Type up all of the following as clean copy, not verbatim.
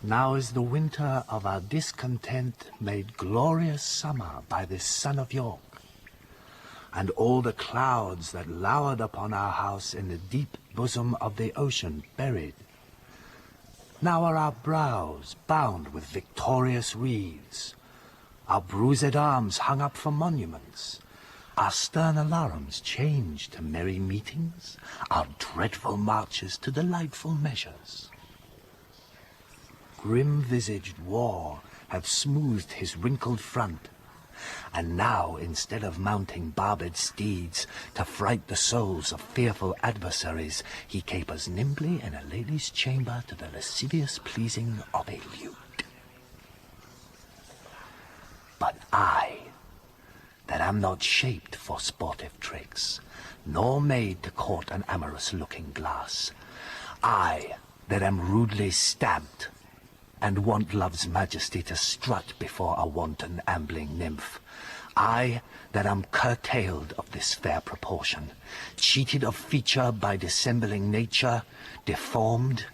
Now is the winter of our discontent made glorious summer by this sun of York, and all the clouds that lowered upon our house in the deep bosom of the ocean buried. Now are our brows bound with victorious wreaths, our bruised arms hung up for monuments, our stern alarums changed to merry meetings, our dreadful marches to delightful measures. Grim-visaged war hath smoothed his wrinkled front, and now, instead of mounting barbed steeds to fright the souls of fearful adversaries, he capers nimbly in a lady's chamber to the lascivious pleasing of a lute. But I, that am not shaped for sportive tricks, nor made to court an amorous looking glass, I, that am rudely stamped, and want love's majesty to strut before a wanton ambling nymph, I, that am curtailed of this fair proportion, cheated of feature by dissembling nature, deformed,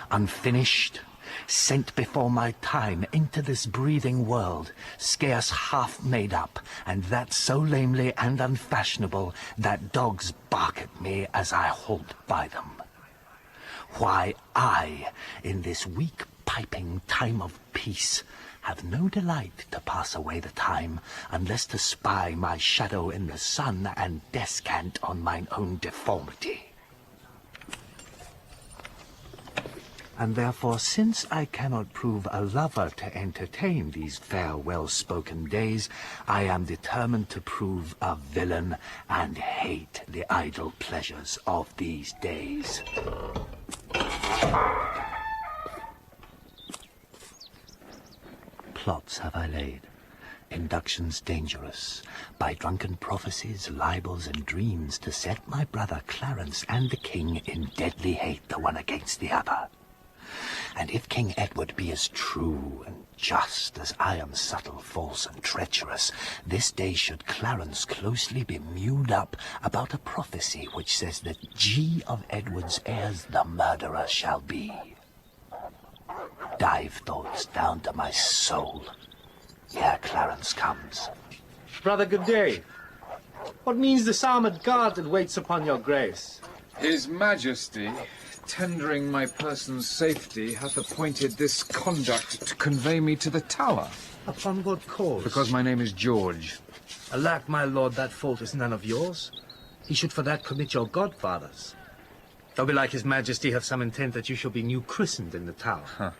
unfinished, sent before my time into this breathing world, scarce half made up, and that so lamely and unfashionable that dogs bark at me as I halt by them. Why, I, in this weak piping time of peace, have no delight to pass away the time, unless to spy my shadow in the sun and descant on mine own deformity. And therefore, since I cannot prove a lover to entertain these fair well-spoken days, I am determined to prove a villain and hate the idle pleasures of these days. Plots have I laid, inductions dangerous, by drunken prophecies, libels, and dreams, to set my brother Clarence and the king in deadly hate the one against the other. And if King Edward be as true and just as I am subtle, false, and treacherous, this day should Clarence closely be mewed up about a prophecy which says that G of Edward's heirs the murderer shall be. Dive thoughts down to my soul. Here Clarence comes. Brother, good day. What means this armoured guard that waits upon your grace? His Majesty, tendering my person's safety, hath appointed this conduct to convey me to the Tower. Upon what cause? Because my name is George. Alack, my lord, that fault is none of yours. He should for that commit your godfathers. Though belike his Majesty have some intent that you shall be new christened in the Tower. Huh.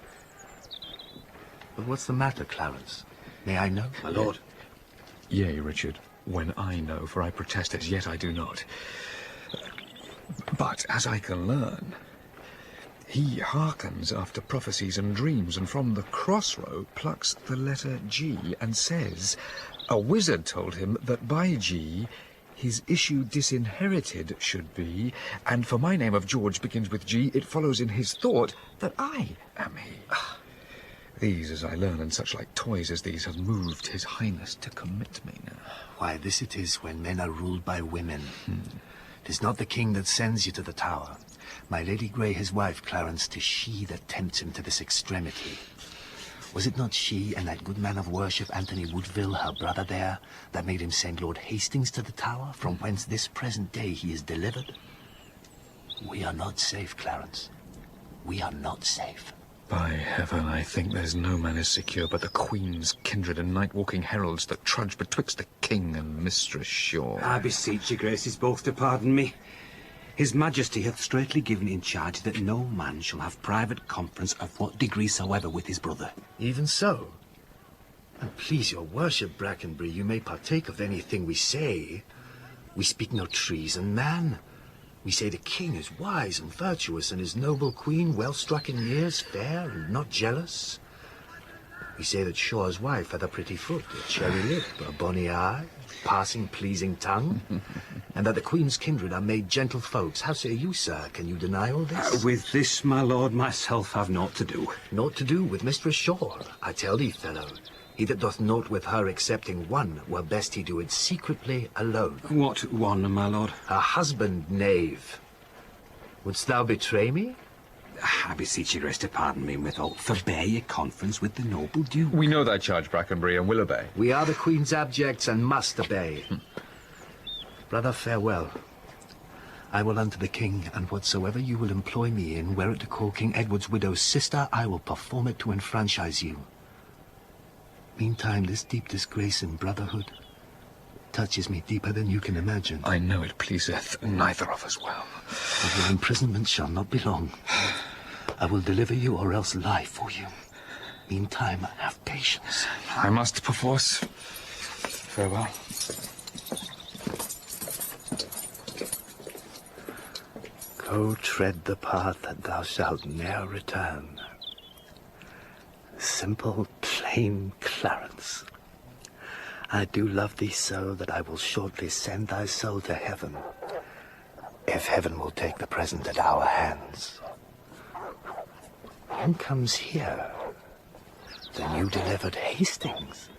But what's the matter, Clarence? May I know? My lord. Yea, Richard, when I know, for I protest as yet I do not. But, as I can learn, he hearkens after prophecies and dreams, and from the crossrow plucks the letter G, and says, a wizard told him that by G his issue disinherited should be, and for my name of George begins with G, it follows in his thought that I am he. These, as I learn, and such like toys as these, have moved his highness to commit me now. Why, this it is when men are ruled by women. 'Tis not the king that sends you to the Tower. My Lady Grey, his wife, Clarence, 'tis she that tempts him to this extremity. Was it not she and that good man of worship, Anthony Woodville, her brother there, that made him send Lord Hastings to the Tower, from whence this present day he is delivered? We are not safe, Clarence. We are not safe. By heaven, I think there's no man is secure but the Queen's kindred and night-walking heralds that trudge betwixt the king and Mistress Shaw. I beseech your graces both to pardon me. His Majesty hath straitly given in charge that no man shall have private conference of what degree soever with his brother. Even so. And please your worship, Brackenbury, you may partake of anything we say. We speak no treason, man. We say the king is wise and virtuous, and his noble queen, well struck in years, fair and not jealous. We say that Shaw's wife hath a pretty foot, a cherry lip, a bonny eye, passing pleasing tongue, and that the queen's kindred are made gentle folks. How say you, sir? Can you deny all this? With this, my lord, myself have naught to do. Naught to do with Mistress Shaw? I tell thee, fellow, he that doth naught with her excepting one, were best he do it secretly alone. What one, my lord? Her husband, knave. Wouldst thou betray me? I beseech your grace to pardon me withal. Forbear your conference with the noble duke. We know thy charge, Brackenbury, and will obey. We are the Queen's abjects and must obey. Brother, farewell. I will unto the king, and whatsoever you will employ me in, were it to call King Edward's widow's sister, I will perform it to enfranchise you. Meantime, this deep disgrace in brotherhood touches me deeper than you can imagine. I know it pleaseth neither of us well. But your imprisonment shall not be long. I will deliver you or else lie for you. Meantime, have patience. I must perforce. Farewell. Go tread the path that thou shalt ne'er return. Simple, plain Clarence, I do love thee so that I will shortly send thy soul to heaven, if heaven will take the present at our hands. Who comes here? The new delivered Hastings.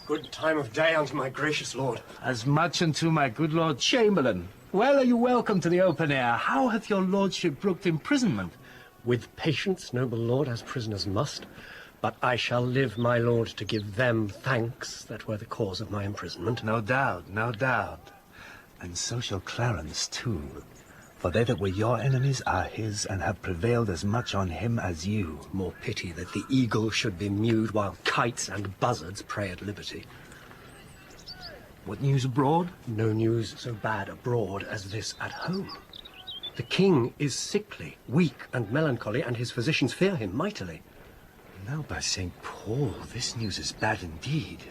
Good time of day unto my gracious lord. As much unto my good Lord Chamberlain. Well are you welcome to the open air. How hath your lordship brooked imprisonment? With patience, noble lord, as prisoners must. But I shall live, my lord, to give them thanks that were the cause of my imprisonment. No doubt, no doubt. And so shall Clarence, too. For they that were your enemies are his, and have prevailed as much on him as you. More pity that the eagle should be mewed while kites and buzzards prey at liberty. What news abroad? No news so bad abroad as this at home. The king is sickly, weak and melancholy, and his physicians fear him mightily. Now, by St. Paul, this news is bad indeed.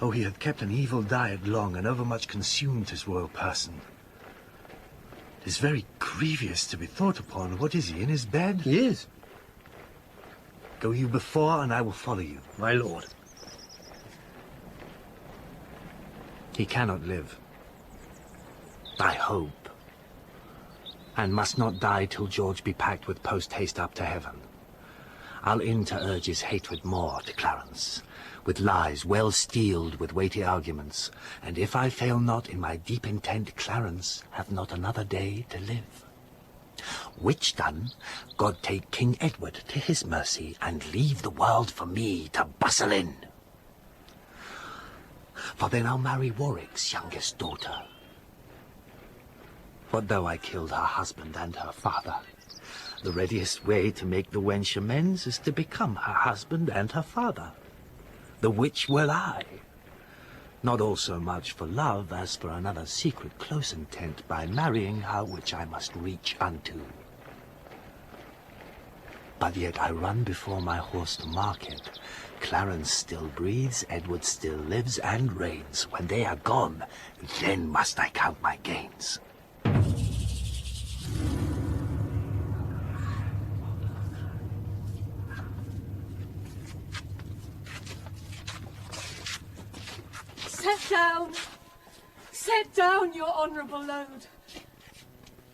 Oh, he hath kept an evil diet long, and overmuch consumed his royal person. 'Tis very grievous to be thought upon. What is he, in his bed? He is. Go you before, and I will follow you. My lord. He cannot live. I hope. And must not die till George be packed with post-haste up to heaven. I'll in to urge his hatred more to Clarence, with lies well steeled with weighty arguments, and if I fail not in my deep intent, Clarence hath not another day to live. Which done, God take King Edward to his mercy, and leave the world for me to bustle in. For then I'll marry Warwick's youngest daughter. What though I killed her husband and her father? The readiest way to make the wench amends is to become her husband and her father. The which will I. Not also much for love as for another secret close intent, by marrying her which I must reach unto. But yet I run before my horse to market. Clarence still breathes, Edward still lives and reigns. When they are gone, then must I count my gains. Set down your honourable load,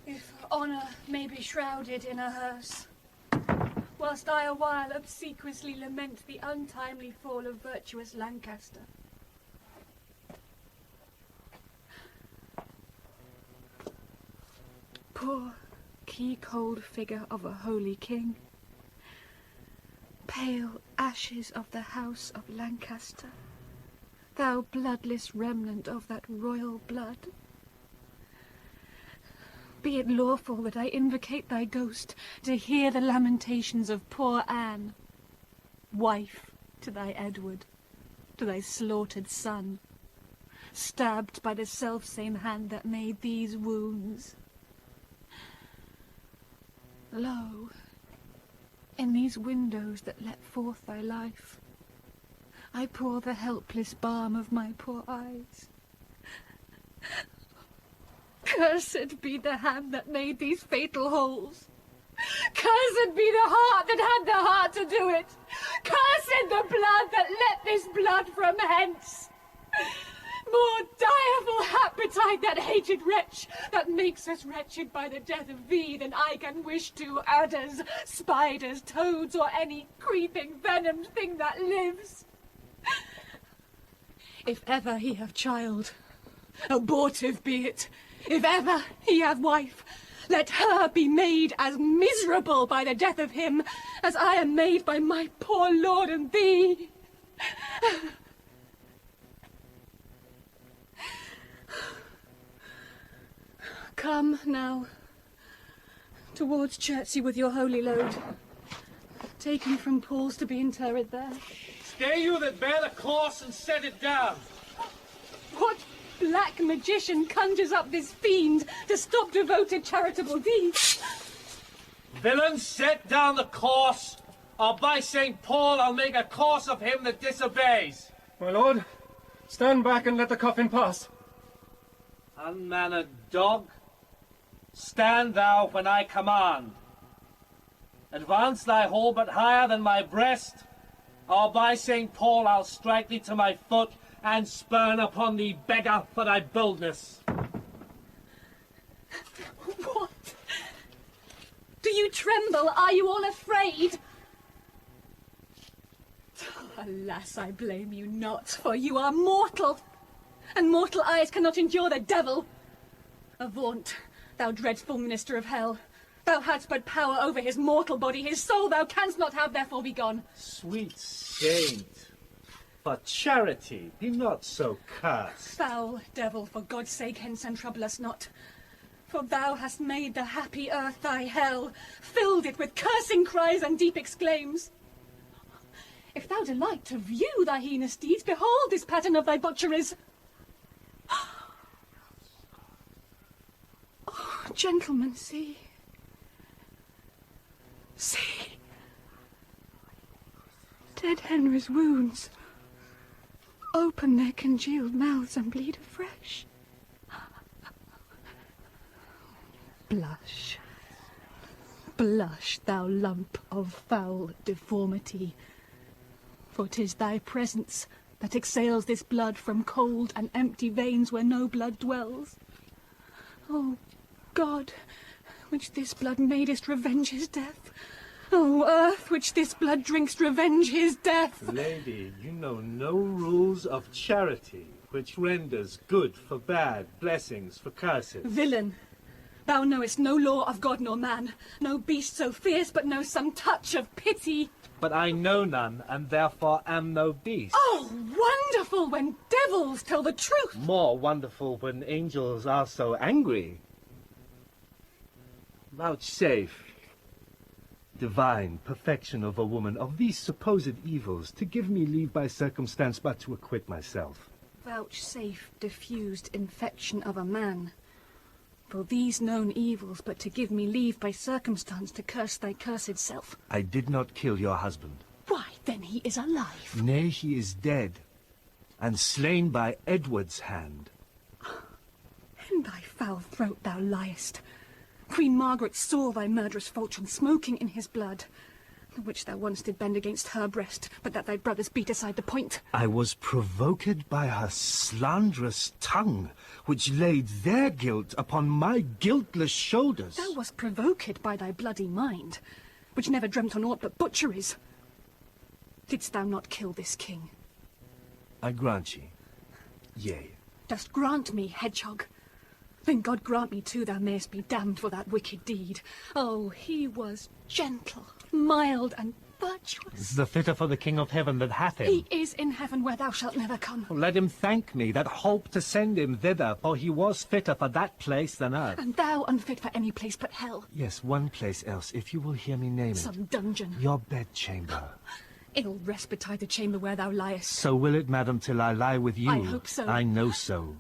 if honour may be shrouded in a hearse, whilst I awhile obsequiously lament the untimely fall of virtuous Lancaster. Poor key-cold figure of a holy king, pale ashes of the house of Lancaster, thou bloodless remnant of that royal blood. Be it lawful that I invocate thy ghost to hear the lamentations of poor Anne, wife to thy Edward, to thy slaughtered son, stabbed by the self-same hand that made these wounds. Lo, in these windows that let forth thy life, I pour the helpless balm of my poor eyes. Cursed be the hand that made these fatal holes. Cursed be the heart that had the heart to do it. Cursed the blood that let this blood from hence. More direful hap betide that hated wretch that makes us wretched by the death of thee than I can wish to adders, spiders, toads, or any creeping venomed thing that lives. If ever he have child, abortive be it. If ever he have wife, Let her be made as miserable by the death of him as I am made by my poor lord and thee. Come now, towards Chertsey with your holy load, taken from Paul's to be interred there. Stay you that bear the corse and set it down. What black magician conjures up this fiend to stop devoted charitable deeds? Villain, set down the corse, or by St. Paul I'll make a corse of him that disobeys. My lord, stand back and let the coffin pass. Unmannered dog, stand thou when I command. Advance thy whole but higher than my breast, or by St. Paul I'll strike thee to my foot and spurn upon thee, beggar, for thy boldness. What? Do you tremble? Are you all afraid? Alas, I blame you not, for you are mortal, and mortal eyes cannot endure the devil. Avaunt, thou dreadful minister of hell. Thou hadst but power over his mortal body, his soul thou canst not have, therefore be gone. Sweet saint, for charity, be not so cursed. Foul devil, for God's sake hence and trouble us not. For thou hast made the happy earth thy hell, filled it with cursing cries and deep exclaims. If thou delight to view thy heinous deeds, behold this pattern of thy butcheries. Oh, gentlemen, see. See. Dead Henry's wounds open their congealed mouths and bleed afresh. Blush. Blush, thou lump of foul deformity. For 'tis thy presence that exhales this blood from cold and empty veins where no blood dwells. O God, which this blood madest, revenge his death. O earth, which this blood drinkst, revenge his death. Lady, you know no rules of charity, which renders good for bad, blessings for curses. Villain, thou knowest no law of God nor man, no beast so fierce but knows some touch of pity. But I know none, and therefore am no beast. Oh, wonderful when devils tell the truth! More wonderful when angels are so angry. Vouchsafe, divine perfection of a woman, of these supposed evils, to give me leave by circumstance but to acquit myself. Vouchsafe diffused infection of a man, for these known evils, but to give me leave by circumstance to curse thy cursed self. I did not kill your husband. Why, then he is alive. Nay, he is dead, and slain by Edward's hand. In thy foul throat thou liest. Queen Margaret saw thy murderous falchion smoking in his blood, the which thou once did bend against her breast, but that thy brothers beat aside the point. I was provoked by her slanderous tongue, which laid their guilt upon my guiltless shoulders. Thou wast provoked by thy bloody mind, which never dreamt on aught but butcheries. Didst thou not kill this king? I grant ye, yea. Dost grant me, hedgehog? Then God grant me too thou mayest be damned for that wicked deed. Oh, he was gentle, mild, and virtuous. The fitter for the King of Heaven that hath him. He is in heaven where thou shalt never come. Let him thank me that hope to send him thither, for he was fitter for that place than earth. And thou unfit for any place but hell. Yes, one place else, if you will hear me name it. Some dungeon. Your bedchamber. Ill rest betide the chamber where thou liest. So will it, madam, till I lie with you. I hope so. I know so.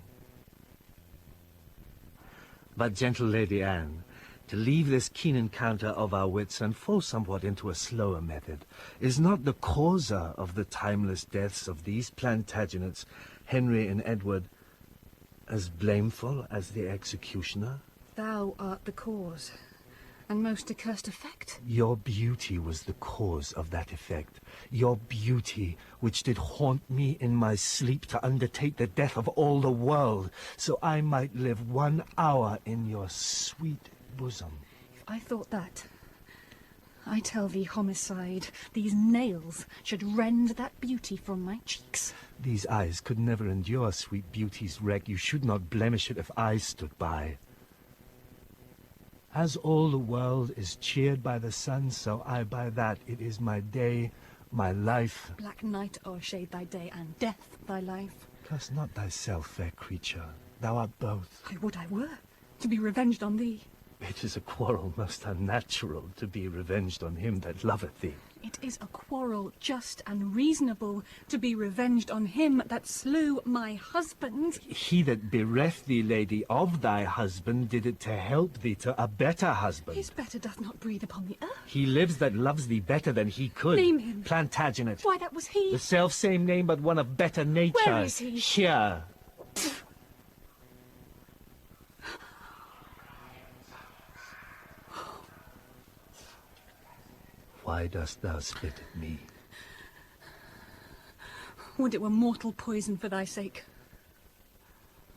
But, gentle Lady Anne, to leave this keen encounter of our wits and fall somewhat into a slower method, is not the causer of the timeless deaths of these Plantagenets, Henry and Edward, as blameful as the executioner? Thou art the cause, and most accursed effect. Your beauty was the cause of that effect. Your beauty, which did haunt me in my sleep to undertake the death of all the world, so I might live 1 hour in your sweet bosom. If I thought that, I tell thee, homicide, these nails should rend that beauty from my cheeks. These eyes could never endure sweet beauty's wreck. You should not blemish it if I stood by. As all the world is cheered by the sun, so I by that. It is my day, my life. Black night o'ershade thy day, and death thy life. Curse not thyself, fair creature. Thou art both. I would I were, to be revenged on thee. It is a quarrel most unnatural, to be revenged on him that loveth thee. It is a quarrel just and reasonable, to be revenged on him that slew my husband. He that bereft thee, lady, of thy husband, did it to help thee to a better husband. His better doth not breathe upon the earth. He lives that loves thee better than he could. Name him. Plantagenet. Why, that was he. The self-same name, but one of better nature. Where is he? Here. Why dost thou spit at me? Would it were mortal poison for thy sake.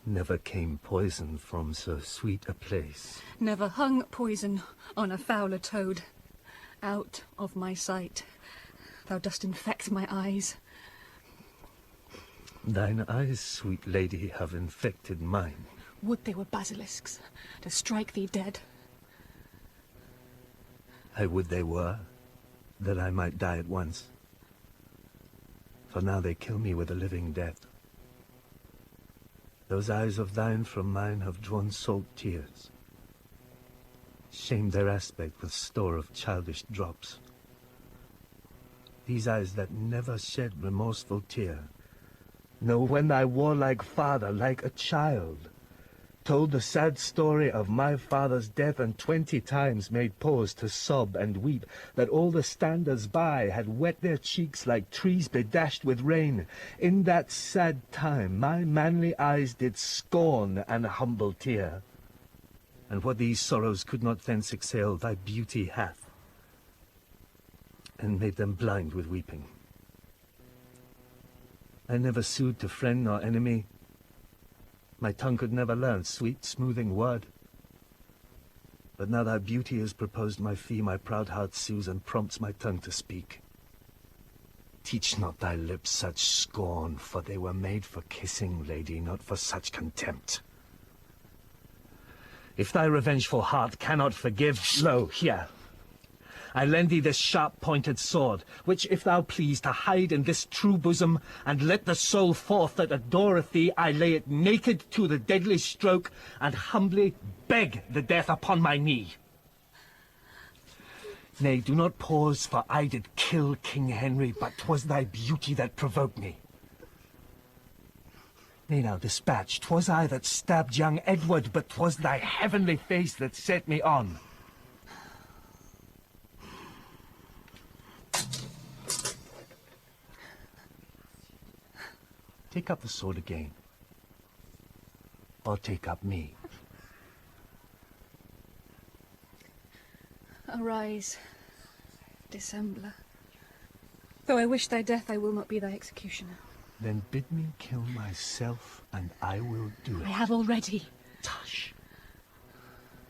Never came poison from so sweet a place. Never hung poison on a fouler toad. Out of my sight. Thou dost infect my eyes. Thine eyes, sweet lady, have infected mine. Would they were basilisks, to strike thee dead. I would they were, that I might die at once. For now they kill me with a living death. Those eyes of thine from mine have drawn salt tears, shamed their aspect with store of childish drops. These eyes that never shed remorseful tear, know when thy warlike father, like a child, told the sad story of my father's death, and 20 times made pause to sob and weep, that all the standers by had wet their cheeks like trees bedashed with rain. In that sad time my manly eyes did scorn an humble tear, and what these sorrows could not thence exhale, thy beauty hath, and made them blind with weeping. I never sued to friend nor enemy. My tongue could never learn sweet, smoothing word. But now thy beauty has proposed my fee, my proud heart sues and prompts my tongue to speak. Teach not thy lips such scorn, for they were made for kissing, lady, not for such contempt. If thy revengeful heart cannot forgive, lo, here, I lend thee this sharp-pointed sword, which if thou please to hide in this true bosom, and let the soul forth that adoreth thee, I lay it naked to the deadly stroke, and humbly beg the death upon my knee. Nay, do not pause, for I did kill King Henry, but 'twas thy beauty that provoked me. Nay, now dispatch, 'twas I that stabbed young Edward, but 'twas thy heavenly face that set me on. Take up the sword again, or take up me. Arise, dissembler. Though I wish thy death, I will not be thy executioner. Then bid me kill myself, and I will do it. I have already. Tush!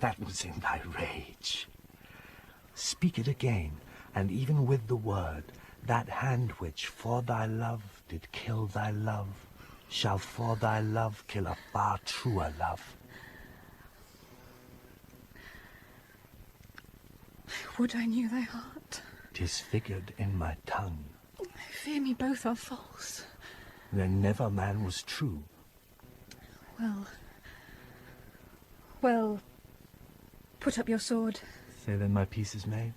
That was in thy rage. Speak it again, and even with the word, that hand which for thy love did kill thy love, shall for thy love kill a far truer love. Would I knew thy heart. 'Tis figured in my tongue. I fear me both are false. Then never man was true. Well, put up your sword. Say then my peace is made.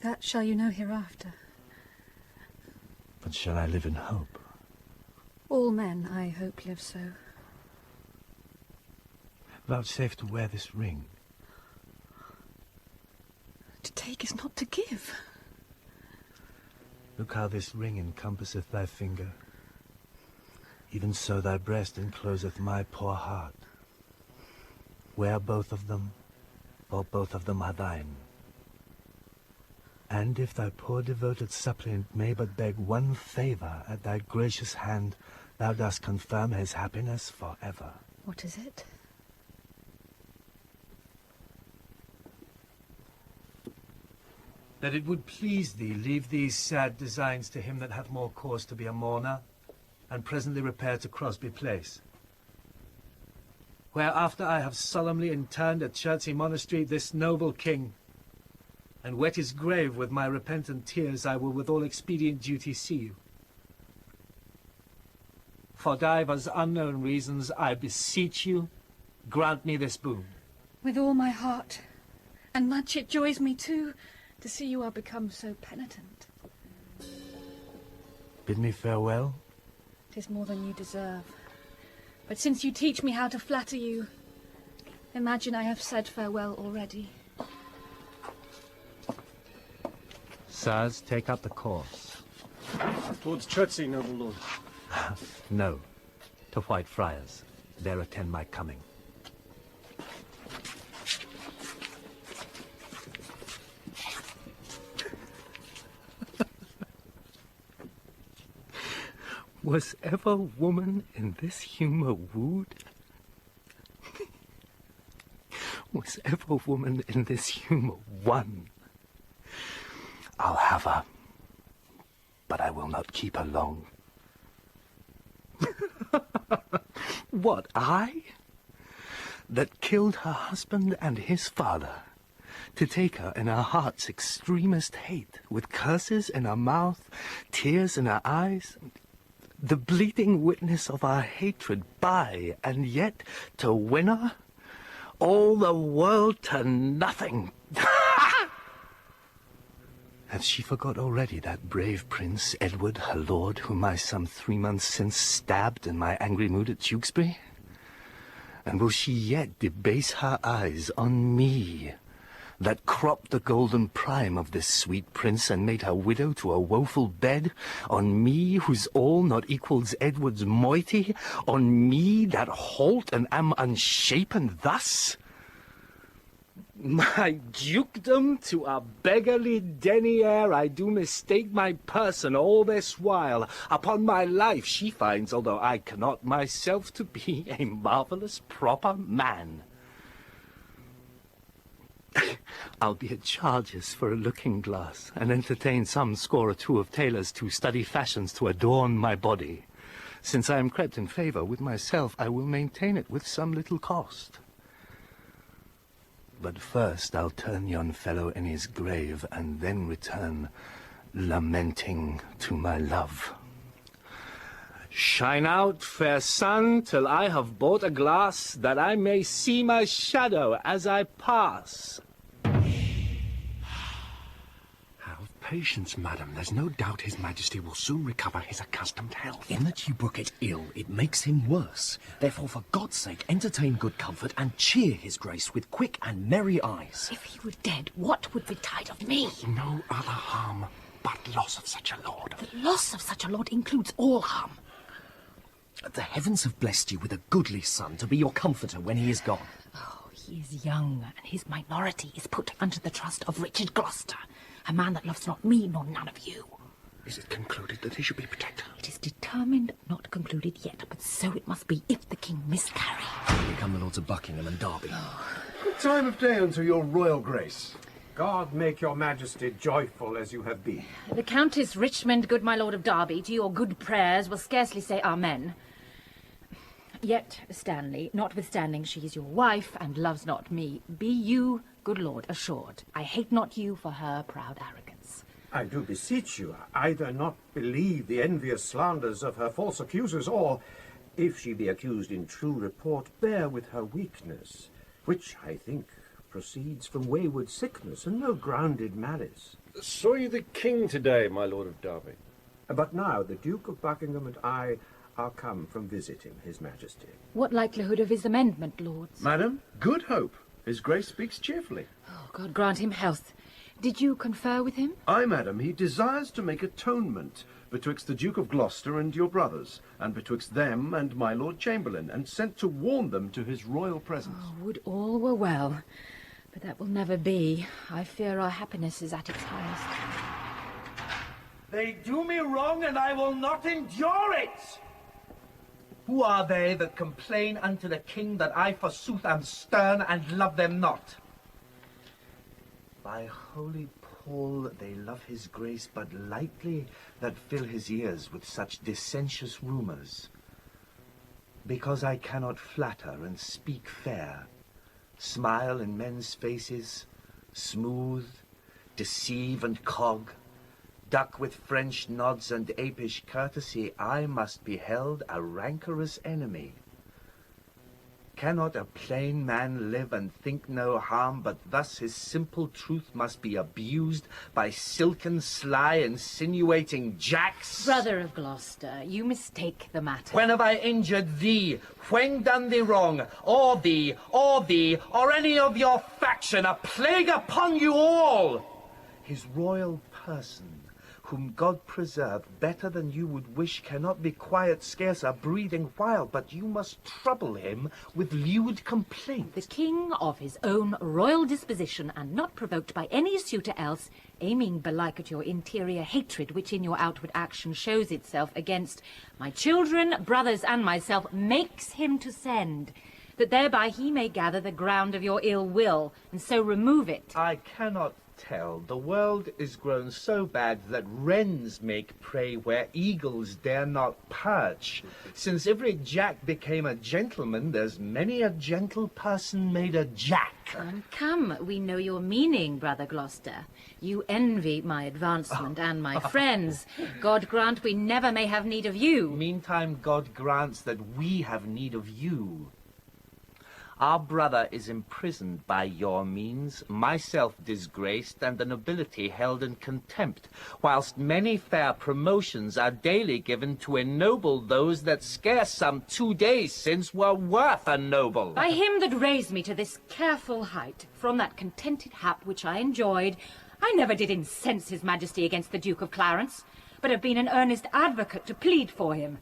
That shall you know hereafter. But shall I live in hope? All men, I hope, live so. Vouchsafe to wear this ring. To take is not to give. Look how this ring encompasseth thy finger. Even so thy breast encloseth my poor heart. Wear both of them, for both of them are thine. And if thy poor devoted suppliant may but beg one favour at thy gracious hand, thou dost confirm his happiness for ever. What is it? That it would please thee, leave these sad designs to him that hath more cause to be a mourner, and presently repair to Crosby Place. where after I have solemnly interned at Chertsey Monastery this noble king, and wet his grave with my repentant tears, I will with all expedient duty see you. For divers unknown reasons, I beseech you, grant me this boon. With all my heart, and much it joys me too, to see you are become so penitent. Bid me farewell. 'Tis more than you deserve. But since you teach me how to flatter you, imagine I have said farewell already. Sirs, take up the course. Towards Chertsey, noble lord. No, to Whitefriars. There attend my coming. Was ever woman in this humour wooed? Was ever woman in this humour won? I'll have her, but I will not keep her long. What, I? That killed her husband and his father, to take her in her heart's extremest hate, with curses in her mouth, tears in her eyes, the bleeding witness of our hatred by, and yet to win her, all the world to nothing. Hath she forgot already that brave prince, Edward, her lord, whom I some 3 months since stabbed in my angry mood at Tewkesbury? And will she yet debase her eyes on me, that cropped the golden prime of this sweet prince and made her widow to a woeful bed, on me, whose all not equals Edward's moiety, on me, that halt and am unshapen thus? My dukedom to a beggarly denier I do mistake my person all this while. Upon my life she finds, although I cannot myself, to be a marvellous proper man. I'll be at charges for a looking-glass, and entertain some score or two of tailors to study fashions to adorn my body. Since I am crept in favour with myself, I will maintain it with some little cost. But first I'll turn yon fellow in his grave, and then return, lamenting to my love. Shine out, fair sun, till I have bought a glass, that I may see my shadow as I pass. Have patience, madam. There's no doubt his majesty will soon recover his accustomed health. In that you book it ill, it makes him worse. Therefore, for God's sake, entertain good comfort and cheer his grace with quick and merry eyes. If he were dead, what would betide of me? No other harm but loss of such a lord. The loss of such a lord includes all harm. The heavens have blessed you with a goodly son to be your comforter when he is gone. Oh, he is young, and his minority is put under the trust of Richard Gloucester, a man that loves not me nor none of you. Is it concluded that he should be protector? It is determined, not concluded yet, but so it must be if the king miscarry. Become the lords of Buckingham and Derby. Good time of day unto your royal grace. God make your majesty joyful as you have been. The Countess Richmond, good my lord of Derby, to your good prayers will scarcely say amen. Yet, Stanley, notwithstanding she is your wife and loves not me, be you, good lord, assured, I hate not you for her proud arrogance. I do beseech you, either not believe the envious slanders of her false accusers, or, if she be accused in true report, bear with her weakness, which, I think, proceeds from wayward sickness and no grounded malice. Saw you the king today, my lord of Derby? But now the Duke of Buckingham and I are come from visiting his majesty. What likelihood of his amendment, lords? Madam, good hope. His grace speaks cheerfully. Oh, God grant him health. Did you confer with him? Aye, madam, he desires to make atonement betwixt the Duke of Gloucester and your brothers, and betwixt them and my Lord Chamberlain, and sent to warn them to his royal presence. Oh, would all were well. But that will never be. I fear our happiness is at its highest. They do me wrong, and I will not endure it! Who are they that complain unto the king that I forsooth am stern and love them not? By holy Paul, they love his grace but lightly, that fill his ears with such dissentious rumours. Because I cannot flatter and speak fair, smile in men's faces, smooth, deceive and cog, duck with French nods and apish courtesy, I must be held a rancorous enemy. Cannot a plain man live and think no harm, but thus his simple truth must be abused by silken, sly, insinuating jacks? Brother of Gloucester, you mistake the matter. When have I injured thee? When done thee wrong? Or thee, or any of your faction? A plague upon you all! His royal person, whom God preserve, better than you would wish, cannot be quiet, scarce a breathing while, but you must trouble him with lewd complaint. The king of his own royal disposition, and not provoked by any suitor else, aiming belike at your interior hatred, which in your outward action shows itself against my children, brothers, and myself, makes him to send, that thereby he may gather the ground of your ill will, and so remove it. I cannot tell. The world is grown so bad that wrens make prey where eagles dare not perch. Since every jack became a gentleman, there's many a gentle person made a jack. Come, we know your meaning, Brother Gloucester. You envy my advancement and my friends. God grant we never may have need of you. Meantime, God grants that we have need of you. Our brother is imprisoned by your means, myself disgraced, and the nobility held in contempt, whilst many fair promotions are daily given to ennoble those that scarce some 2 days since were worth a noble. By him that raised me to this careful height, from that contented hap which I enjoyed, I never did incense his majesty against the Duke of Clarence, but have been an earnest advocate to plead for him.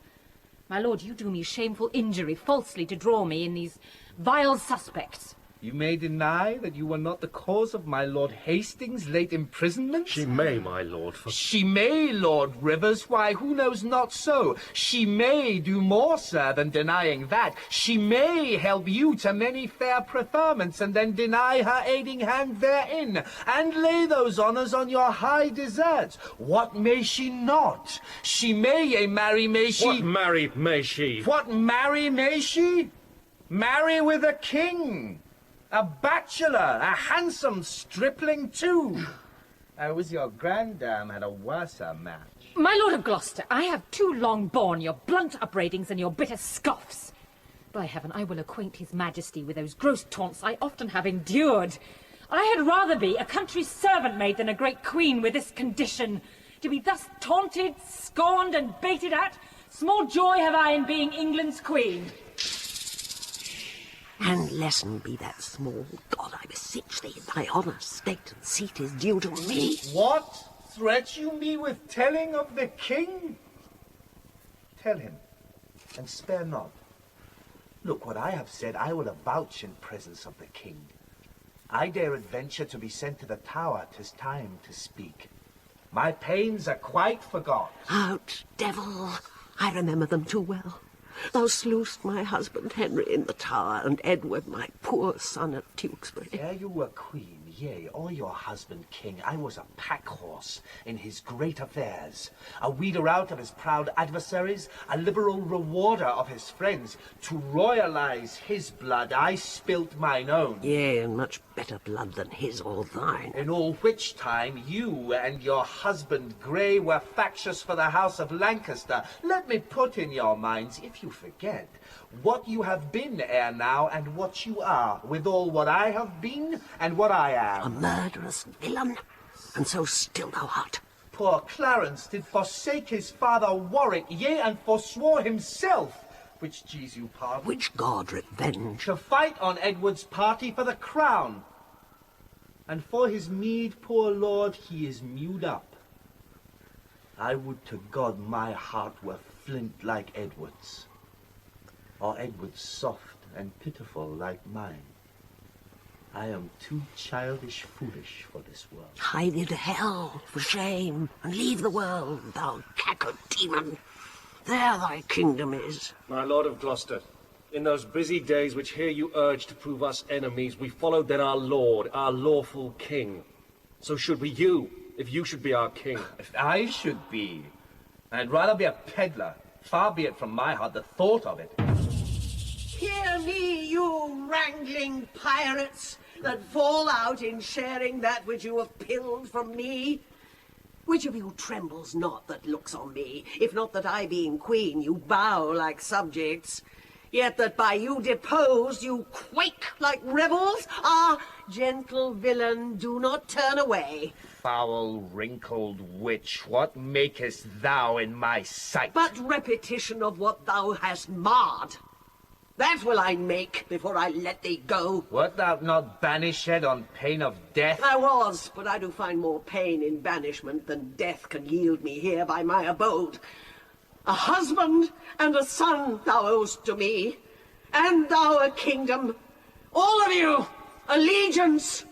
My lord, you do me shameful injury falsely to draw me in these vile suspects. You may deny that you were not the cause of my Lord Hastings' late imprisonment? She may, my lord. She may, Lord Rivers, why, who knows not so? She may do more, sir, than denying that. She may help you to many fair preferments, and then deny her aiding hand therein, and lay those honours on your high deserts. What may she not? She may, yea, marry may she... What marry may she? What marry may she? Marry with a king, a bachelor, a handsome stripling too. I was your grandam had a worser match. My lord of Gloucester, I have too long borne your blunt upbraidings and your bitter scoffs. By heaven, I will acquaint his majesty with those gross taunts I often have endured. I had rather be a country servant maid than a great queen with this condition. To be thus taunted, scorned, and baited at, small joy have I in being England's queen. And lesson be that small. God, I beseech thee, thy honour, state, and seat is due to me. What? Threat you me with telling of the king? Tell him, and spare not. Look, what I have said I will avouch in presence of the king. I dare adventure to be sent to the Tower, 'tis time to speak. My pains are quite forgot. Out, devil! I remember them too well. Thou slewest my husband Henry in the Tower, and Edward, my poor son, at Tewkesbury. Ere you were queen, yea, or your husband king, I was a pack-horse in his great affairs, a weeder out of his proud adversaries, a liberal rewarder of his friends. To royalize his blood, I spilt mine own. Yea, and much better blood than his or thine. In all which time you and your husband Grey were factious for the house of Lancaster. Let me put in your minds, if you forget, what you have been ere now, and what you are, withal what I have been, and what I am. A murderous villain, and so still thou art. Poor Clarence did forsake his father Warwick, yea, and forswore himself, which Jesu pardon, which God revenge, to fight on Edward's party for the crown. And for his meed, poor lord, he is mewed up. I would to God my heart were flint like Edward's, or Edward's soft and pitiful like mine. I am too childish foolish for this world. Hie thee to hell, for shame, and leave the world, thou cackle demon. There thy kingdom is. My lord of Gloucester, in those busy days which here you urge to prove us enemies, we followed then our lord, our lawful king. So should we you, if you should be our king. If I should be, I'd rather be a peddler. Far be it from my heart the thought of it. Hear me, you wrangling pirates, that fall out in sharing that which you have pilled from me. Which of you trembles not that looks on me, if not that I, being queen, you bow like subjects? Yet that by you deposed you quake like rebels? Ah, gentle villain, do not turn away. Foul, wrinkled witch, what makest thou in my sight? But repetition of what thou hast marred. That will I make before I let thee go. Wert thou not banished on pain of death? I was, but I do find more pain in banishment than death can yield me here by my abode. A husband and a son thou owest to me, and thou a kingdom. All of you, allegiance.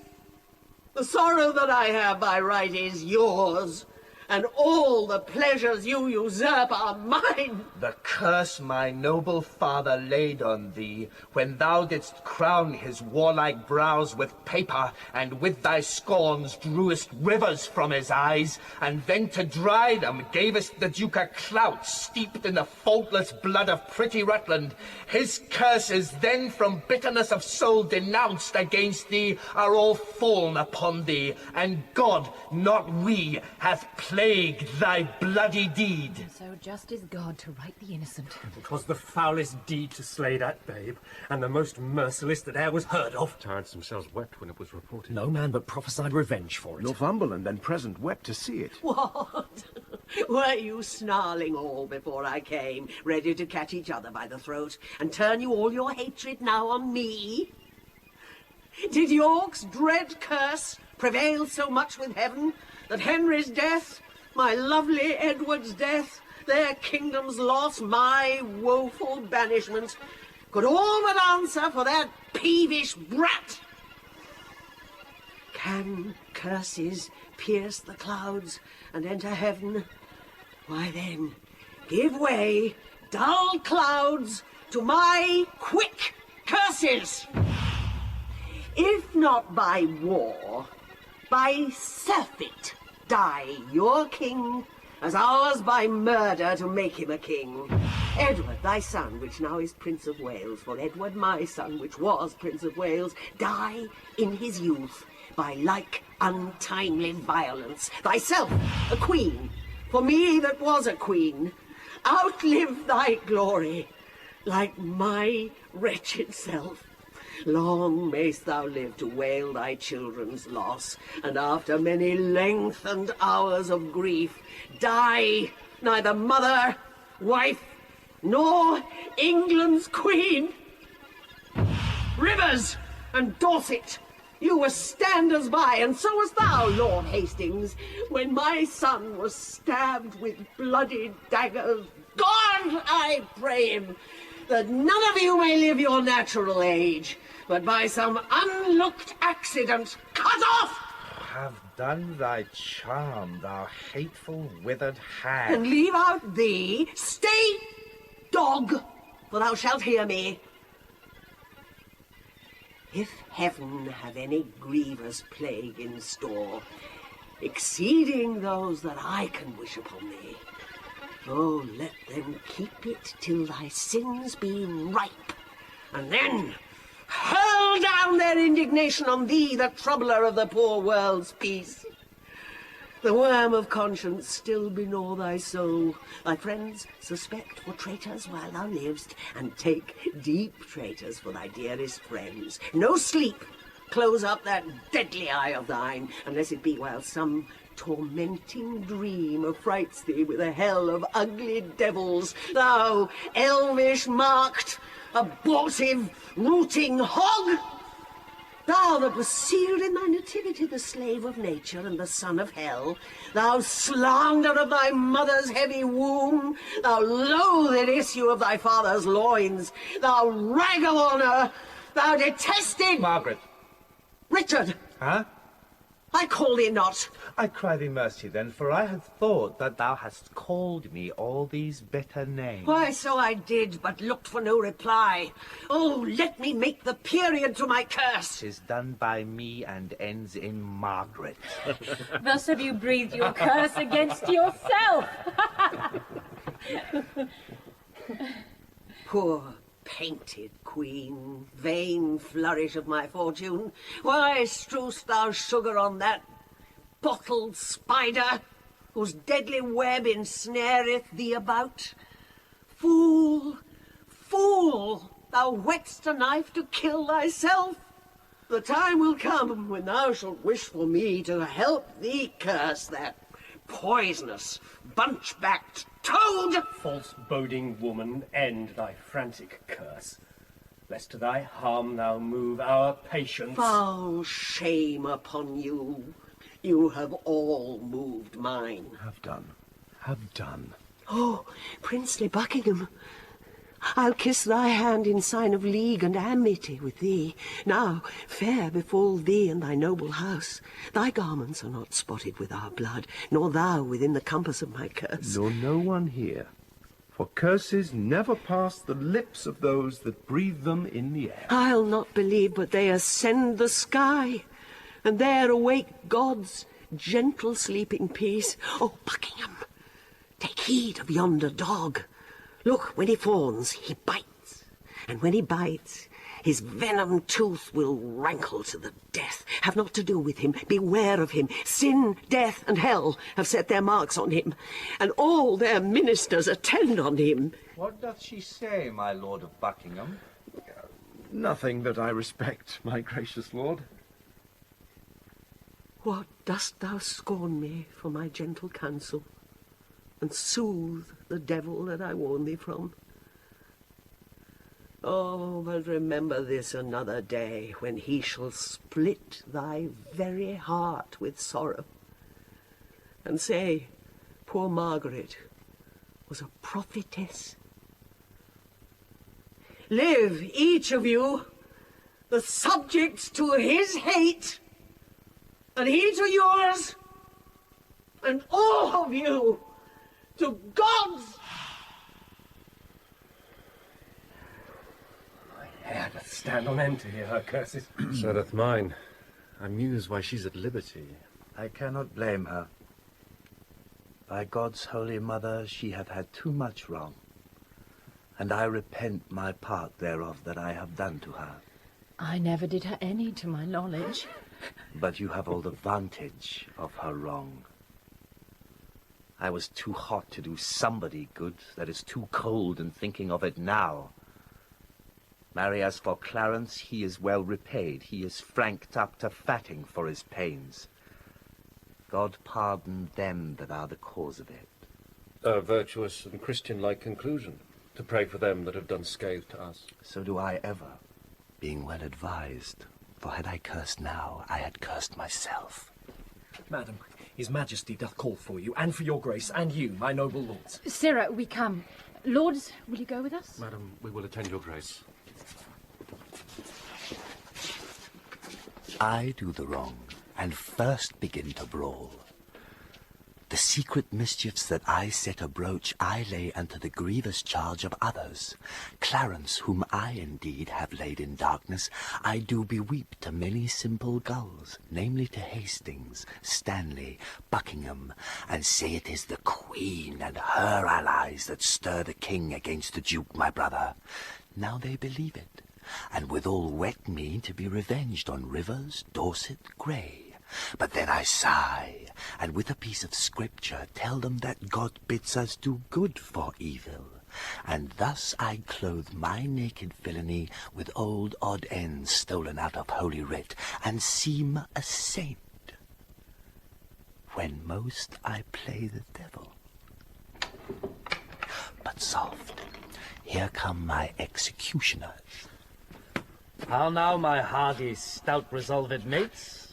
The sorrow that I have by right is yours, and all the pleasures you usurp are mine. The curse my noble father laid on thee, when thou didst crown his warlike brows with paper, and with thy scorns drewest rivers from his eyes, and then to dry them gavest the Duke a clout steeped in the faultless blood of pretty Rutland. His curses then from bitterness of soul denounced against thee are all fallen upon thee, and God, not we, hath plagued thy bloody deed. So just is God to right the innocent. It was the foulest deed to slay that babe, and the most merciless that e'er was heard of. Tyrants themselves wept when it was reported. No man but prophesied revenge for it. Northumberland, then present, wept to see it. What? Were you snarling all before I came, ready to catch each other by the throat, and turn you all your hatred now on me? Did York's dread curse prevail so much with heaven, that Henry's death, my lovely Edward's death, their kingdom's loss, my woeful banishment, could all but answer for that peevish brat? Can curses pierce the clouds and enter heaven? Why then, give way, dull clouds, to my quick curses! If not by war, by surfeit die your king, as ours by murder to make him a king. Edward, thy son, which now is Prince of Wales, for Edward, my son, which was Prince of Wales, die in his youth by like untimely violence. Thyself, a queen, for me that was a queen, outlive thy glory, like my wretched self. Long mayst thou live to wail thy children's loss, and after many lengthened hours of grief, die neither mother, wife, nor England's queen. Rivers and Dorset, you were standers by, and so was thou, Lord Hastings, when my son was stabbed with bloody daggers. God, I pray him, that none of you may live your natural age, but by some unlooked accident cut off. Have done thy charm, thou hateful withered hag. And leave out thee. Stay, dog, for thou shalt hear me. If heaven have any grievous plague in store, exceeding those that I can wish upon thee, oh, let them keep it till thy sins be ripe, and then hurl down their indignation on thee, the troubler of the poor world's peace. The worm of conscience still begnaw thy soul. Thy friends suspect for traitors while thou livest, and take deep traitors for thy dearest friends. No sleep, close up that deadly eye of thine, unless it be while some tormenting dream affrights thee with a hell of ugly devils, thou elvish-marked, abortive, rooting hog! Thou that was sealed in thy nativity the slave of nature and the son of hell, thou slander of thy mother's heavy womb, thou loathed issue of thy father's loins, thou rag of honour, thou detested... Margaret. Richard! Huh? I call thee not. I cry thee mercy then, for I had thought that thou hadst called me all these bitter names. Why, so I did, but looked for no reply. Oh, let me make the period to my curse. 'Tis done by me and ends in Margaret. Thus have you breathed your curse against yourself. Poor painted queen, vain flourish of my fortune. Why strew'st thou sugar on that bottled spider, whose deadly web ensnareth thee about? Fool, fool, thou whetst a knife to kill thyself. The time will come when thou shalt wish for me to help thee curse that poisonous, bunch-backed toad. False-boding woman, end thy frantic curse, lest to thy harm thou move our patience. Foul shame upon you. You have all moved mine. Have done. Have done. Oh, princely Buckingham, I'll kiss thy hand in sign of league and amity with thee. Now, fair befall thee and thy noble house. Thy garments are not spotted with our blood, nor thou within the compass of my curse. Nor no one here, for curses never pass the lips of those that breathe them in the air. I'll not believe but they ascend the sky, and there awake God's gentle sleeping peace. Oh, Buckingham, take heed of yonder dog. Look, when he fawns, he bites, and when he bites, his venom tooth will rankle to the death. Have not to do with him, beware of him. Sin, death, and hell have set their marks on him, and all their ministers attend on him. What doth she say, my lord of Buckingham? Nothing that I respect, my gracious lord. What, dost thou scorn me for my gentle counsel, and soothe the devil that I warn thee from? Oh, but remember this another day, when he shall split thy very heart with sorrow, and say, poor Margaret was a prophetess. Live, each of you, the subjects to his hate, and he to yours, and all of you to God's. My hair doth stand on end to hear her curses. So doth mine. I muse why she's at liberty. I cannot blame her. By God's holy mother, she hath had too much wrong, and I repent my part thereof that I have done to her. I never did her any to my knowledge. But you have all the vantage of her wrong. I was too hot to do somebody good, that is too cold in thinking of it now. Marry, as for Clarence, he is well repaid. He is franked up to fatting for his pains. God pardon them that are the cause of it. A virtuous and Christian-like conclusion, to pray for them that have done scathe to us. So do I ever, being well advised. For had I cursed now, I had cursed myself. Madam, his majesty doth call for you, and for your grace, and you, my noble lords. Sirrah, we come. Lords, will you go with us? Madam, we will attend your grace. I do the wrong, and first begin to brawl. The secret mischiefs that I set abroach, I lay unto the grievous charge of others. Clarence, whom I indeed have laid in darkness, I do beweep to many simple gulls, namely to Hastings, Stanley, Buckingham, and say it is the Queen and her allies that stir the king against the Duke my brother. Now they believe it, and withal wet me to be revenged on Rivers, Dorset, Grey. But then I sigh, and with a piece of scripture tell them that God bids us do good for evil. And thus I clothe my naked villainy with old odd ends stolen out of Holy Writ, and seem a saint, when most I play the devil. But soft, here come my executioners. How now, my hardy, stout-resolved mates?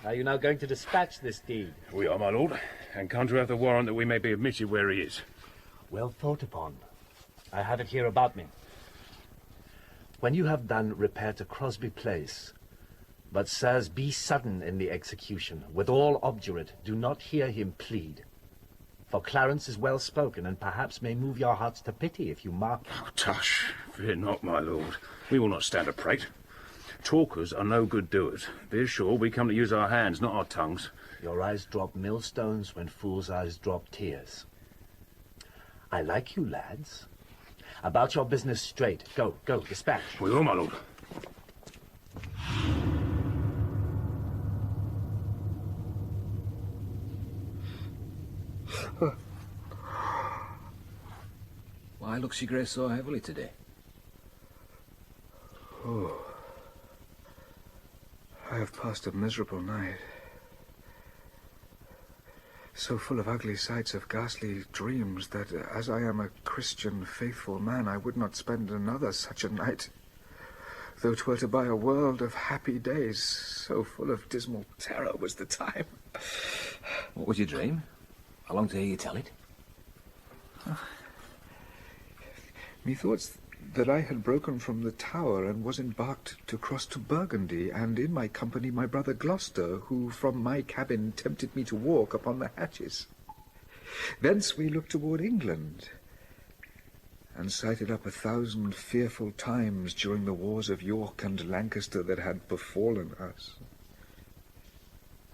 Are you now going to dispatch this deed? We are, my lord, and come to have the warrant that we may be admitted where he is. Well thought upon. I have it here about me. When you have done, repair to Crosby Place. But, sirs, be sudden in the execution. Withal obdurate, do not hear him plead. For Clarence is well spoken, and perhaps may move your hearts to pity if you mark him. Oh, tush, fear not, my lord. We will not stand a prate. Talkers are no good doers. Be sure we come to use our hands, not our tongues. Your eyes drop millstones when fools' eyes drop tears. I like you, lads. About your business straight. Go, dispatch. We will, my lord. Why looks your grace so heavily today? Oh, I have passed a miserable night. So full of ugly sights of ghastly dreams that, as I am a Christian, faithful man, I would not spend another such a night, though 'twere to buy a world of happy days. So full of dismal terror was the time. What was your dream? I long to hear you tell it. Methought that I had broken from the tower and was embarked to cross to Burgundy, and in my company my brother Gloucester, who from my cabin tempted me to walk upon the hatches. Thence we looked toward England, and sighted up 1,000 fearful times during the wars of York and Lancaster that had befallen us.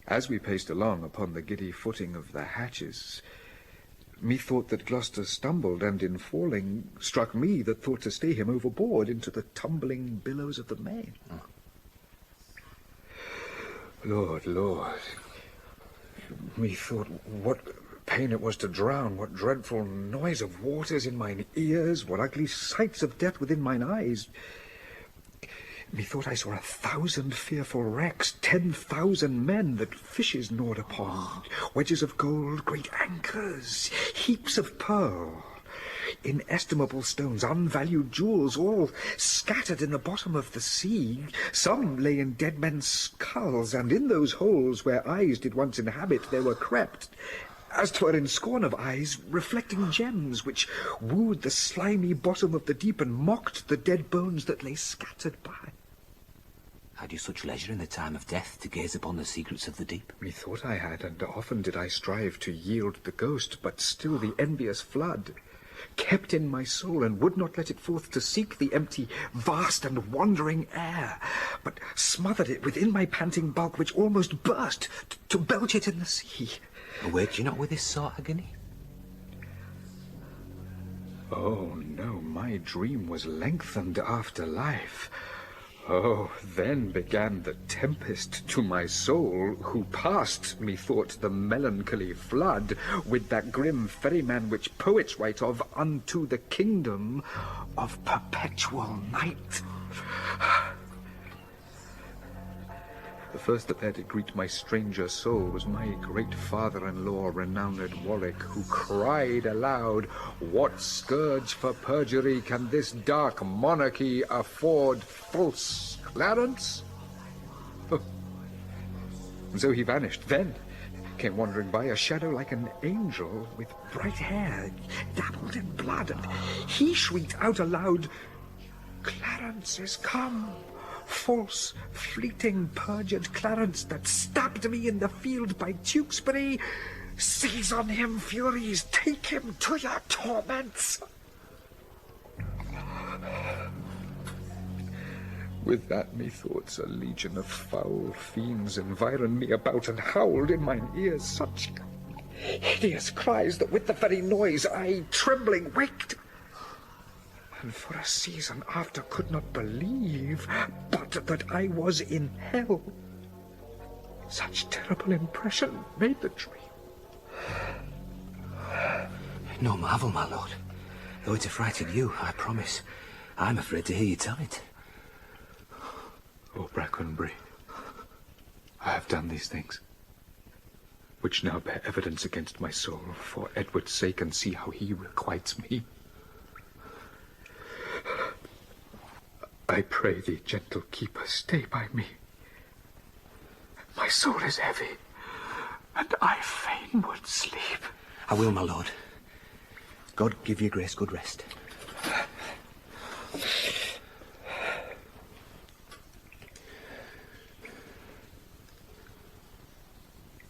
As we paced along upon the giddy footing of the hatches, methought that Gloucester stumbled, and in falling struck me that thought to stay him overboard into the tumbling billows of the main. Lord, methought what pain it was to drown, what dreadful noise of waters in mine ears, what ugly sights of death within mine eyes. Methought I saw 1,000 fearful wrecks, 10,000 men that fishes gnawed upon, wedges of gold, great anchors, heaps of pearl, inestimable stones, unvalued jewels, all scattered in the bottom of the sea. Some lay in dead men's skulls, and in those holes where eyes did once inhabit there were crept, as 'twere in scorn of eyes, reflecting gems, which wooed the slimy bottom of the deep and mocked the dead bones that lay scattered by. Had you such leisure in the time of death to gaze upon the secrets of the deep? Methought I had, and often did I strive to yield the ghost, but still the envious flood kept in my soul, and would not let it forth to seek the empty, vast, and wandering air, but smothered it within my panting bulk, which almost burst to belch it in the sea. Awake you not with this sore agony? Oh, no, my dream was lengthened after life. Oh, then began the tempest to my soul, who passed, methought, the melancholy flood, with that grim ferryman which poets write of, unto the kingdom of perpetual night. The first that there did greet my stranger soul was my great father-in-law, renowned Warwick, who cried aloud, "What scourge for perjury can this dark monarchy afford false Clarence?" And so he vanished. Then came wandering by a shadow like an angel, with bright hair dabbled in blood, and he shrieked out aloud, "Clarence is come! False, fleeting, perjured Clarence that stabbed me in the field by Tewkesbury! Seize on him, Furies! Take him to your torments!" With that, methoughts, a legion of foul fiends environed me about and howled in mine ears such hideous cries that with the very noise I, trembling, waked, and for a season after could not believe but that I was in hell. Such terrible impression made the dream. No marvel, my lord. Though it affrighted you, I promise, I'm afraid to hear you tell it. O Brackenbury, I have done these things, which now bear evidence against my soul, for Edward's sake, and see how he requites me. I pray thee, gentle keeper, stay by me. My soul is heavy, and I fain would sleep. I will, my lord. God give your grace good rest.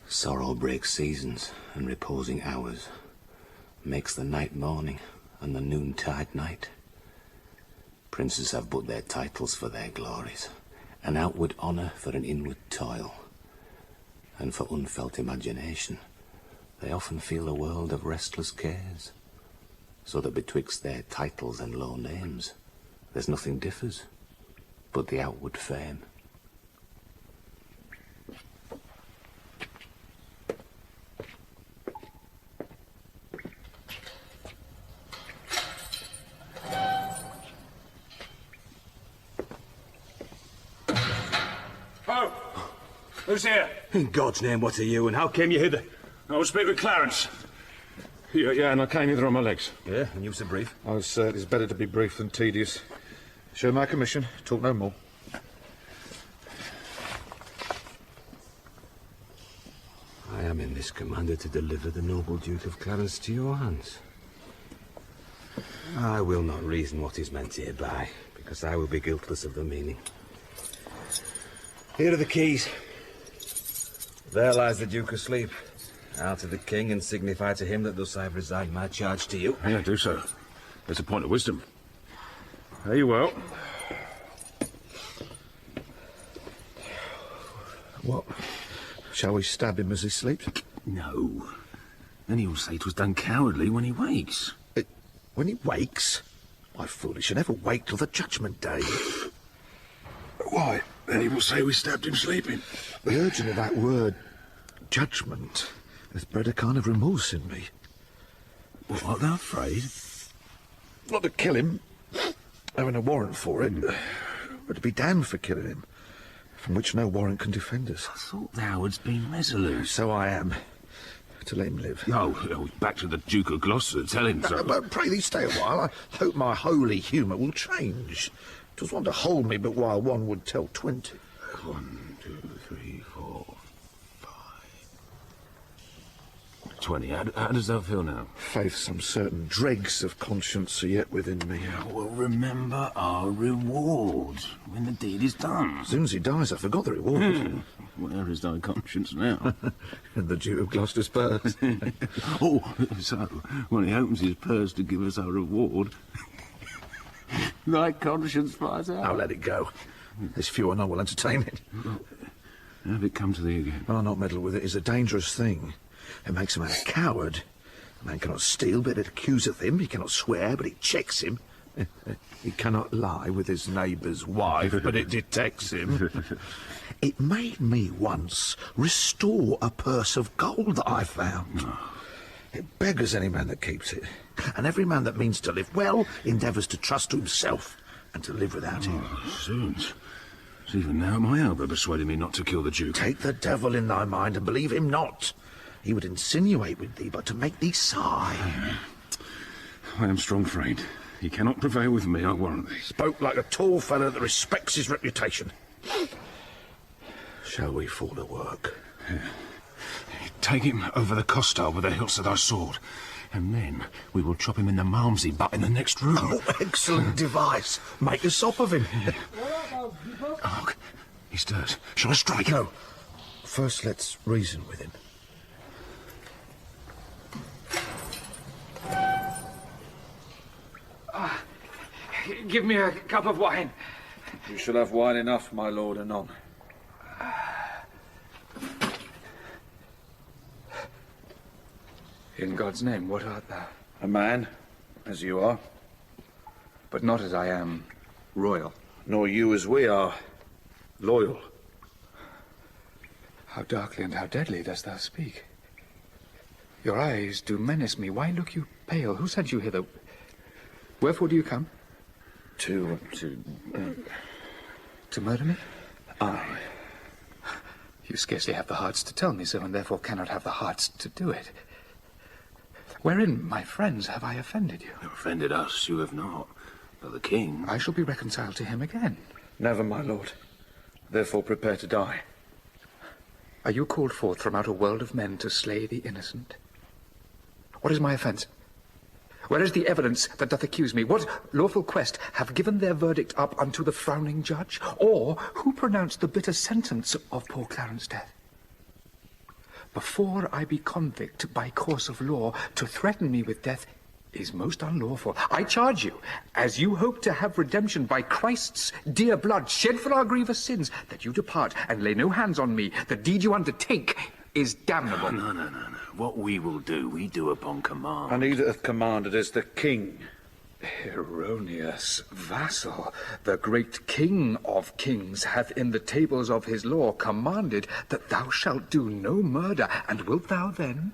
Sorrow breaks seasons and reposing hours, makes the night morning and the noontide night. Princes have but their titles for their glories, an outward honour for an inward toil, and for unfelt imagination they often feel a world of restless cares. so that betwixt their titles and low names there's nothing differs but the outward fame. Oh! Who's here? In God's name, what are you, and how came you hither? I will speak with Clarence. Yeah, and I came hither on my legs. Yeah, and you was so brief. Oh, sir, it is better to be brief than tedious. Show my commission, talk no more. I am in this commanded to deliver the noble Duke of Clarence to your hands. I will not reason what is meant hereby, because I will be guiltless of the meaning. Here are the keys. There lies the Duke asleep. Out to the king and signify to him that thus I have resigned my charge to you. Yeah, do so. It's a point of wisdom. There you well. What? Shall we stab him as he sleeps? No. Then he'll say 'twas done cowardly when he wakes. When he wakes? Why, foolish, he'll never wake till the judgment day. Why? Then he will say we stabbed him sleeping. The urging of that word, judgment, has bred a kind of remorse in me. What, art thou afraid? Not to kill him, having a warrant for it, but to be damned for killing him, from which no warrant can defend us. I thought thou hadst been resolute. So I am. To let him live. Oh, back to the Duke of Gloucester, tell him so. But pray thee stay a while. I hope my holy humour will change. 'Twas one to hold me, but while one would tell 20. 1, 2, 3, 4, 5. 20. How does thou feel now? Faith, some certain dregs of conscience are yet within me. Well, remember our reward when the deed is done. As soon as he dies, I forgot the reward. Where is thy conscience now? In the Duke of Gloucester's purse. Oh, so when he opens his purse to give us our reward, thy conscience flies out. I'll let it go. There's few and I will entertain it. Have it come to thee again? I'll not meddle with it. It's a dangerous thing. It makes a man a coward. A man cannot steal, but it accuseth him. He cannot swear, but it checks him. He cannot lie with his neighbour's wife, but it detects him. It made me once restore a purse of gold that I found. It beggars any man that keeps it. And every man that means to live well endeavours to trust to himself and to live without him. Zoons. It's even now my elbow persuaded me not to kill the Duke. Take the devil in thy mind and believe him not. He would insinuate with thee, but to make thee sigh. I am strong-framed. He cannot prevail with me, I warrant thee. Spoke like a tall fellow that respects his reputation. Shall we fall to work? Yeah. Take him over the costile with the hilts of thy sword, and then we will chop him in the malmsey butt in the next room. Oh, excellent device. Make a sop of him. Oh, look, he stirs. Shall I strike? No. First, let's reason with him. Give me a cup of wine. You shall have wine enough, my lord, anon. In God's name, what art thou? A man, as you are. But not as I am royal. Nor you as we are. Loyal. How darkly and how deadly dost thou speak? Your eyes do menace me. Why look you pale? Who sent you hither? Wherefore do you come? To murder me? Aye. You scarcely have the hearts to tell me so, and therefore cannot have the hearts to do it. Wherein, my friends, have I offended you? You offended us, you have not. But the king... I shall be reconciled to him again. Never, my lord. Therefore prepare to die. Are you called forth from out a world of men to slay the innocent? What is my offence? Where is the evidence that doth accuse me? What lawful quest have given their verdict up unto the frowning judge? Or who pronounced the bitter sentence of poor Clarence's death? Before I be convict by course of law, to threaten me with death is most unlawful. I charge you, as you hope to have redemption by Christ's dear blood shed for our grievous sins, that you depart and lay no hands on me. The deed you undertake is damnable. No. What we will do, we do upon command. And he that hath commanded is the king. Erroneous vassal, the great King of kings hath in the tables of his law commanded that thou shalt do no murder, and wilt thou then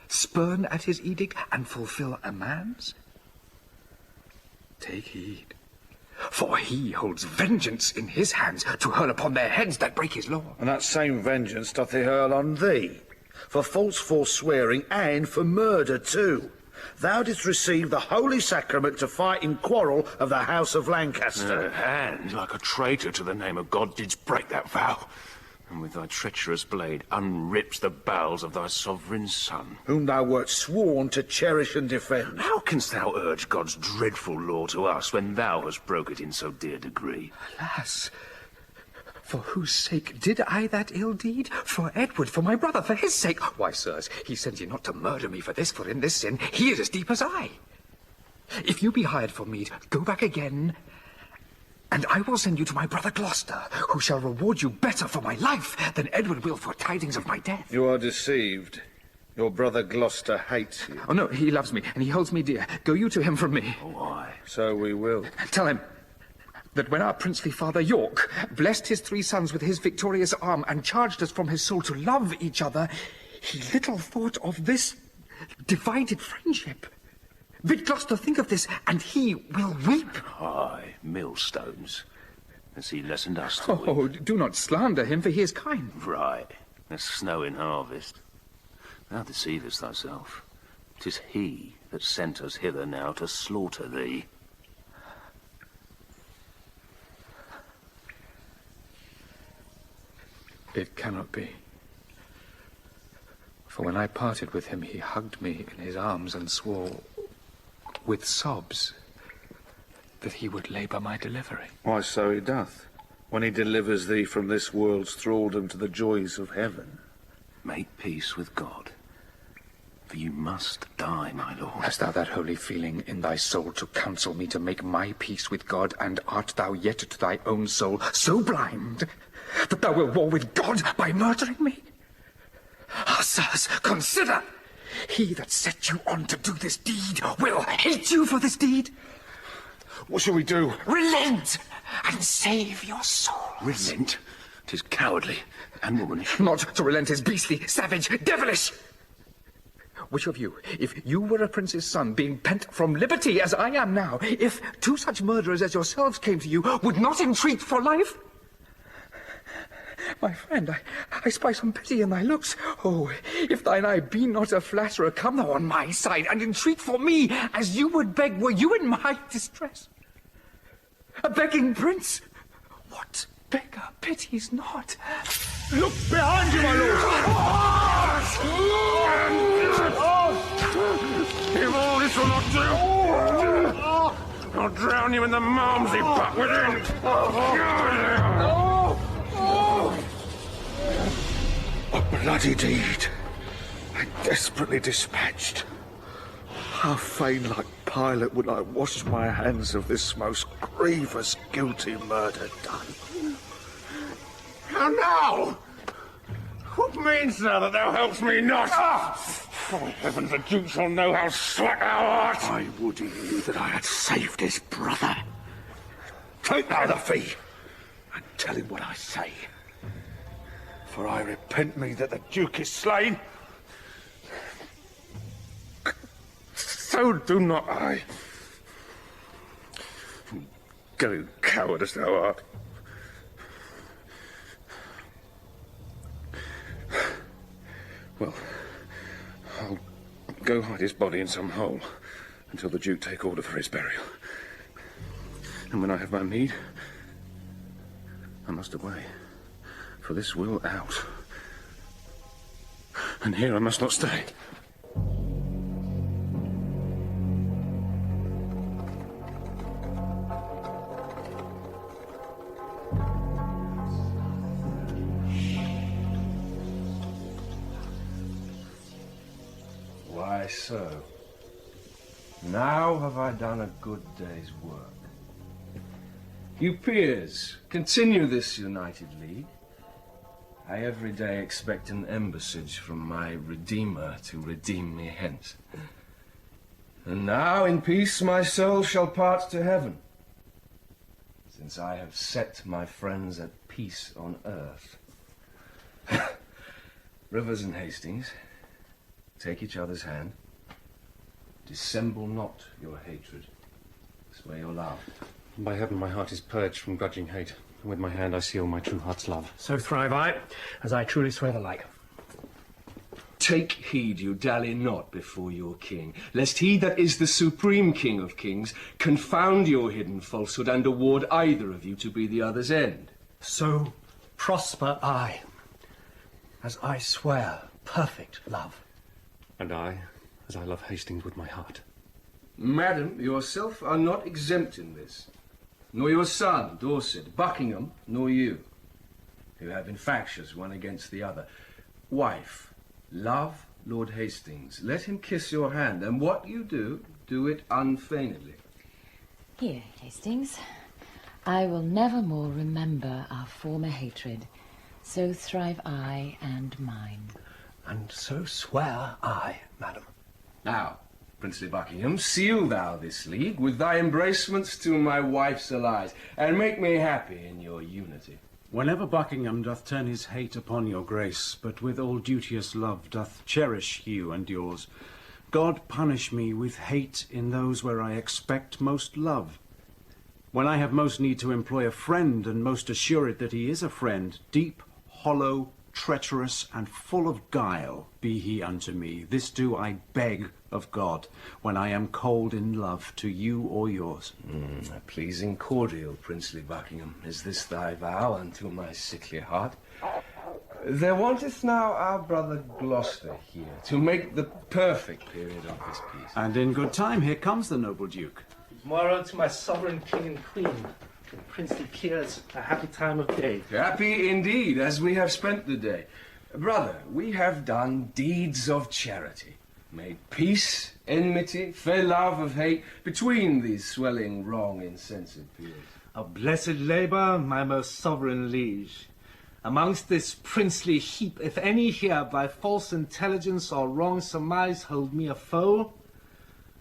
spurn at his edict and fulfill a man's? Take heed, for he holds vengeance in his hands to hurl upon their heads that break his law. And that same vengeance doth he hurl on thee, for false forswearing and for murder too. Thou didst receive the holy sacrament to fight in quarrel of the house of Lancaster. And, like a traitor to the name of God, didst break that vow, and with thy treacherous blade unrips the bowels of thy sovereign son. Whom thou wert sworn to cherish and defend. How canst thou urge God's dreadful law to us when thou hast broke it in so dear degree? Alas, for whose sake did I that ill deed? For Edward, for my brother, for his sake. Why, sirs, he sent you not to murder me for this, for in this sin he is as deep as I. If you be hired for meed, go back again, and I will send you to my brother Gloucester, who shall reward you better for my life than Edward will for tidings of my death. You are deceived. Your brother Gloucester hates you. Oh, no, he loves me, and he holds me dear. Go you to him from me. Why? So we will. Tell him that when our princely father York blessed his 3 sons with his victorious arm and charged us from his soul to love each other, he little thought of this divided friendship. Bid Gloucester think of this, and he will weep. Aye, millstones. Has he lessoned us to weep? Oh, do not slander him, for he is kind. Right. The snow in harvest. Thou deceivest thyself. 'Tis he that sent us hither now to slaughter thee. It cannot be. For when I parted with him, he hugged me in his arms and swore, with sobs, that he would labour my delivery. Why, so he doth, when he delivers thee from this world's thraldom to the joys of heaven. Make peace with God, for you must die, my lord. Hast thou that holy feeling in thy soul to counsel me to make my peace with God, and art thou yet to thy own soul so blind that thou wilt war with God by murdering me? Ah, sirs, consider! He that set you on to do this deed will hate you for this deed. What shall we do? Relent and save your souls. Relent? 'Tis cowardly and womanish. Not to relent is beastly, savage, devilish. Which of you, if you were a prince's son, being pent from liberty as I am now, if 2 such murderers as yourselves came to you, would not entreat for life? My friend, I spy some pity in thy looks. Oh, if thine eye be not a flatterer, come thou on my side, and entreat for me, as you would beg were you in my distress. A begging prince? What beggar pities not? Look behind you, my lord! If all this will not do, I'll drown you in the malmsey butt within. A bloody deed, and desperately dispatched. How fain, like Pilate, would I wash my hands of this most grievous, guilty murder done. How now? What means thou that thou helpst me not? For heaven, the Duke shall know how slack thou art. I would he knew that I had saved his brother. Take thou the fee, and tell him what I say. For I repent me that the Duke is slain. So do not I. Go, coward as thou art. Well, I'll go hide his body in some hole until the Duke take order for his burial. And when I have my mead, I must away. For this will out. And here I must not stay. Why so? Now have I done a good day's work. You peers, continue this united league. I every day expect an embassage from my Redeemer to redeem me hence. And now in peace my soul shall part to heaven, since I have set my friends at peace on earth. Rivers and Hastings, take each other's hand. Dissemble not your hatred. Swear your love. By heaven, my heart is purged from grudging hate, and with my hand I seal my true heart's love. So thrive I, as I truly swear the like. Take heed you dally not before your king, lest he that is the supreme king of kings confound your hidden falsehood and award either of you to be the other's end. So prosper I, as I swear perfect love. And I, as I love Hastings with my heart. Madam, yourself are not exempt in this, nor your son, Dorset, Buckingham, nor you, who have been factious one against the other. Wife, love Lord Hastings. Let him kiss your hand, and what you do, do it unfeignedly. Here, Hastings. I will never more remember our former hatred. So thrive I and mine. And so swear I, madam. Now, Princely Buckingham, seal thou this league with thy embracements to my wife's allies, and make me happy in your unity. Whenever Buckingham doth turn his hate upon your grace, but with all duteous love doth cherish you and yours, God punish me with hate in those where I expect most love. When I have most need to employ a friend, and most assured that he is a friend, deep, hollow, treacherous, and full of guile be he unto me. This do I beg of God, when I am cold in love to you or yours. A pleasing cordial, Princely Buckingham, is this thy vow unto my sickly heart. There wanteth now our brother Gloucester here, to make the perfect period of this peace. And in good time, here comes the noble Duke. Tomorrow to my sovereign king and queen, with princely peers, a happy time of day. Happy indeed, as we have spent the day. Brother, we have done deeds of charity, made peace, enmity, fair love of hate, between these swelling, wrong, insensate peers. A blessed labour, my most sovereign liege. Amongst this princely heap, if any here by false intelligence or wrong surmise hold me a foe,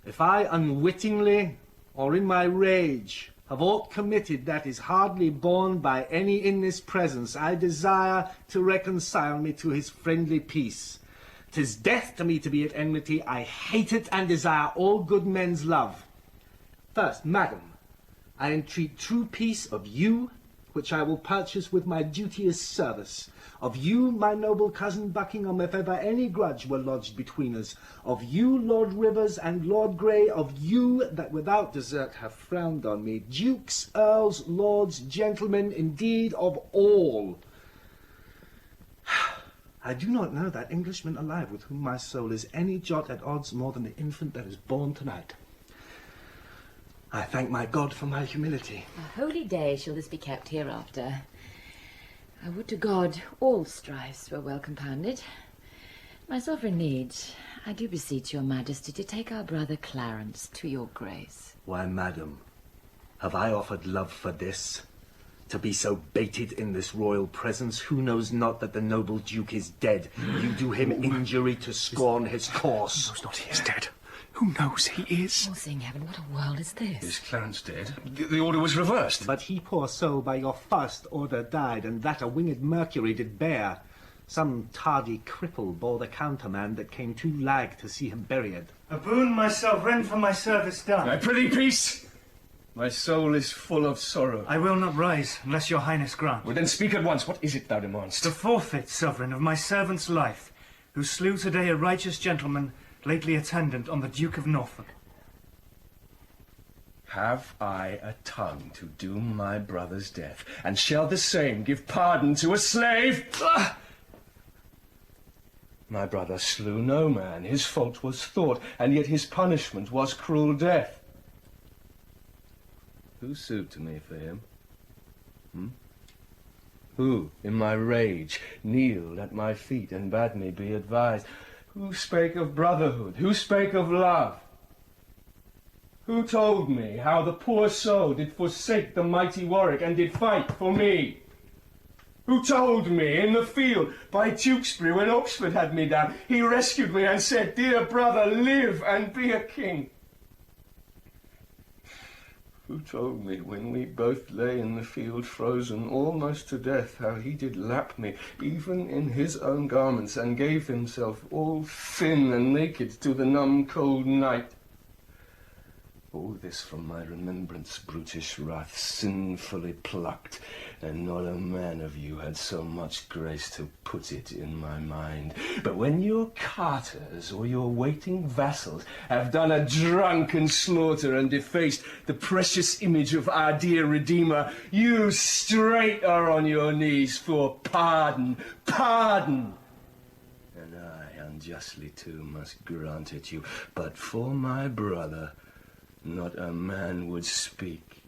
if I unwittingly, or in my rage, have aught committed that is hardly borne by any in this presence, I desire to reconcile me to his friendly peace. 'Tis death to me to be at enmity. I hate it and desire all good men's love. First, madam, I entreat true peace of you, which I will purchase with my duteous service. Of you, my noble cousin Buckingham, if ever any grudge were lodged between us. Of you, Lord Rivers and Lord Grey, of you that without desert have frowned on me. Dukes, earls, lords, gentlemen, indeed of all. I do not know that Englishman alive with whom my soul is any jot at odds more than the infant that is born tonight. I thank my God for my humility. A holy day shall this be kept hereafter. I would to God all strifes were well compounded. My sovereign liege, I do beseech your majesty to take our brother Clarence to your grace. Why, madam, have I offered love for this? To be so baited in this royal presence? Who knows not that the noble duke is dead? You do him injury to scorn his course. Who knows not he is dead? Who knows he is? Oh, seeing heaven, what a world is this? Is Clarence dead? The order was reversed. But he, poor soul, by your first order died, and that a winged Mercury did bear. Some tardy cripple bore the countermand that came too lag to see him buried. A boon, my sovereign, for my service done. My prithee, peace! My soul is full of sorrow. I will not rise, unless your highness grant. Well, then speak at once. What is it thou demandest? The forfeit, sovereign, of my servant's life, who slew today a righteous gentleman, lately attendant on the Duke of Norfolk. Have I a tongue to doom my brother's death, and shall the same give pardon to a slave? Ah! My brother slew no man, his fault was thought, and yet his punishment was cruel death. Who sued to me for him? Who, in my rage, kneeled at my feet and bade me be advised? Who spake of brotherhood? Who spake of love? Who told me how the poor soul did forsake the mighty Warwick and did fight for me? Who told me in the field by Tewkesbury when Oxford had me down? He rescued me and said, "Dear brother, live and be a king." Who told me when we both lay in the field frozen almost to death how he did lap me even in his own garments and gave himself all thin and naked to the numb cold night? All this from my remembrance, brutish wrath, sinfully plucked, and not a man of you had so much grace to put it in my mind. But when your carters or your waiting vassals have done a drunken slaughter and defaced the precious image of our dear Redeemer, you straight are on your knees for pardon, pardon! And I unjustly too must grant it you, but for my brother not a man would speak.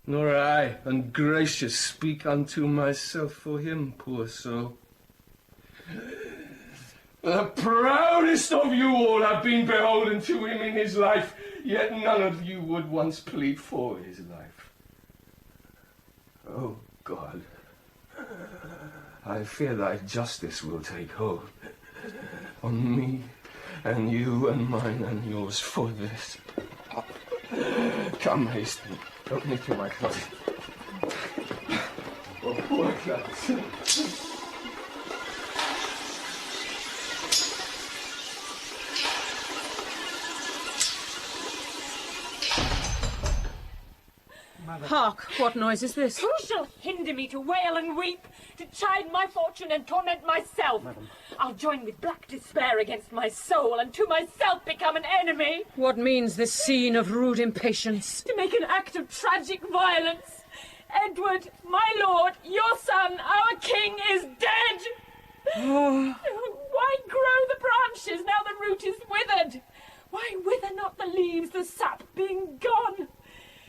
Nor I, ungracious, speak unto myself for him, poor soul. The proudest of you all have been beholden to him in his life, yet none of you would once plead for his life. Oh, God, I fear thy justice will take hold on me and you and mine and yours for this. Come, hasten, help me to my closet. Oh, poor Clarence. Hark, what noise is this? Who shall hinder me to wail and weep, to chide my fortune and torment myself? Madam. I'll join with black despair against my soul, and to myself become an enemy. What means this scene of rude impatience? To make an act of tragic violence. Edward, my lord, your son, our king, is dead! Oh. Why grow the branches now the root is withered? Why wither not the leaves, the sap being gone?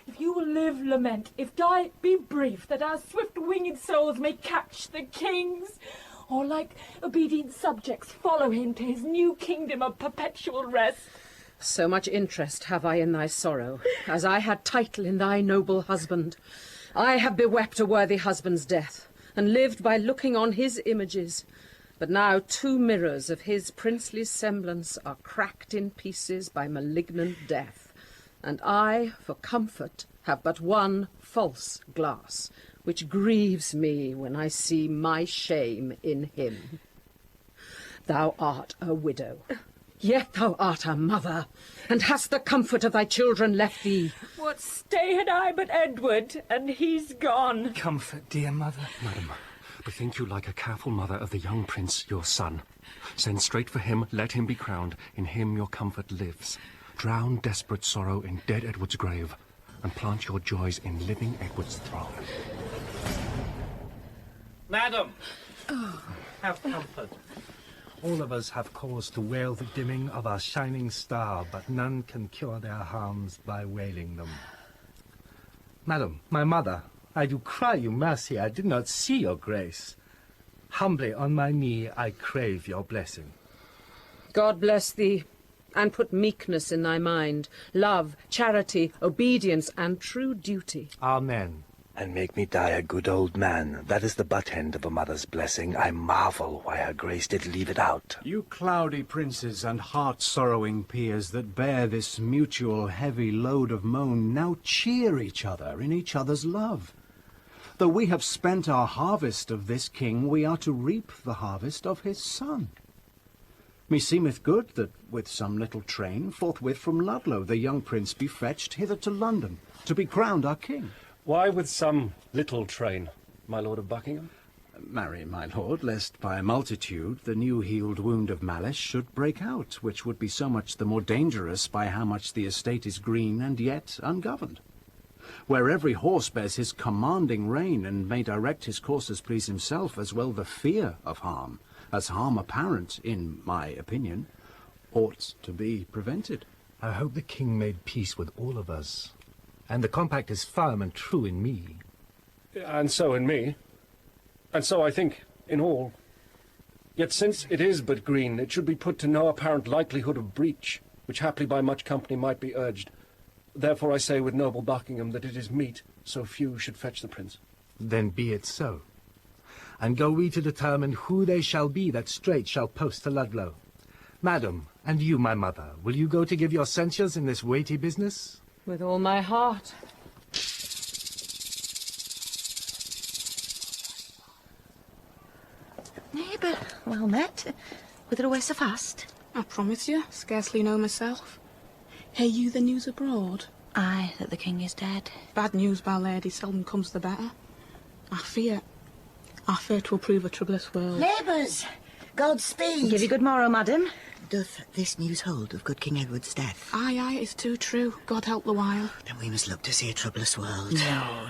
If you will live, lament. If die, be brief, that our swift-winged souls may catch the king's, or like obedient subjects follow him to his new kingdom of perpetual rest. So much interest have I in thy sorrow, as I had title in thy noble husband. I have bewept a worthy husband's death, and lived by looking on his images. But now 2 mirrors of his princely semblance are cracked in pieces by malignant death. And I, for comfort, have but one false glass, which grieves me when I see my shame in him. Thou art a widow, yet thou art a mother, and hast the comfort of thy children left thee. What stay had I but Edward, and he's gone? Comfort, dear mother. Madam, bethink you like a careful mother of the young prince, your son. Send straight for him, let him be crowned, in him your comfort lives. Drown desperate sorrow in dead Edward's grave, and plant your joys in living Edward's throne. Madam, have comfort. All of us have cause to wail the dimming of our shining star, but none can cure their harms by wailing them. Madam, my mother, I do cry you mercy, I did not see your grace. Humbly on my knee I crave your blessing. God bless thee, and put meekness in thy mind, love, charity, obedience, and true duty. Amen. And make me die a good old man. That is the butt end of a mother's blessing. I marvel why her grace did leave it out. You cloudy princes and heart-sorrowing peers that bear this mutual heavy load of moan, now cheer each other in each other's love. Though we have spent our harvest of this king, we are to reap the harvest of his son. Meseemeth good that, with some little train, forthwith from Ludlow the young prince be fetched hither to London, to be crowned our king. Why with some little train, my lord of Buckingham? Marry, my lord, lest by a multitude the new-healed wound of malice should break out, which would be so much the more dangerous by how much the estate is green and yet ungoverned. Where every horse bears his commanding rein, and may direct his course as please himself, as well the fear of harm, as harm apparent, in my opinion, ought to be prevented. I hope the king made peace with all of us, and the compact is firm and true in me. And so in me. And so I think in all. Yet since it is but green, it should be put to no apparent likelihood of breach, which haply by much company might be urged. Therefore I say with noble Buckingham that it is meet so few should fetch the prince. Then be it so. And go we to determine who they shall be that straight shall post to Ludlow. Madam, and you, my mother, will you go to give your censures in this weighty business? With all my heart. Neighbour, well met. Whither away so fast? I promise you, scarcely know myself. Hear you the news abroad? Aye, that the king is dead. Bad news, my lady, seldom comes the better. I fear 'twill prove a troublous world. Neighbours, Godspeed. Give you good morrow, madam. Doth this news hold of good King Edward's death? Aye, it's too true. God help the while. Then we must look to see a troublous world.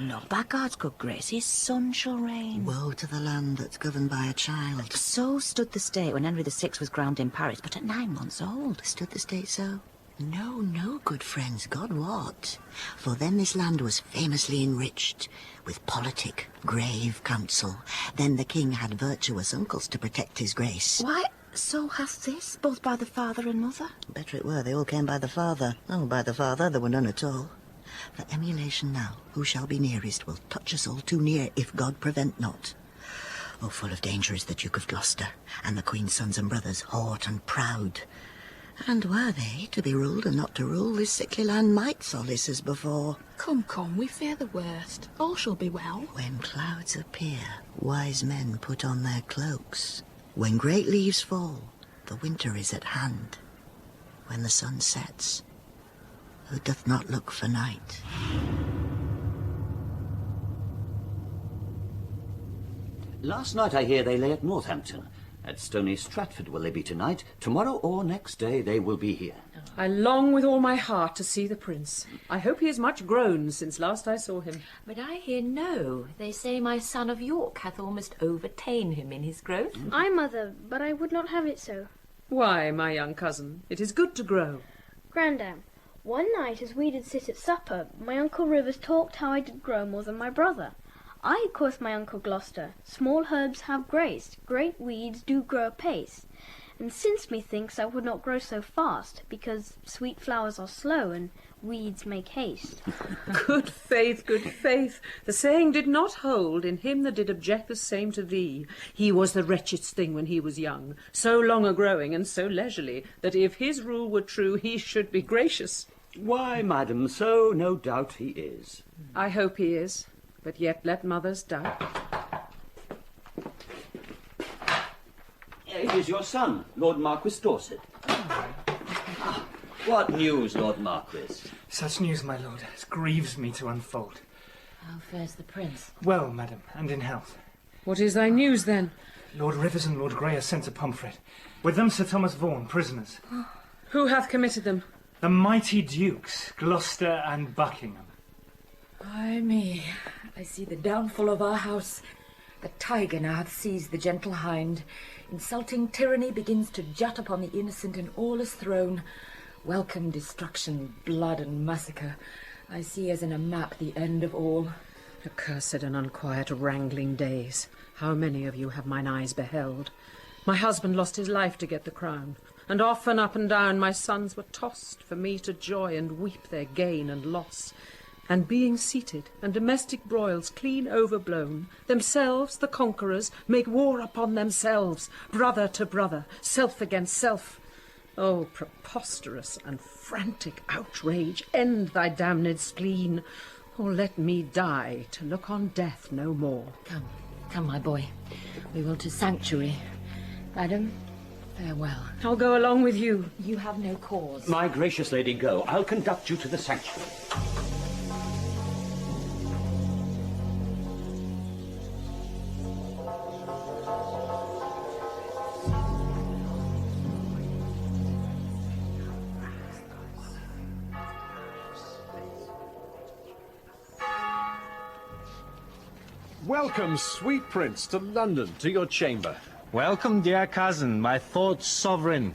No, by God's good grace, his son shall reign. Woe to the land that's governed by a child. So stood the state when Henry VI was crowned in Paris, but at 9 months old. Stood the state so? No, good friends, God wot. For then this land was famously enriched with politic, grave counsel. Then the king had virtuous uncles to protect his grace. Why, so hath this, both by the father and mother? Better it were, they all came by the father. Oh, by the father, there were none at all. For emulation now, who shall be nearest will touch us all too near, if God prevent not. Oh, full of danger is the Duke of Gloucester, and the Queen's sons and brothers, haught and proud. And were they to be ruled and not to rule, this sickly land might solace as before. Come, we fear the worst. All shall be well. When clouds appear, wise men put on their cloaks. When great leaves fall, the winter is at hand. When the sun sets, who doth not look for night? Last night I hear they lay at Northampton. At Stony Stratford will they be tonight. Tomorrow or next day they will be here. I long with all my heart to see the prince. I hope he is much grown since last I saw him. But I hear no. They say my son of York hath almost overta'en him in his growth. Aye, mother, but I would not have it so. Why, my young cousin, it is good to grow. Grandam, one night as we did sit at supper, my Uncle Rivers talked how I did grow more than my brother. I, quoth my Uncle Gloucester, small herbs have grace, great weeds do grow apace. And since methinks I would not grow so fast, because sweet flowers are slow and weeds make haste. Good faith, good faith. The saying did not hold in him that did object the same to thee. He was the wretchedst thing when he was young, so long a-growing and so leisurely, that if his rule were true, he should be gracious. Why, madam, so no doubt he is. I hope he is. But yet let mothers doubt. It is your son, Lord Marquis Dorset. What news, Lord Marquis? Such news, my lord, as grieves me to unfold. How fares the prince? Well, madam, and in health. What is thy news, then? Lord Rivers and Lord Grey are sent to Pomfret. With them Sir Thomas Vaughan, prisoners. Who hath committed them? The mighty dukes, Gloucester and Buckingham. Ay me, I see the downfall of our house. The tiger now hath seized the gentle hind. Insulting tyranny begins to jut upon the innocent, and all is thrown. Welcome destruction, blood and massacre. I see as in a map the end of all. Accursed and unquiet wrangling days. How many of you have mine eyes beheld? My husband lost his life to get the crown, and often up and down my sons were tossed for me to joy and weep their gain and loss. And being seated, and domestic broils clean overblown, themselves, the conquerors, make war upon themselves, brother to brother, self against self. Oh, preposterous and frantic outrage, end thy damned spleen, or let me die to look on death no more. Come, my boy. We will to sanctuary. Madam, farewell. I'll go along with you. You have no cause. My gracious lady, go. I'll conduct you to the sanctuary. Welcome, sweet prince, to London, to your chamber. Welcome, dear cousin, my thoughts sovereign.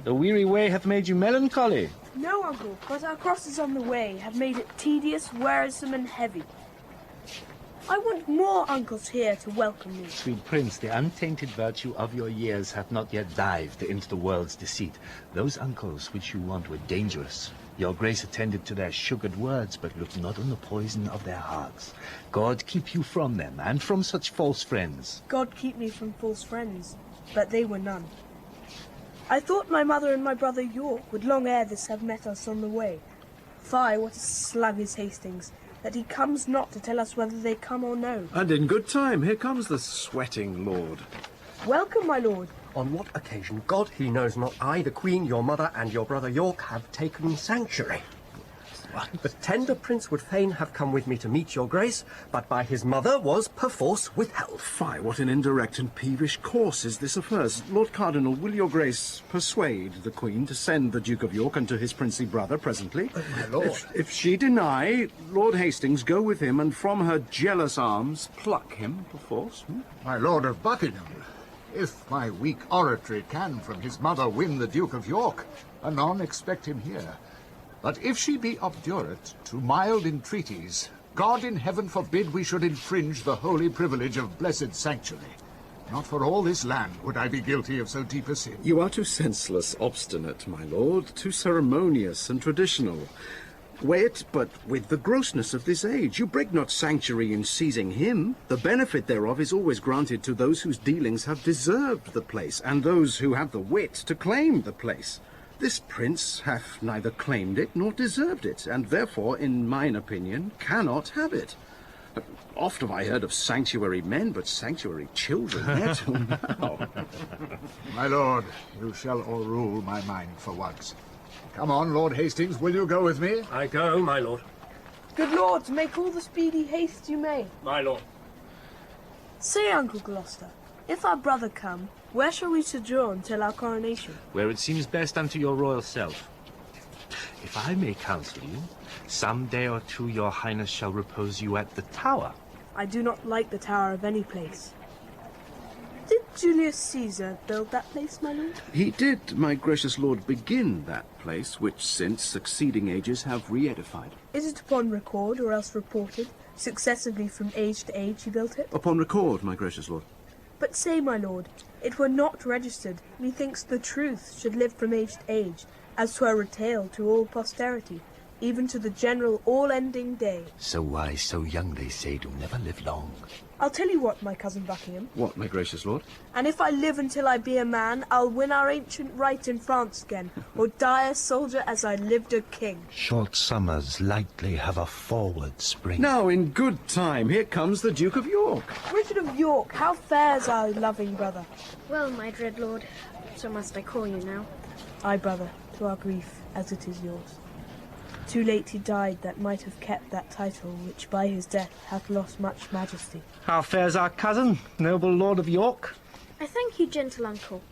The weary way hath made you melancholy. No, uncle, but our crosses on the way have made it tedious, wearisome, and heavy. I want more uncles here to welcome me. Sweet prince, the untainted virtue of your years hath not yet dived into the world's deceit. Those uncles which you want were dangerous. Your grace attended to their sugared words, but looked not on the poison of their hearts. God keep you from them, and from such false friends. God keep me from false friends, but they were none. I thought my mother and my brother York would long ere this have met us on the way. Fie, what a slug is Hastings, that he comes not to tell us whether they come or no. And in good time, here comes the sweating lord. Welcome, my lord. On what occasion, God he knows not, I, the Queen, your mother, and your brother York have taken sanctuary. The tender prince would fain have come with me to meet your grace, but by his mother was perforce withheld. Fie, what an indirect and peevish course is this of hers. Lord Cardinal, will your grace persuade the Queen to send the Duke of York unto his princely brother presently? My lord. If she deny, Lord Hastings go with him, and from her jealous arms pluck him perforce. My Lord of Buckingham, if my weak oratory can from his mother win the Duke of York, anon expect him here. But if she be obdurate to mild entreaties, God in heaven forbid we should infringe the holy privilege of blessed sanctuary. Not for all this land would I be guilty of so deep a sin. You are too senseless, obstinate, my lord, too ceremonious and traditional. Weigh it but with the grossness of this age. You break not sanctuary in seizing him. The benefit thereof is always granted to those whose dealings have deserved the place, and those who have the wit to claim the place. This prince hath neither claimed it nor deserved it, and therefore, in mine opinion, cannot have it. Oft have I heard of sanctuary men, but sanctuary children yet till now. My lord, you shall o'errule my mind for once. Come on, Lord Hastings, will you go with me? I go, my lord. Good lords, make all the speedy haste you may. My lord. Say, Uncle Gloucester, if our brother come, where shall we sojourn till our coronation? Where it seems best unto your royal self. If I may counsel you, some day or two your highness shall repose you at the Tower. I do not like the Tower of any place. Did Julius Caesar build that place, my lord? He did, my gracious lord, begin that place, which since succeeding ages have re-edified. Is it upon record, or else reported, successively from age to age he built it? Upon record, my gracious lord. But say, my lord, it were not registered. Methinks the truth should live from age to age, as 'twere retailed to all posterity, even to the general all-ending day. So wise, so young, they say, do never live long. I'll tell you what, my cousin Buckingham, What, my gracious lord? and if I live until I be a man, I'll win our ancient right in France again, or die a soldier as I lived a king. Short summers lightly have a forward spring. Now, in good time, here comes the Duke of York. Richard of York, how fares our loving brother? Well, my dread lord, so must I call you now. Aye, brother, to our grief, as it is yours. Too late he died that might have kept that title, which by his death hath lost much majesty. How fares our cousin, noble Lord of York? I thank you, gentle uncle.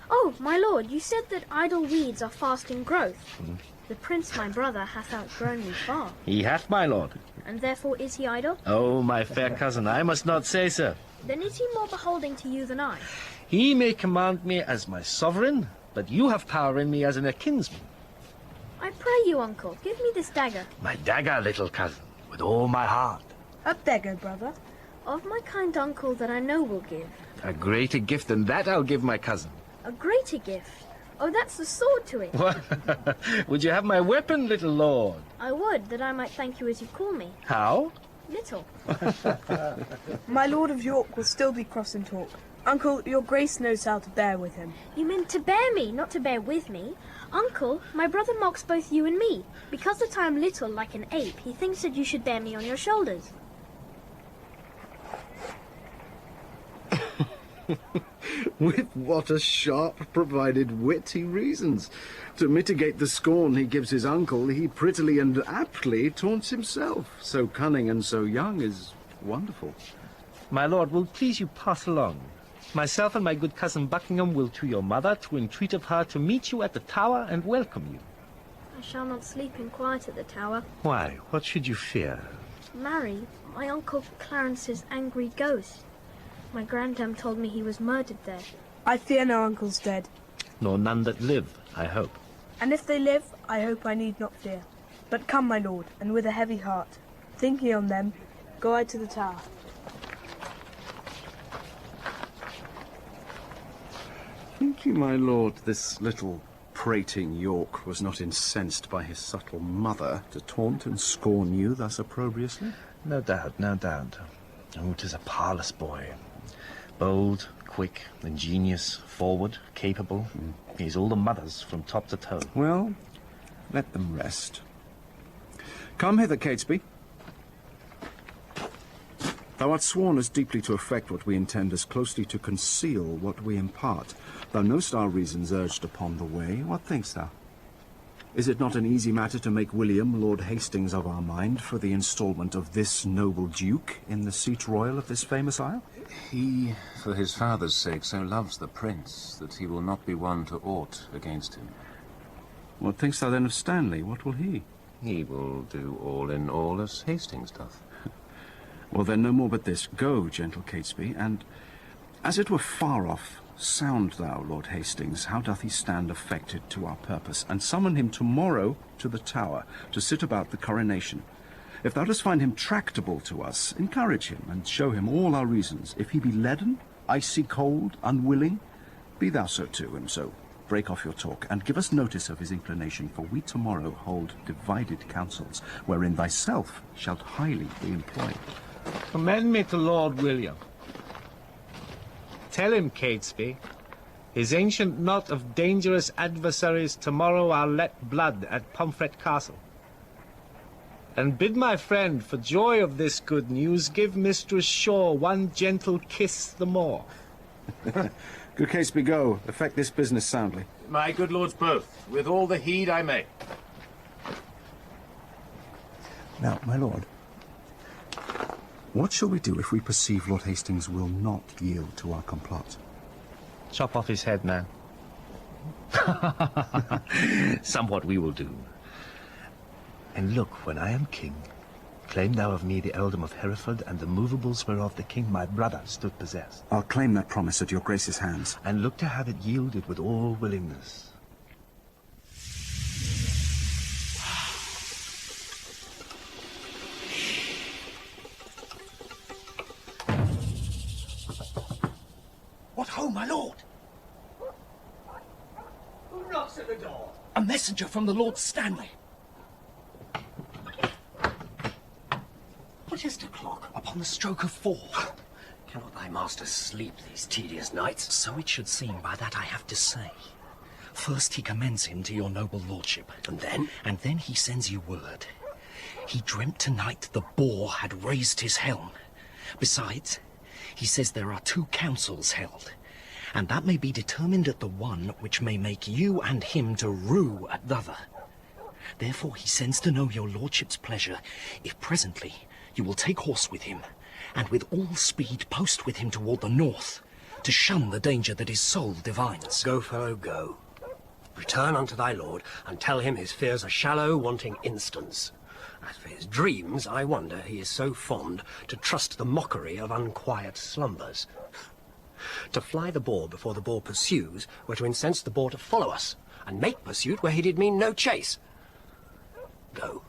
Oh, my lord, you said that idle weeds are fast in growth. The prince, my brother, hath outgrown me far. He hath, my lord. And therefore is he idle? Oh, my fair cousin, I must not say so. Then is he more beholding to you than I? He may command me as my sovereign, but you have power in me as in a kinsman. I pray you, uncle, give me this dagger. My dagger, little cousin, with all my heart. A beggar, brother? Of my kind uncle that I know will give. A greater gift than that I'll give my cousin. A greater gift. Oh, that's the sword to it. What? Would you have my weapon, little lord? I would, that I might thank you as you call me. How? Little. My Lord of York will still be cross in talk. Uncle, your grace knows how to bear with him. You mean to bear me, not to bear with me? Uncle, my brother mocks both you and me. Because that I am little like an ape, he thinks that you should bear me on your shoulders. With what a sharp provided wit he reasons. To mitigate the scorn he gives his uncle, he prettily and aptly taunts himself. So cunning and so young is wonderful. My lord, will please you pass along. Myself and my good cousin Buckingham will to your mother to entreat of her to meet you at the Tower and welcome you. I shall not sleep in quiet at the Tower. Why, what should you fear? Marry, my uncle Clarence's angry ghost. My granddam told me he was murdered there. I fear no uncle's dead. nor none that live, I hope. And if they live, I hope I need not fear. But come, my lord, and with a heavy heart, thinking on them, go I to the tower. Think you, my lord, this little prating York was not incensed by his subtle mother to taunt and scorn you thus opprobriously? No doubt, no doubt. Oh, 'tis a parlous boy. Bold, quick, ingenious, forward, capable. He's all the mother's from top to toe. Well, let them rest. Come hither, Catesby. Thou art sworn as deeply to effect what we intend as closely to conceal what we impart. Thou know'st our reasons urged upon the way. What thinkst thou? Is it not an easy matter to make William Lord Hastings of our mind for the instalment of this noble duke in the seat royal of this famous isle? He, for his father's sake, so loves the prince that he will not be one to aught against him. What thinkst thou then of Stanley? What will he? He will do all in all as Hastings doth. Well, then, no more but this. Go, gentle Catesby, and, as it were far off, sound thou, Lord Hastings, how doth he stand affected to our purpose, and summon him tomorrow to the Tower, to sit about the coronation. If thou dost find him tractable to us, encourage him, and show him all our reasons. If he be leaden, icy cold, unwilling, be thou so too, and so break off your talk, and give us notice of his inclination, for we tomorrow hold divided councils, wherein thyself shalt highly be employed. Commend me to Lord William. Tell him, Catesby, his ancient knot of dangerous adversaries tomorrow are let blood at Pomfret Castle. And bid my friend, for joy of this good news, give Mistress Shaw one gentle kiss the more. Good Catesby, go. Effect this business soundly. My good lords both, with all the heed I may. Now, my lord, what shall we do if we perceive Lord Hastings will not yield to our complot? Chop off his head now. Somewhat we will do. And look, when I am king, claim thou of me the earldom of Hereford and the movables whereof the king my brother stood possessed. I'll claim that promise at your grace's hands. And look to have it yielded with all willingness. What ho, my lord? Who knocks at the door? A messenger from the Lord Stanley. What is the clock? Upon the stroke of 4. Cannot thy master sleep these tedious nights? So it should seem by that I have to say. First he commends him to your noble lordship. And then? And then he sends you word. He dreamt tonight the boar had raised his helm. Besides, he says there are 2 councils held, and that may be determined at the one which may make you and him to rue at the other. Therefore he sends to know your lordship's pleasure, if presently you will take horse with him, and with all speed post with him toward the north, to shun the danger that his soul divines. Go, fellow, go. Return unto thy lord, and tell him his fears are shallow, wanting instance. As for his dreams, I wonder he is so fond to trust the mockery of unquiet slumbers. To fly the boar before the boar pursues were to incense the boar to follow us, and make pursuit where he did mean no chase. Go,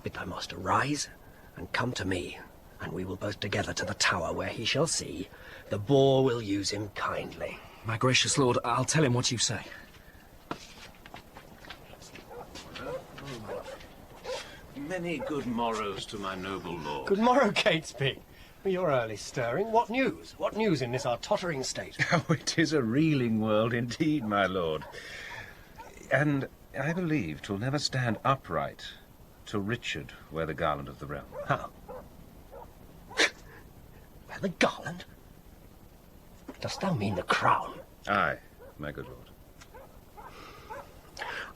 bid thy master rise, and come to me, and we will both together to the tower, where he shall see the boar will use him kindly. My gracious lord, I'll tell him what you say. Many good morrows to my noble lord. Good morrow, Catesby. You're early stirring. What news? What news in this our tottering state? Oh, it is a reeling world indeed, my lord. And I believe 'twill never stand upright till Richard wear the garland of the realm. How? Wear the garland? Dost thou mean the crown? Aye, my good lord.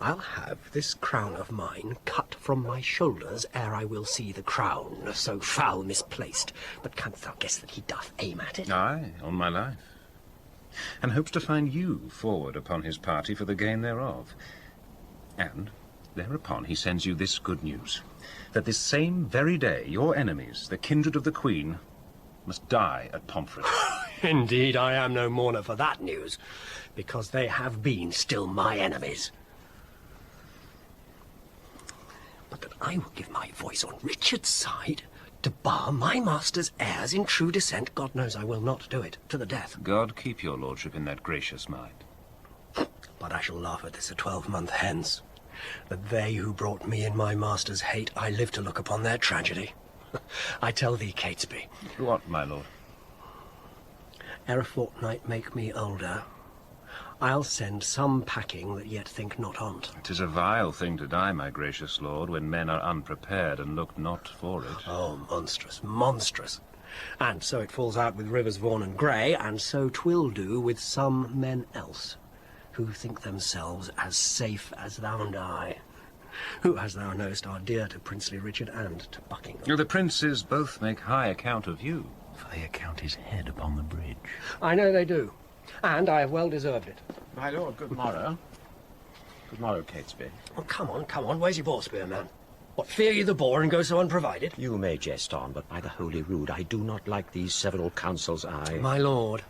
I'll have this crown of mine cut from my shoulders ere I will see the crown, so foul misplaced. But canst thou guess that he doth aim at it? Aye, on my life. And hopes to find you forward upon his party for the gain thereof. And thereupon he sends you this good news, that this same very day your enemies, the kindred of the Queen, must die at Pomfret. Indeed, I am no mourner for that news. because they have been still my enemies. But that I will give my voice on Richard's side to bar my master's heirs in true descent, God knows I will not do it, to the death. God keep your lordship in that gracious mind. But I shall laugh at this a 12-month hence, that they who brought me in my master's hate, I live to look upon their tragedy. I tell thee, Catesby. What, my lord? Ere a fortnight make me older, I'll send some packing that yet think not on't. 'Tis a vile thing to die, my gracious lord, when men are unprepared and look not for it. Oh, monstrous, monstrous. And so it falls out with Rivers, Vaughan and Grey, and so 'twill do with some men else, who think themselves as safe as thou and I, who, as thou knowest, are dear to princely Richard and to Buckingham. The princes both make high account of you, for they account his head upon the bridge. I know they do, and I have well deserved it. My lord, good morrow. Good morrow, Catesby. Oh, come on, where's your boar spear, man? What, fear you the boar and go so unprovided? You may jest on, but by the Holy Rood, I do not like these several counsels. My lord,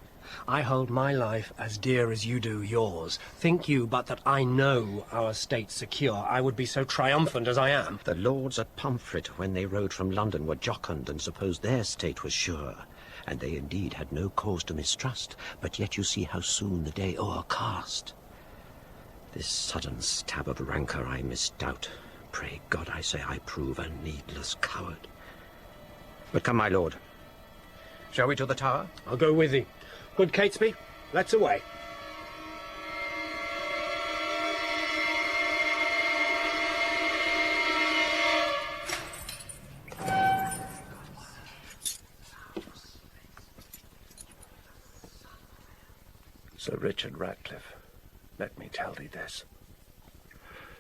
I hold my life as dear as you do yours. Think you but that I know our state secure, I would be so triumphant as I am. The lords at Pomfret, when they rode from London, were jocund and supposed their state was sure. And they indeed had no cause to mistrust, but yet you see how soon the day o'ercast. This sudden stab of rancour I misdoubt. Pray God, I say, I prove a needless coward. But come, my lord. Shall we to the tower? I'll go with thee. Good Catesby, let's away. Sir Richard Ratcliffe, let me tell thee this.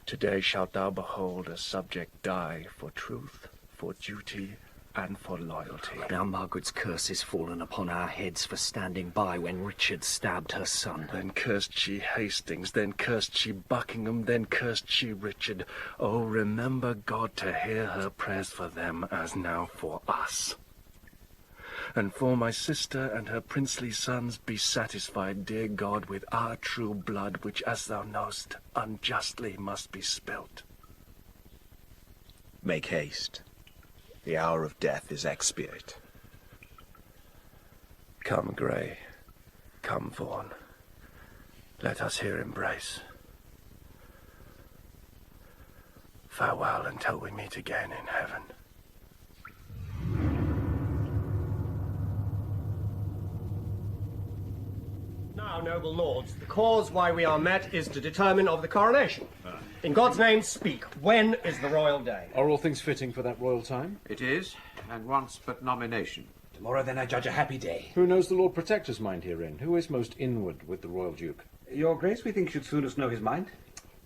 Today shalt thou behold a subject die for truth, for duty, and for loyalty. Now Margaret's curse is fallen upon our heads for standing by when Richard stabbed her son. Then cursed she Hastings, then cursed she Buckingham, then cursed she Richard. Oh, remember God to hear her prayers for them as now for us. And for my sister and her princely sons, be satisfied, dear God, with our true blood, which, as thou knowest, unjustly must be spilt. Make haste. The hour of death is expiate. Come, Grey. Come, Vaughan. Let us here embrace. Farewell until we meet again in heaven. Now, noble lords, the cause why we are met is to determine of the coronation. In God's name, speak. When is the royal day? Are all things fitting for that royal time? It is, and wants but nomination. Tomorrow, then, I judge a happy day. Who knows the Lord Protector's mind herein? Who is most inward with the Royal Duke? Your Grace, we think, should soonest know his mind.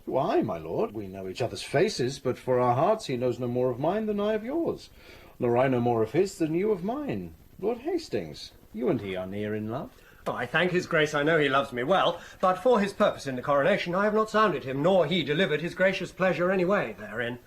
Why, my lord? We know each other's faces, but for our hearts he knows no more of mine than I of yours. Nor I no more of his than you of mine. Lord Hastings, you and he are near in love. Oh, I thank his grace, I know he loves me well, but for his purpose in the coronation I have not sounded him, nor he delivered his gracious pleasure any way therein.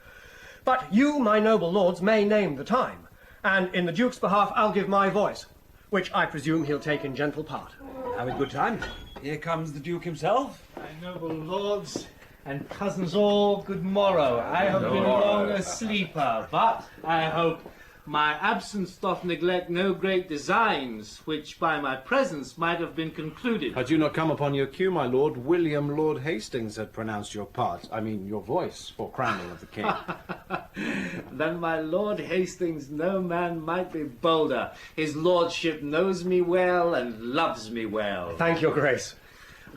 But you, my noble lords, may name the time, and in the Duke's behalf I'll give my voice, which I presume he'll take in gentle part. Have a good time. Here comes the Duke himself. My noble lords and cousins all, good morrow. I have been long a sleeper, but I hope my absence doth neglect no great designs, which by my presence might have been concluded. Had you not come upon your cue, my lord, William Lord Hastings had pronounced your part, your voice, for crowning of the king. Than my Lord Hastings no man might be bolder. His lordship knows me well and loves me well. Thank your grace.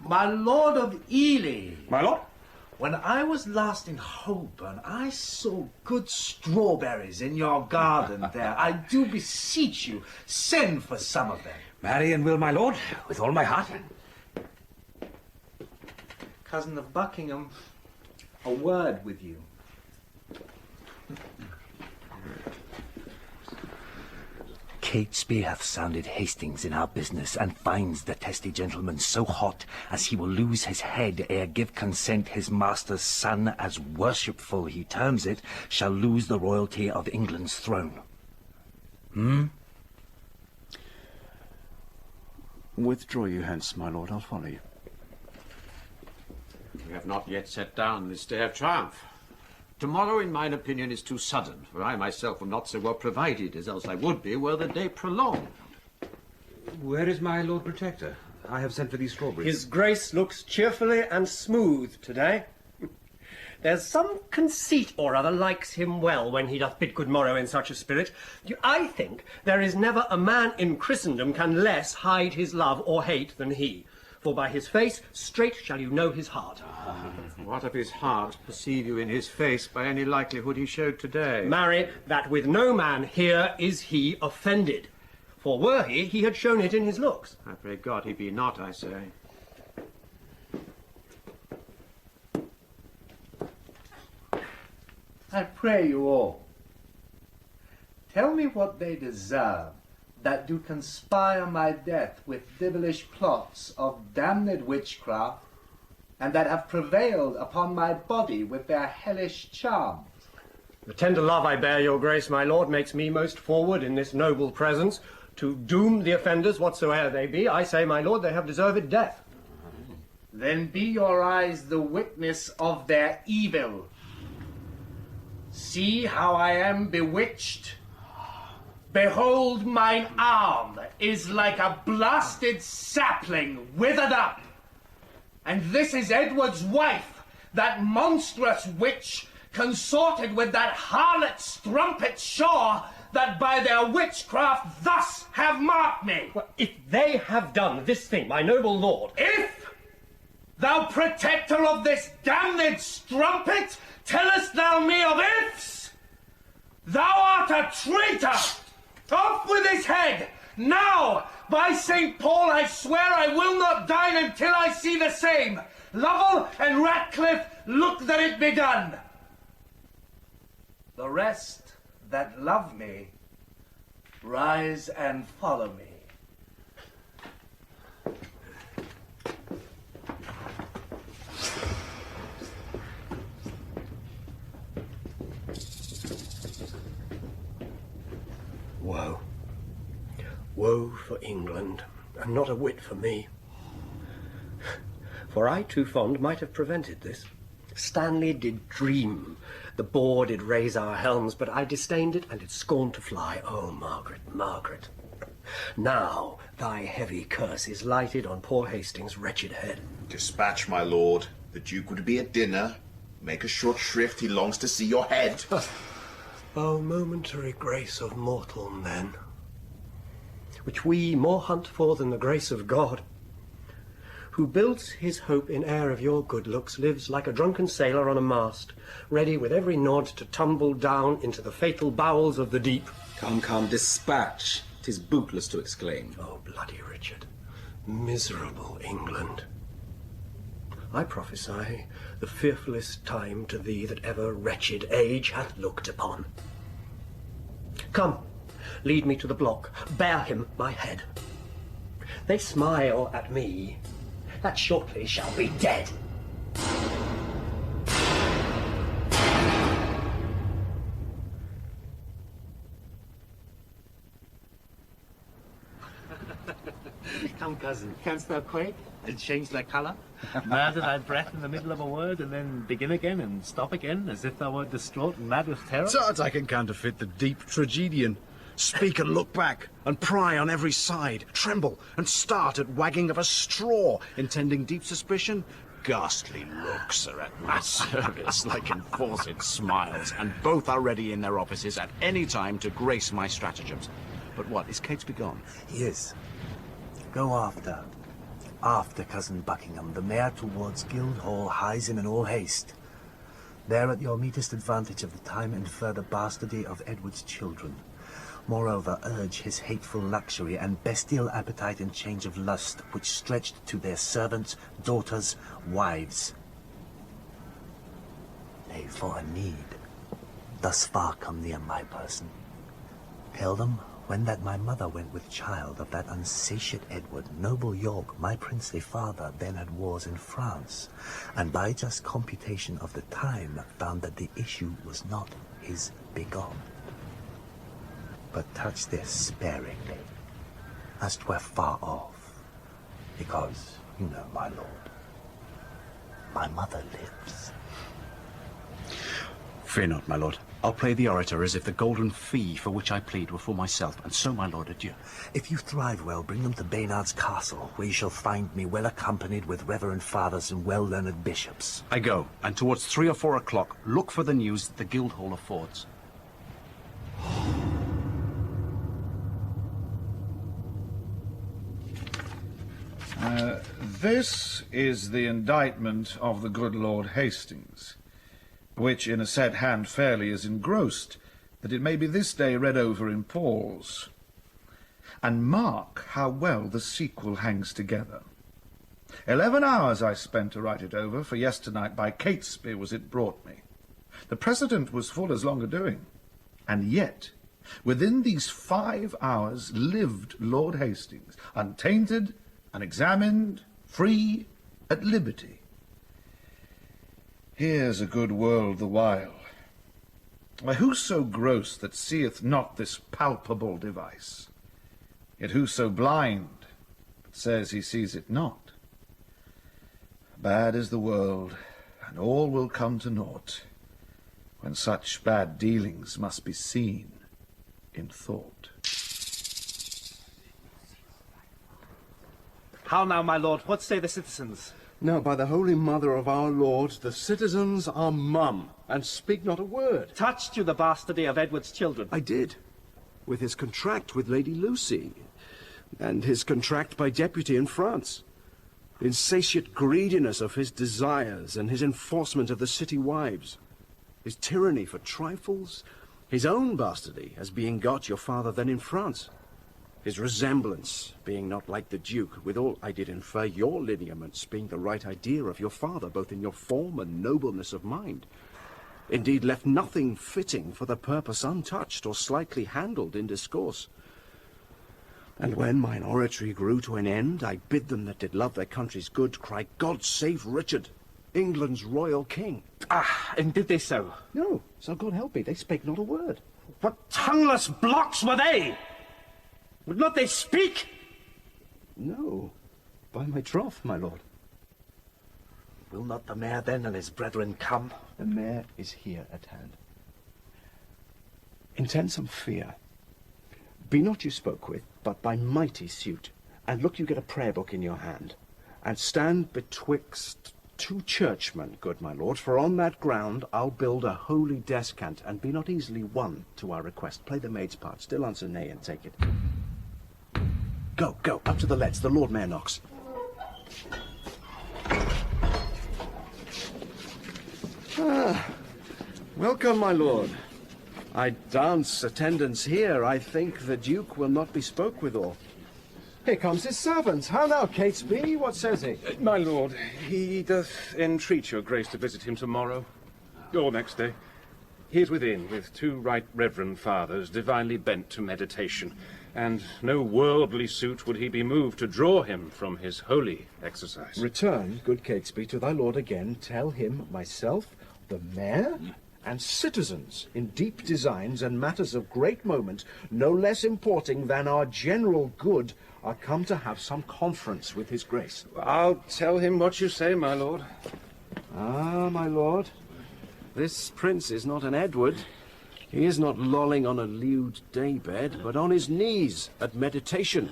My Lord of Ely. My lord? When I was last in Holborn, I saw good strawberries in your garden there. I do beseech you, send for some of them. Marry and will, my lord, with all my heart. Cousin of Buckingham, a word with you. Catesby hath sounded Hastings in our business, and finds the testy gentleman so hot as he will lose his head ere give consent his master's son, as worshipful he terms it, shall lose the royalty of England's throne. Withdraw you hence, my lord, I'll follow you. have not yet set down this day of triumph. Tomorrow, in mine opinion, is too sudden, for I myself am not so well provided as else I would be were the day prolonged. Where is my Lord Protector? I have sent for these strawberries. His Grace looks cheerfully and smooth today. There's some conceit or other likes him well when he doth bid good morrow in such a spirit. I think there is never a man in Christendom can less hide his love or hate than he. For by his face straight shall you know his heart. What of his heart perceive you in his face by any likelihood he showed today? Marry, that with no man here is he offended. For were he, he had shown it in his looks. I pray God he be not, I say. I pray you all, tell me what they deserve that do conspire my death with devilish plots of damned witchcraft, and that have prevailed upon my body with their hellish charms. The tender love I bear your grace, my lord, makes me most forward in this noble presence to doom the offenders whatsoever they be. I say, my lord, they have deserved death. Then be your eyes the witness of their evil. See how I am bewitched. Behold, mine arm is like a blasted sapling withered up. And this is Edward's wife, that monstrous witch, consorted with that harlot strumpet Shaw, that by their witchcraft thus have marked me. Well, if they have done this thing, my noble lord... If, thou protector of this damned strumpet, tellest thou me of ifs? Thou art a traitor! Off with his head! Now! By St. Paul, I swear I will not dine until I see the same. Lovell and Ratcliffe, look that it be done. The rest that love me, rise and follow me. Woe. Woe for England, and not a whit for me. For I, too fond, might have prevented this. Stanley did dream, the boar did raise our helms, but I disdained it, and did scorn to fly. Oh, Margaret, Margaret, now thy heavy curse is lighted on poor Hastings' wretched head. Dispatch, my lord. The Duke would be at dinner. Make a short shrift, he longs to see your head. O momentary grace of mortal men, which we more hunt for than the grace of God, who builds his hope in air of your good looks, lives like a drunken sailor on a mast, ready with every nod to tumble down into the fatal bowels of the deep. Come, come, dispatch. 'Tis bootless to exclaim. Oh, bloody Richard, miserable England. I prophesy the fearfullest time to thee that ever wretched age hath looked upon. Come, lead me to the block, bear him my head. They smile at me, that shortly shall be dead. Come, cousin, canst thou quake and change thy colour? Murder thy breath in the middle of a word, and then begin again and stop again, as if thou wert distraught and mad with terror? Such I can counterfeit the deep tragedian. Speak and look back, and pry on every side, tremble and start at wagging of a straw, intending deep suspicion. Ghastly looks are at my service, like enforced smiles, and both are ready in their offices at any time to grace my stratagems. But what, is Catesby gone? He is. Go after cousin Buckingham. The mare towards Guildhall hies him in all haste. There at your meetest advantage of the time and further bastardy of Edward's children. Moreover, urge his hateful luxury and bestial appetite and change of lust, which stretched to their servants, daughters, wives. Nay, for a need, thus far come near my person. Tell them, when that my mother went with child of that unsatiate Edward, noble York, my princely father, then had wars in France, and by just computation of the time found that the issue was not his begone. But touch this sparingly, as 'twere far off, because, you know, my lord, my mother lives. Fear not, my lord. I'll play the orator as if the golden fee for which I plead were for myself, and so, my lord, adieu. If you thrive well, bring them to Baynard's castle, where you shall find me well accompanied with reverend fathers and well-learned bishops. I go, and towards 3 or 4 o'clock, look for the news that the Guildhall affords. This is the indictment of the good Lord Hastings, which in a said hand fairly is engrossed, that it may be this day read over in Paul's. And mark how well the sequel hangs together. 11 hours I spent to write it over, for yesternight by Catesby was it brought me. The precedent was full as long a-doing, and yet within these 5 hours lived Lord Hastings, untainted, unexamined, free, at liberty. Here's a good world the while. Why, who so gross that seeth not this palpable device? Yet who so blind that says he sees it not? Bad is the world, and all will come to naught, when such bad dealings must be seen in thought. How now, my lord? What say the citizens? Now, by the Holy Mother of our Lord, the citizens are mum, and speak not a word. Touched you the bastardy of Edward's children? I did, with his contract with Lady Lucy, and his contract by deputy in France. The insatiate greediness of his desires, and his enforcement of the city wives. His tyranny for trifles, his own bastardy, as being got your father then in France. His resemblance being not like the Duke, withal I did infer your lineaments being the right idea of your father, both in your form and nobleness of mind. Indeed, left nothing fitting for the purpose untouched or slightly handled in discourse. And when mine oratory grew to an end, I bid them that did love their country's good cry, God save Richard, England's royal king. Ah, and did they so? No, so God help me, they spake not a word. What tongueless blocks were they? Would not they speak? No, by my troth, my lord. Will not the mayor then and his brethren come? The mayor is here at hand. Intend some fear. Be not you spoke with, but by mighty suit. And look you get a prayer book in your hand, and stand betwixt 2 churchmen, good my lord, for on that ground I'll build a holy descant, and be not easily won to our request. Play the maid's part, still answer nay, and take it. Go, go, up to the leads, the Lord Mayor knocks. Ah, welcome, my lord. I dance attendance here. I think the Duke will not be spoke withal. Here comes his servant. How now, Catesby? What says he? My lord, he doth entreat your grace to visit him tomorrow, or next day. He is within, with 2 right reverend fathers, divinely bent to meditation, and no worldly suit would he be moved to draw him from his holy exercise. Return, good Catesby, to thy lord again. Tell him myself, the mayor, and citizens, in deep designs and matters of great moment, no less importing than our general good, are come to have some conference with his grace. I'll tell him what you say, my lord. Ah, my lord, this prince is not an Edward. He is not lolling on a lewd daybed, but on his knees at meditation.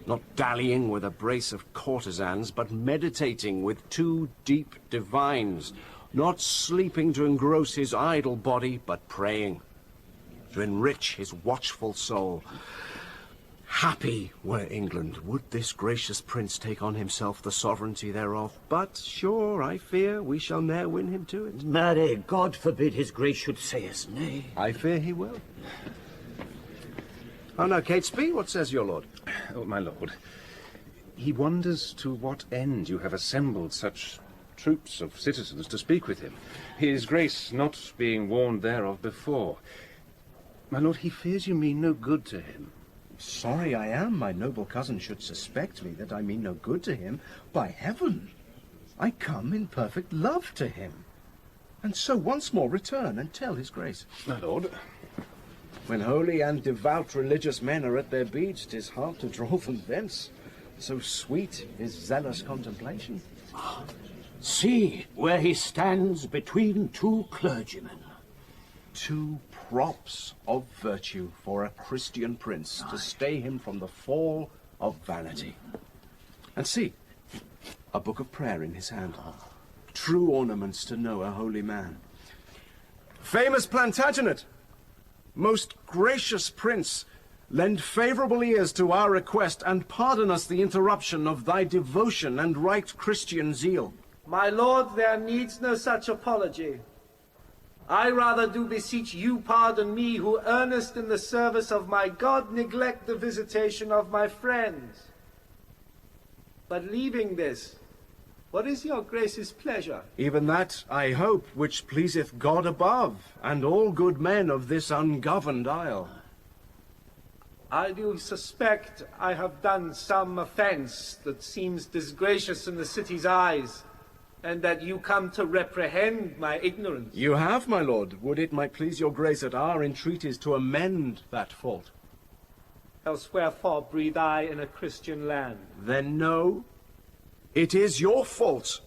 Not dallying with a brace of courtesans, but meditating with 2 deep divines. Not sleeping to engross his idle body, but praying to enrich his watchful soul. Happy were England, would this gracious prince take on himself the sovereignty thereof. But sure, I fear, we shall ne'er win him to it. Marry, God forbid his grace should say us nay. I fear he will. Oh, now, Catesby, what says your lord? Oh, my lord, he wonders to what end you have assembled such troops of citizens to speak with him, his grace not being warned thereof before. My lord, he fears you mean no good to him. Sorry I am my noble cousin should suspect me that I mean no good to him. By heaven, I come in perfect love to him. And so once more return and tell his grace. My lord. When holy and devout religious men are at their beads, 'tis hard to draw them thence. So sweet is zealous contemplation. See where he stands between two clergymen. Two props of virtue for a Christian prince to stay him from the fall of vanity. And see, a book of prayer in his hand. True ornaments to know a holy man. Famous Plantagenet, most gracious prince, lend favourable ears to our request, and pardon us the interruption of thy devotion and right Christian zeal. My lord, there needs no such apology. I rather do beseech you pardon me, who earnest in the service of my God neglect the visitation of my friends. But leaving this, what is your grace's pleasure? Even that, I hope, which pleaseth God above, and all good men of this ungoverned isle. I do suspect I have done some offence that seems disgracious in the city's eyes, and that you come to reprehend my ignorance. You have, my lord. Would it might please your grace at our entreaties to amend that fault. Else wherefore breathe I in a Christian land? Then no, it is your fault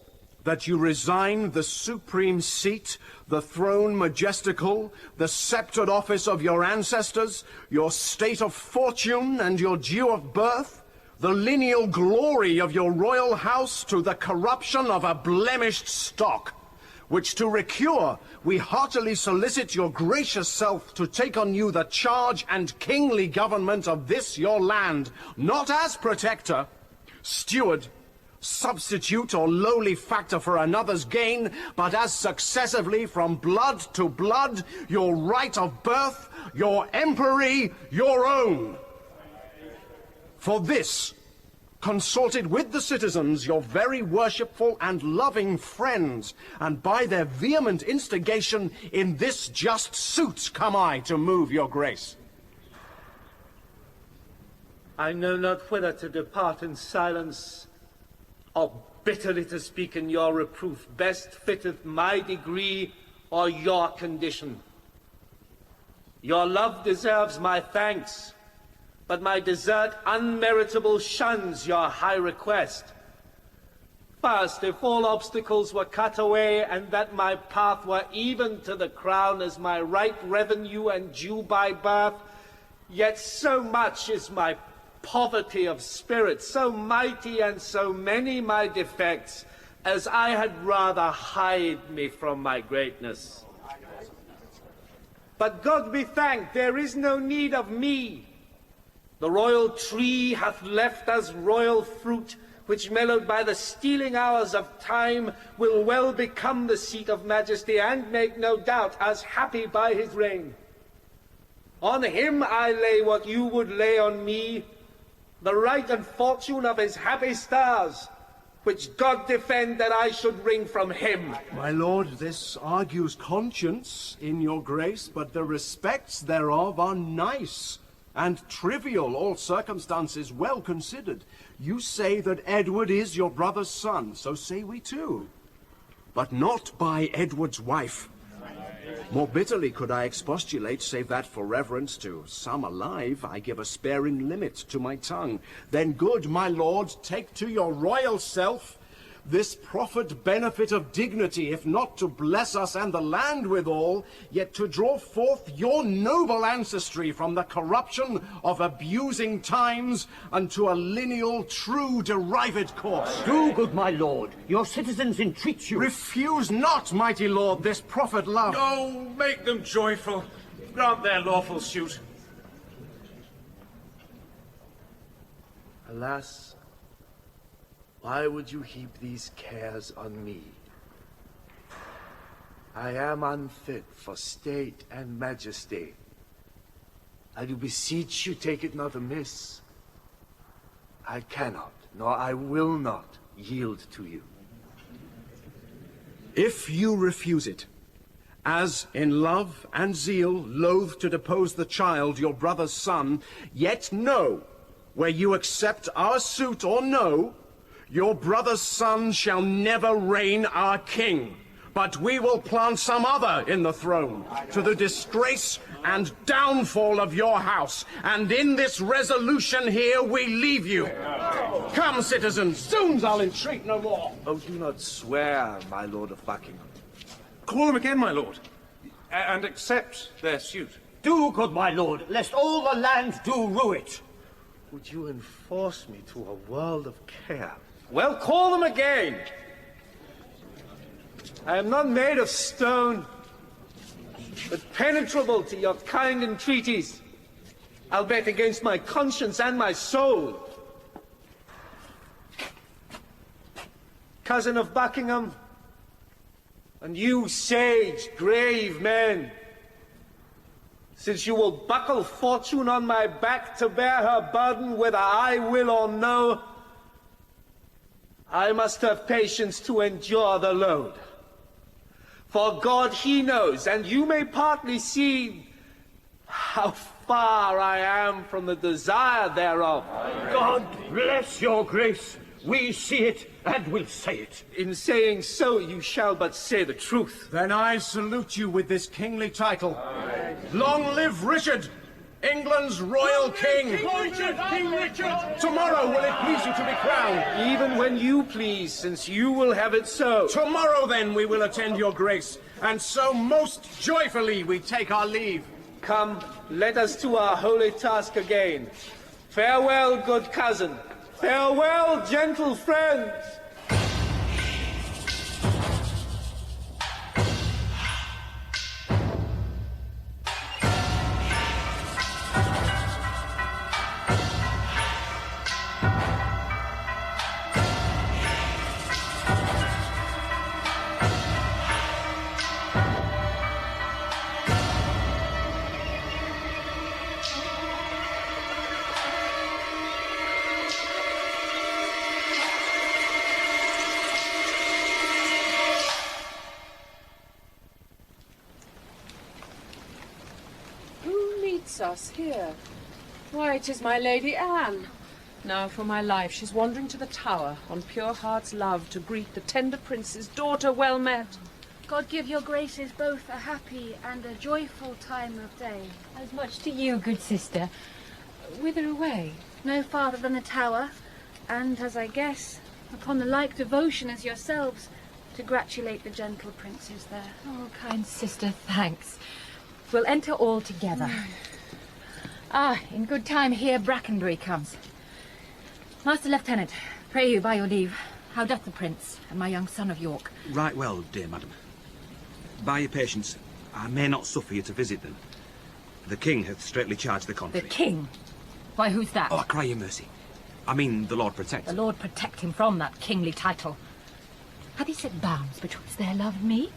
that you resign the supreme seat, the throne majestical, the sceptred office of your ancestors, your state of fortune and your due of birth, the lineal glory of your royal house, to the corruption of a blemished stock, which to recure we heartily solicit your gracious self to take on you the charge and kingly government of this your land, not as protector, steward, substitute, or lowly factor for another's gain, but as successively from blood to blood, your right of birth, your empery, your own. For this, consulted with the citizens, your very worshipful and loving friends, and by their vehement instigation, in this just suit come I to move your grace. I know not whither to depart in silence, or bitterly to speak in your reproof. Best fitteth my degree or your condition. Your love deserves my thanks, but my desert unmeritable shuns your high request. First, if all obstacles were cut away, and that my path were even to the crown as my right revenue and due by birth, yet so much is my poverty of spirit, so mighty and so many my defects, as I had rather hide me from my greatness. But God be thanked, there is no need of me. The royal tree hath left us royal fruit, which mellowed by the stealing hours of time will well become the seat of majesty, and make no doubt us happy by his reign. On him I lay what you would lay on me, the right and fortune of his happy stars, which God defend that I should wring from him. My lord, this argues conscience in your grace, but the respects thereof are nice and trivial, all circumstances well considered. You say that Edward is your brother's son, so say we too, but not by Edward's wife. More bitterly could I expostulate, save that for reverence to some alive, I give a sparing limit to my tongue. Then good, my lord, take to your royal self this proffered benefit of dignity, if not to bless us and the land withal, yet to draw forth your noble ancestry from the corruption of abusing times unto a lineal true derived course. Do, good my lord, your citizens entreat you. Refuse not, mighty lord, this proffered love. Oh, make them joyful. Grant their lawful suit. Alas, why would you heap these cares on me? I am unfit for state and majesty. I do beseech you, take it not amiss. I cannot, nor I will not, yield to you. If you refuse it, as in love and zeal loath to depose the child, your brother's son, yet know, where you accept our suit or no, your brother's son shall never reign our king, but we will plant some other in the throne, to the disgrace and downfall of your house, and in this resolution here we leave you. Come, citizens, zoons, I'll entreat no more. Oh, do not swear, my lord of Buckingham. Call them again, my lord, and accept their suit. Do, good my lord, lest all the land do rue it. Would you enforce me to a world of care? Well, call them again. I am not made of stone, but penetrable to your kind entreaties, albeit against my conscience and my soul. Cousin of Buckingham, and you sage, grave men, since you will buckle fortune on my back to bear her burden whether I will or no, I must have patience to endure the load. For God, he knows, and you may partly see how far I am from the desire thereof. God bless your grace. We see it, and will say it. In saying so, you shall but say the truth. Then I salute you with this kingly title. Long live Richard, England's royal king! King Richard! King Richard! Tomorrow will it please you to be crowned? Even when you please, since you will have it so. Tomorrow, then, we will attend your grace, and so most joyfully we take our leave. Come, let us to our holy task again. Farewell, good cousin. Farewell, gentle friends. Us here. Why, it is my Lady Anne. Now, for my life, she's wandering to the Tower on pure heart's love to greet the tender prince's daughter well met. God give your graces both a happy and a joyful time of day. As much to you, good sister. Whither away? No farther than the Tower, and, as I guess, upon the like devotion as yourselves, to gratulate the gentle princes there. Oh, kind sister, thanks. We'll enter all together. Ah, in good time here Brackenbury comes. Master Lieutenant, pray you, by your leave, how doth the prince and my young son of York? Right well, dear madam. By your patience, I may not suffer you to visit them. The king hath straitly charged the contrary. The king? Why, who's that? Oh, I cry you mercy. I mean the Lord Protector. The Lord protect him from that kingly title. Hath he set bounds betwixt their love and me?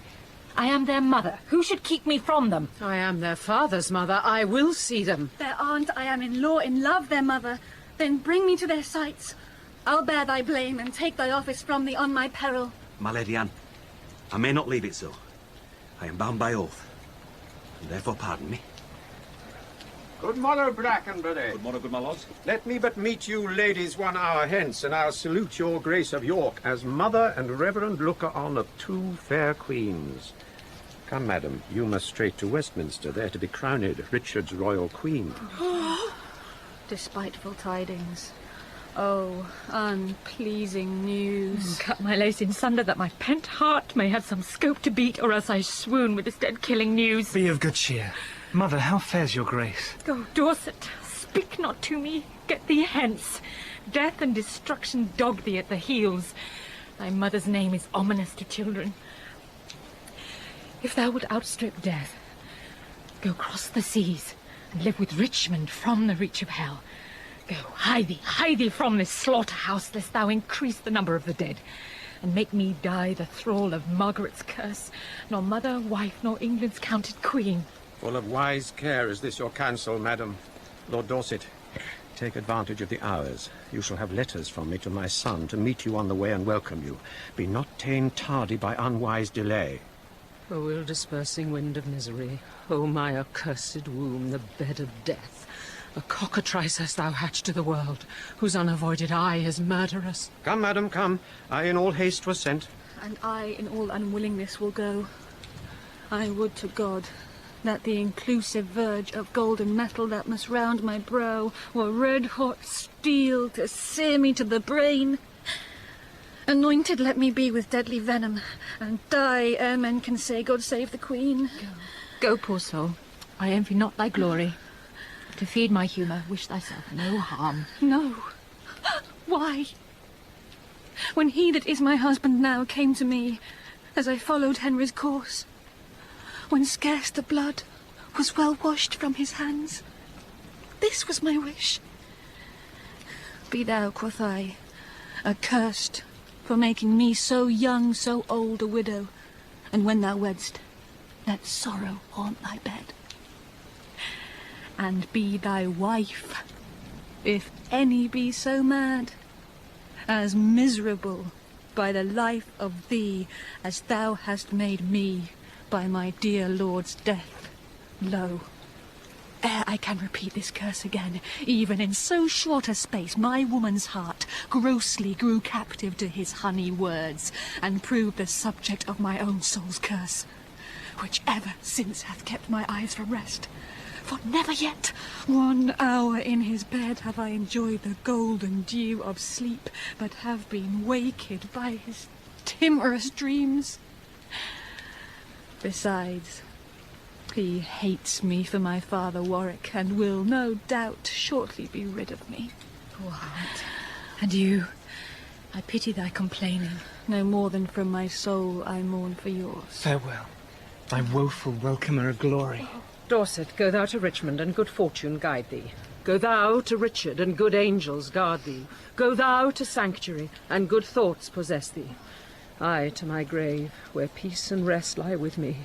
I am their mother. Who should keep me from them? I am their father's mother. I will see them. Their aunt, I am in law, in love, their mother. Then bring me to their sights. I'll bear thy blame and take thy office from thee on my peril. My Lady Anne, I may not leave it so. I am bound by oath, and therefore pardon me. Good morrow, Brackenbury. Good morrow, good my lords. Let me but meet you ladies 1 hour hence, and I'll salute your grace of York as mother and reverend looker-on of 2 fair queens. Come, madam, you must straight to Westminster, there to be crowned Richard's royal queen. Despiteful tidings. Oh, unpleasing news. Cut my lace in sunder that my pent heart may have some scope to beat, or else I swoon with this dead-killing news. Be of good cheer. Mother, how fares your grace? Go, Dorset, speak not to me. Get thee hence. Death and destruction dog thee at the heels. Thy mother's name is ominous to children. If thou would outstrip death, go cross the seas and live with Richmond from the reach of hell. Go, hide thee from this slaughterhouse, lest thou increase the number of the dead, and make me die the thrall of Margaret's curse, nor mother, wife, nor England's counted queen. Full of wise care is this your counsel, madam. Lord Dorset, take advantage of the hours. You shall have letters from me to my son to meet you on the way and welcome you. Be not ta'en tardy by unwise delay. O ill-dispersing wind of misery, O my accursed womb, the bed of death, a cockatrice hast thou hatched to the world, whose unavoided eye is murderous. Come, madam, come. I in all haste was sent. And I in all unwillingness will go. I would to God that the inclusive verge of golden metal that must round my brow were red-hot steel to sear me to the brain. Anointed let me be with deadly venom, and die ere men can say, God save the Queen. Go, poor soul. I envy not thy glory. To feed my humour, wish thyself no harm. No. Why? When he that is my husband now came to me, as I followed Henry's course, when scarce the blood was well washed from his hands, this was my wish. Be thou, quoth I, accursed for making me so young, so old a widow, and when thou wedst, let sorrow haunt thy bed. And be thy wife, if any be so mad, as miserable by the life of thee as thou hast made me by my dear lord's death. Lo, ere I can repeat this curse again, even in so short a space, my woman's heart grossly grew captive to his honey words, and proved the subject of my own soul's curse, which ever since hath kept my eyes from rest. For never yet 1 hour in his bed have I enjoyed the golden dew of sleep, but have been waked by his timorous dreams. Besides, he hates me for my father Warwick, and will no doubt shortly be rid of me. Poor heart. And you, I pity thy complaining, no more than from my soul I mourn for yours. Farewell, thy woeful welcomer of glory. Dorset, go thou to Richmond, and good fortune guide thee. Go thou to Richard, and good angels guard thee. Go thou to sanctuary, and good thoughts possess thee. I to my grave, where peace and rest lie with me.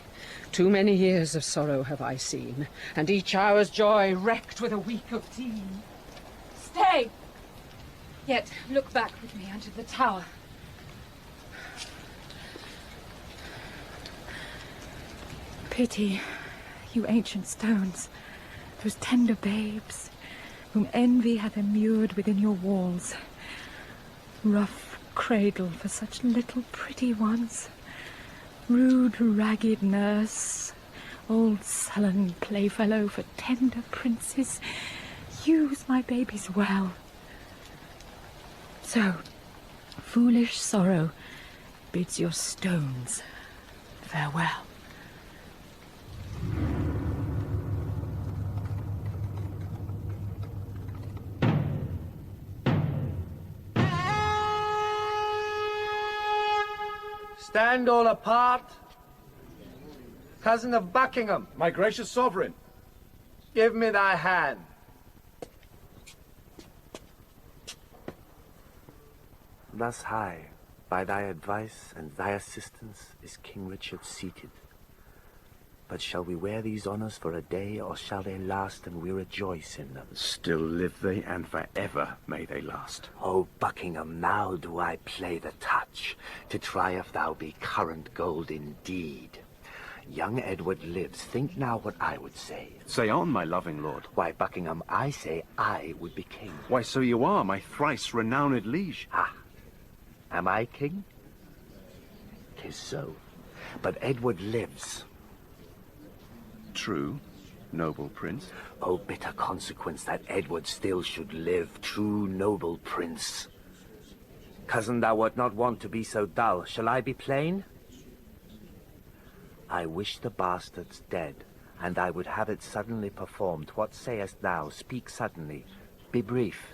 Too many years of sorrow have I seen, and each hour's joy wrecked with a week of teen. Stay! Yet look back with me unto the tower. Pity, you ancient stones, those tender babes, whom envy hath immured within your walls. Rough cradle for such little pretty ones. Rude, ragged nurse, old sullen playfellow for tender princes. Use my babies well. So, foolish sorrow bids your stones farewell. Stand all apart. Cousin of Buckingham, My gracious sovereign. give me thy hand. Thus high, by thy advice and thy assistance, is King Richard seated. But shall we wear these honours for a day, or shall they last and we rejoice in them? Still live they, and for ever may they last. O Buckingham, now do I play the touch, to try if thou be current gold indeed. Young Edward lives. Think now what I would say. Say on, my loving lord. Why, Buckingham, I say I would be king. Why, so you are, my thrice renowned liege. Ah, am I king? 'Tis so. But Edward lives. True, noble prince. O bitter consequence that Edward still should live, true noble prince. Cousin, thou wert not wont to be so dull. Shall I be plain? I wish the bastards dead, and I would have it suddenly performed. What sayest thou? Speak suddenly. Be brief.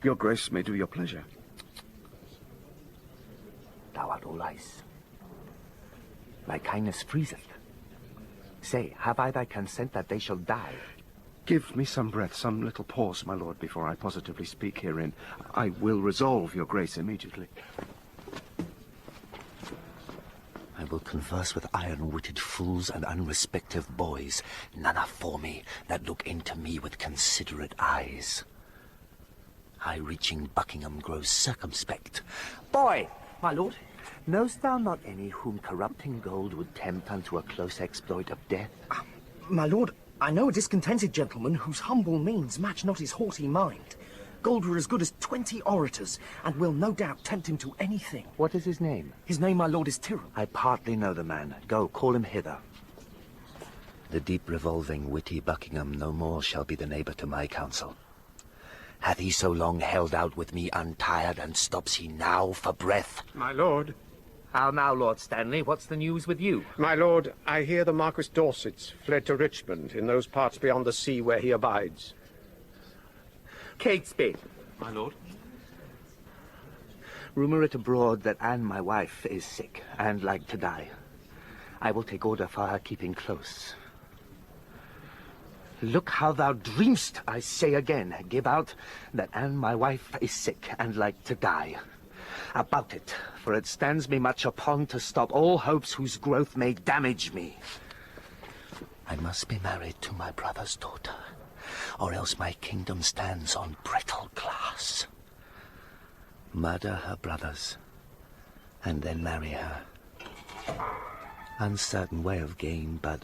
Your grace may do your pleasure. Thou art all ice. My kindness freezeth. Say, have I thy consent that they shall die? Give me some breath, some little pause, my lord, before I positively speak herein. I will resolve your grace immediately. I will converse with iron-witted fools and unrespective boys. None are for me that look into me with considerate eyes. High-reaching Buckingham grows circumspect. Boy! My lord? Knowst thou not any whom corrupting gold would tempt unto a close exploit of death? My lord, I know a discontented gentleman whose humble means match not his haughty mind. Gold were as good as 20 orators, and will no doubt tempt him to anything. What is his name? His name, my lord, is Tyrrell. I partly know the man. Go, call him hither. The deep revolving, witty Buckingham no more shall be the neighbour to my counsel. Hath he so long held out with me untired, and stops he now for breath? My lord. How now, Lord Stanley? What's the news with you? My lord, I hear the Marquis Dorset's fled to Richmond, in those parts beyond the sea where he abides. Catesby. My lord. Rumour it abroad that Anne, my wife, is sick, and like to die. I will take order for her keeping close. Look how thou dream'st, I say again. Give out that Anne, my wife, is sick, and like to die. About it, for it stands me much upon to stop all hopes whose growth may damage me. I must be married to my brother's daughter, or else my kingdom stands on brittle glass. Murder her brothers, and then marry her. Uncertain way of gain, but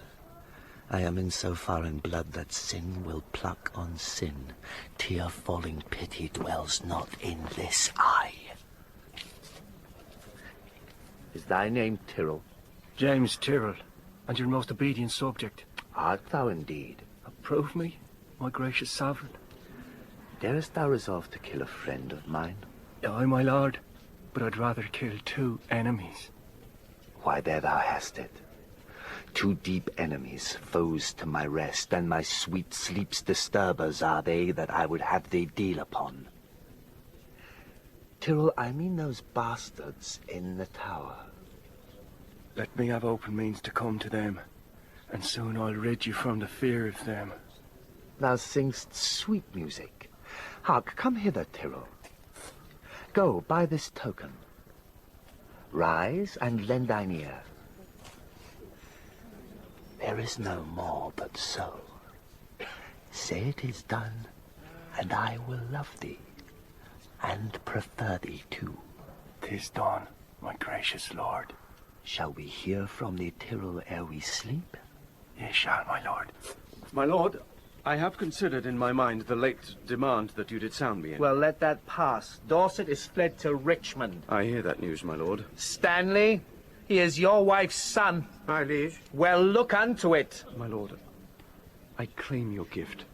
I am in so far in blood that sin will pluck on sin. Tear-falling pity dwells not in this eye. Is thy name Tyrrell? James Tyrrell, and your most obedient subject. Art thou indeed? Approve me, my gracious sovereign. Darest thou resolve to kill a friend of mine? Aye, my lord, but I'd rather kill 2 enemies. Why, there thou hast it. 2 deep enemies, foes to my rest, and my sweet sleep's disturbers are they that I would have thee deal upon. Tyrrell, I mean those bastards in the tower. Let me have open means to come to them, and soon I'll rid you from the fear of them. Thou sing'st sweet music. Hark, come hither, Tyrrell. Go, buy this token. Rise and lend thine ear. There is no more but so. Say it is done, and I will love thee, and prefer thee too. 'Tis done, my gracious lord. Shall we hear from thee, Tyrrell, ere we sleep? Ye shall, my lord. My lord, I have considered in my mind the late demand that you did sound me in. Well, let that pass. Dorset is fled to Richmond. I hear that news, my lord. Stanley, he is your wife's son. My liege. Well, look unto it. My lord, I claim your gift.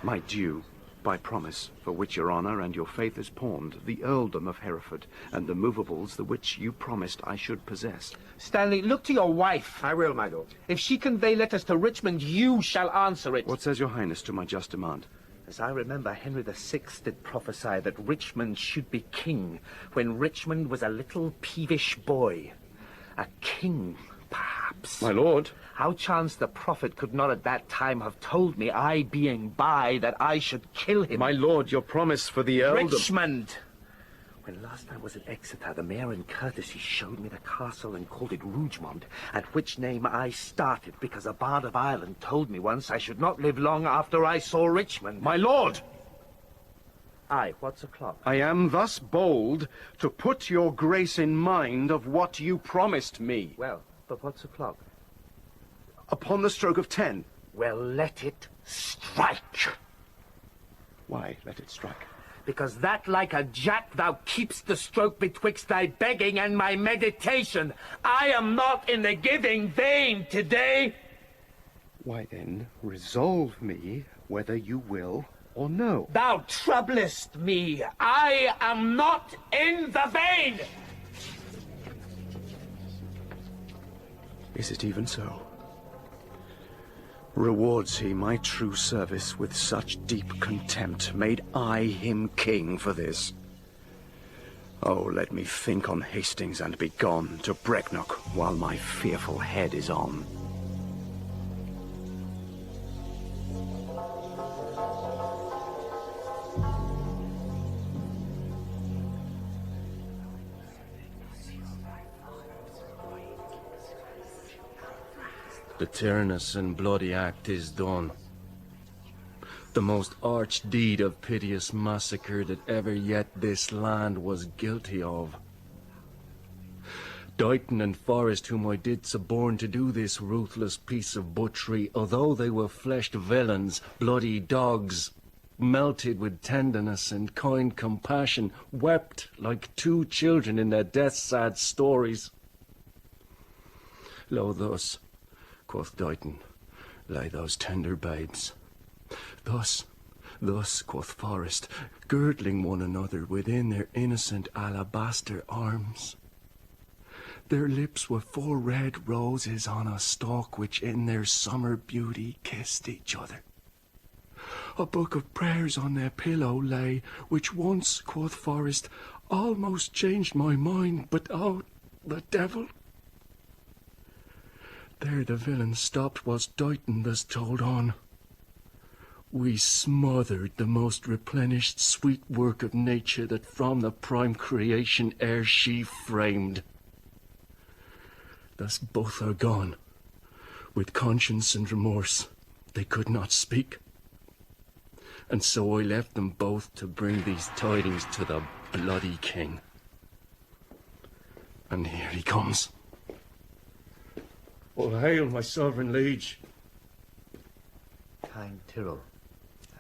My due, by promise, for which your honour and your faith is pawned, the earldom of Hereford, and the movables the which you promised I should possess. Stanley, look to your wife. I will, my lord. If she convey letters to Richmond, you shall answer it. What says your highness to my just demand? As I remember, Henry VI did prophesy that Richmond should be king, when Richmond was a little peevish boy. A king, perhaps. My lord. How chance the prophet could not at that time have told me, I being by, that I should kill him? My lord, your promise for the earldom... Richmond! When last I was at Exeter, the mayor in courtesy showed me the castle and called it Rougemont, at which name I started, because a bard of Ireland told me once I should not live long after I saw Richmond. My lord! Aye, what's o'clock? I am thus bold to put your grace in mind of what you promised me. Well, but what's o'clock? Upon the stroke of 10. Well, let it strike. Why let it strike? Because that like a jack thou keep'st the stroke betwixt thy begging and my meditation. I am not in the giving vein today. Why then, resolve me whether you will or no. Thou troublest me. I am not in the vein. Is it even so? Rewards he my true service with such deep contempt? Made I him king for this? Oh, let me think on Hastings and be gone to Brecknock while my fearful head is on. The tyrannous and bloody act is done. The most arch deed of piteous massacre that ever yet this land was guilty of. Dighton and Forrest, whom I did suborn to do this ruthless piece of butchery, although they were fleshed villains, bloody dogs, melted with tenderness and kind compassion, wept like 2 children in their death-sad stories. Lo thus, quoth Dighton, lay those tender babes. Thus, quoth Forrest, girdling one another within their innocent alabaster arms. Their lips were 4 red roses on a stalk which in their summer beauty kissed each other. A book of prayers on their pillow lay, which once, quoth Forrest, almost changed my mind, but oh, the devil! There the villain stopped whilst Dighton thus told on. We smothered the most replenished sweet work of nature that from the prime creation ere she framed. Thus both are gone. With conscience and remorse they could not speak. And so I left them both to bring these tidings to the bloody king. And here he comes. All hail, my sovereign liege. Kind Tyrrell,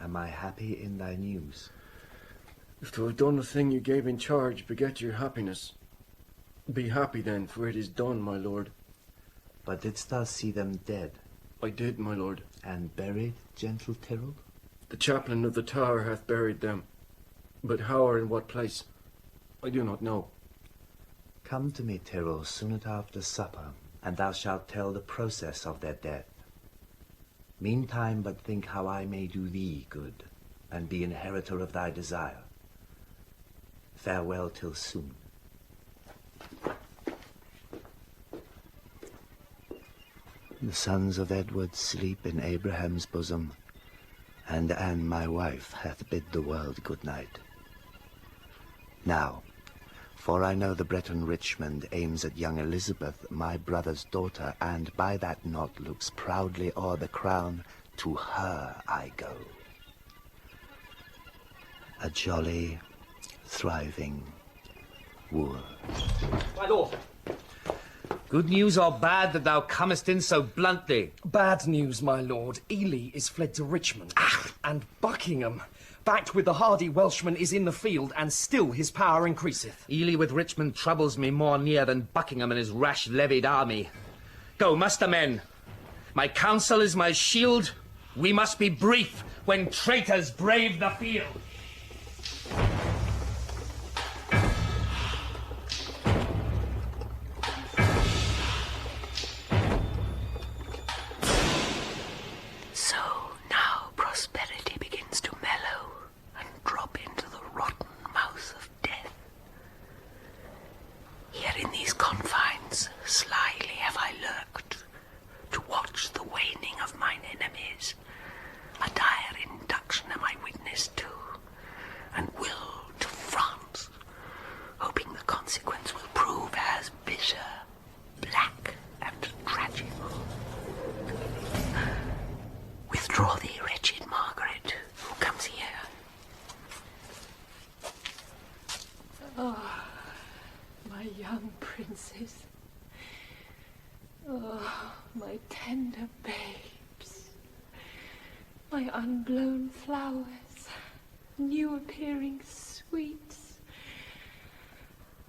am I happy in thy news? If to have done the thing you gave in charge beget your happiness, be happy then, for it is done, my lord. But didst thou see them dead? I did, my lord. And buried, gentle Tyrrell? The chaplain of the tower hath buried them, but how or in what place, I do not know. Come to me, Tyrrell, soon at after supper, and thou shalt tell the process of their death. Meantime but think how I may do thee good, and be inheritor of thy desire. Farewell till soon. The sons of Edward sleep in Abraham's bosom, and Anne my wife hath bid the world good night. Now, for I know the Breton Richmond aims at young Elizabeth, my brother's daughter, and by that knot looks proudly o'er the crown, to her I go. A jolly, thriving wooer. My lord, good news or bad that thou comest in so bluntly? Bad news, my lord. Ely is fled to Richmond. And Buckingham, backed with the hardy Welshman, is in the field, and still his power increaseth. Ely with Richmond troubles me more near than Buckingham and his rash levied army. Go, muster men. My counsel is my shield. We must be brief when traitors brave the field. So now prosperity begins to mellow and drop into the rotten mouth of death. Here in these confines, slyly have I lurked, to watch the waning of mine enemies. A dire induction am I witness to, and will to France, hoping the consequence will prove as bitter, black, and tragic. Withdraw thee, wretched Margaret, who comes here. Oh, my young princes. Oh, my tender babes. My unblown flowers, new appearing sweets.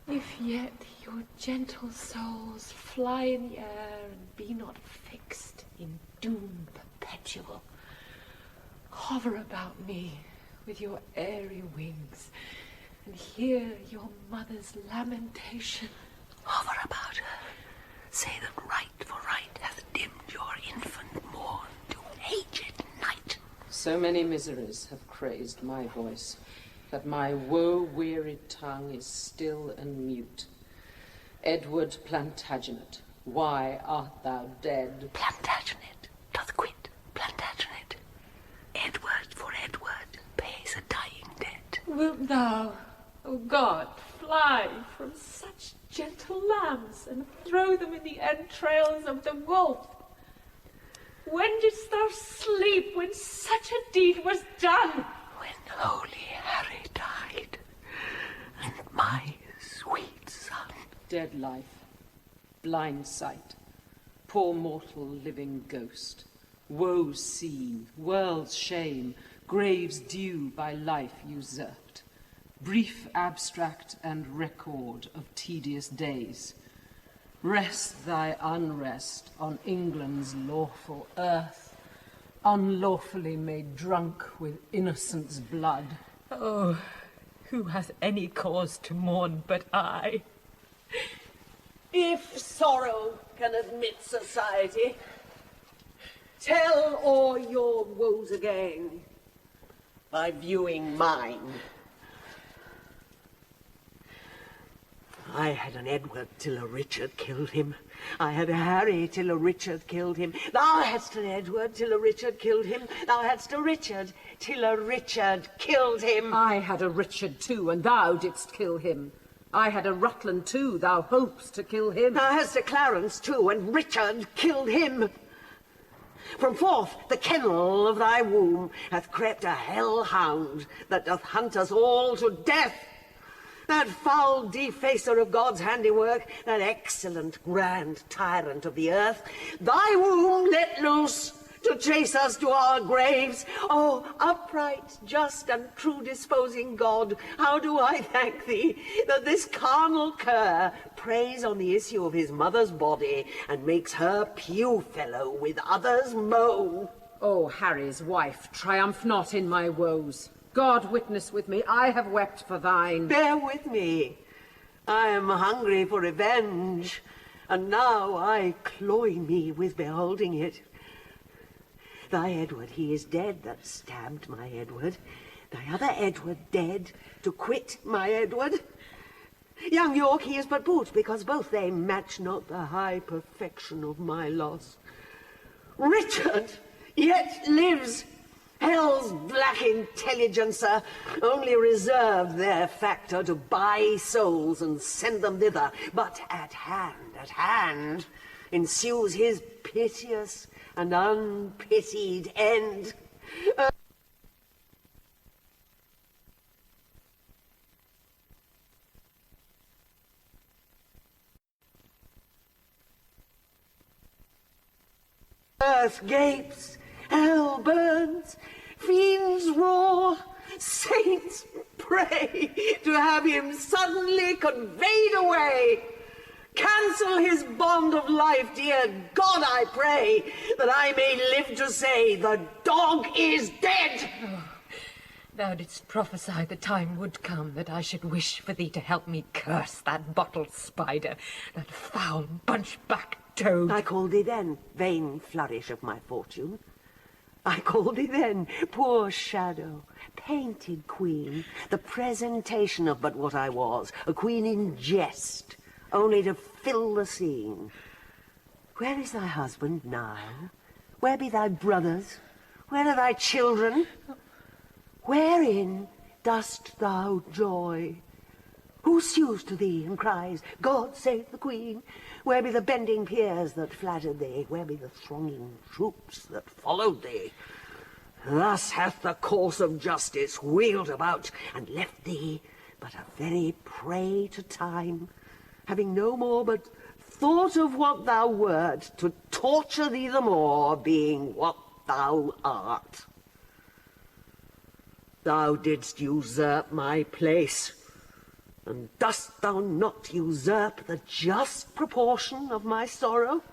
If yet your gentle souls fly in the air and be not fixed in doom perpetual, hover about me with your airy wings, and hear your mother's lamentation. Hover about her. Say that right for right hath dimmed your infant morn to aged night. So many miseries have crazed my voice, that my woe-wearied tongue is still and mute. Edward Plantagenet, why art thou dead? Plantagenet doth quit Plantagenet. Edward for Edward pays a dying debt. Wilt thou, O God, fly from such gentle lambs and throw them in the entrails of the wolf? When didst thou sleep when such a deed was done? When holy Harry died, and my sweet son. Dead life, blind sight, poor mortal living ghost, woe seen, world's shame, grave's due by life usurped, brief abstract and record of tedious days. Rest thy unrest on England's lawful earth, unlawfully made drunk with innocent's blood. Oh, who has any cause to mourn but I? If sorrow can admit society, tell all your woes again by viewing mine. I had an Edward till a Richard killed him. I had a Harry till a Richard killed him. Thou hadst an Edward till a Richard killed him. Thou hadst a Richard till a Richard killed him. I had a Richard too, and thou didst kill him. I had a Rutland too, thou hopest to kill him. Thou hadst a Clarence too, and Richard killed him. From forth the kennel of thy womb hath crept a hell-hound that doth hunt us all to death. That foul defacer of God's handiwork, that excellent grand tyrant of the earth, thy womb let loose to chase us to our graves. Oh, upright, just, and true disposing God, how do I thank thee that this carnal cur preys on the issue of his mother's body and makes her pew-fellow with others' moan. O Harry's wife, triumph not in my woes. God witness with me, I have wept for thine. Bear with me. I am hungry for revenge, and now I cloy me with beholding it. Thy Edward, he is dead that stabbed my Edward. Thy other Edward dead to quit my Edward. Young York, he is but boot, because both they match not the high perfection of my loss. Richard yet lives. Hell's black intelligencer, only reserved their factor to buy souls and send them thither. But at hand, ensues his piteous and unpitied end. Earth gapes, hell burns, fiends roar, saints pray to have him suddenly conveyed away. Cancel his bond of life, dear God, I pray, that I may live to say the dog is dead. Oh, thou didst prophesy the time would come that I should wish for thee to help me curse that bottled spider, that foul bunchback toad. I called thee then, vain flourish of my fortune. I called thee then, poor shadow, painted queen, the presentation of but what I was, a queen in jest, only to fill the scene. Where is thy husband now? Where be thy brothers? Where are thy children? Wherein dost thou joy? Who sues to thee and cries, God save the Queen? Where be the bending peers that flattered thee? Where be the thronging troops that followed thee? Thus hath the course of justice wheeled about, and left thee but a very prey to time, having no more but thought of what thou wert, to torture thee the more, being what thou art. Thou didst usurp my place, and dost thou not usurp the just proportion of my sorrow?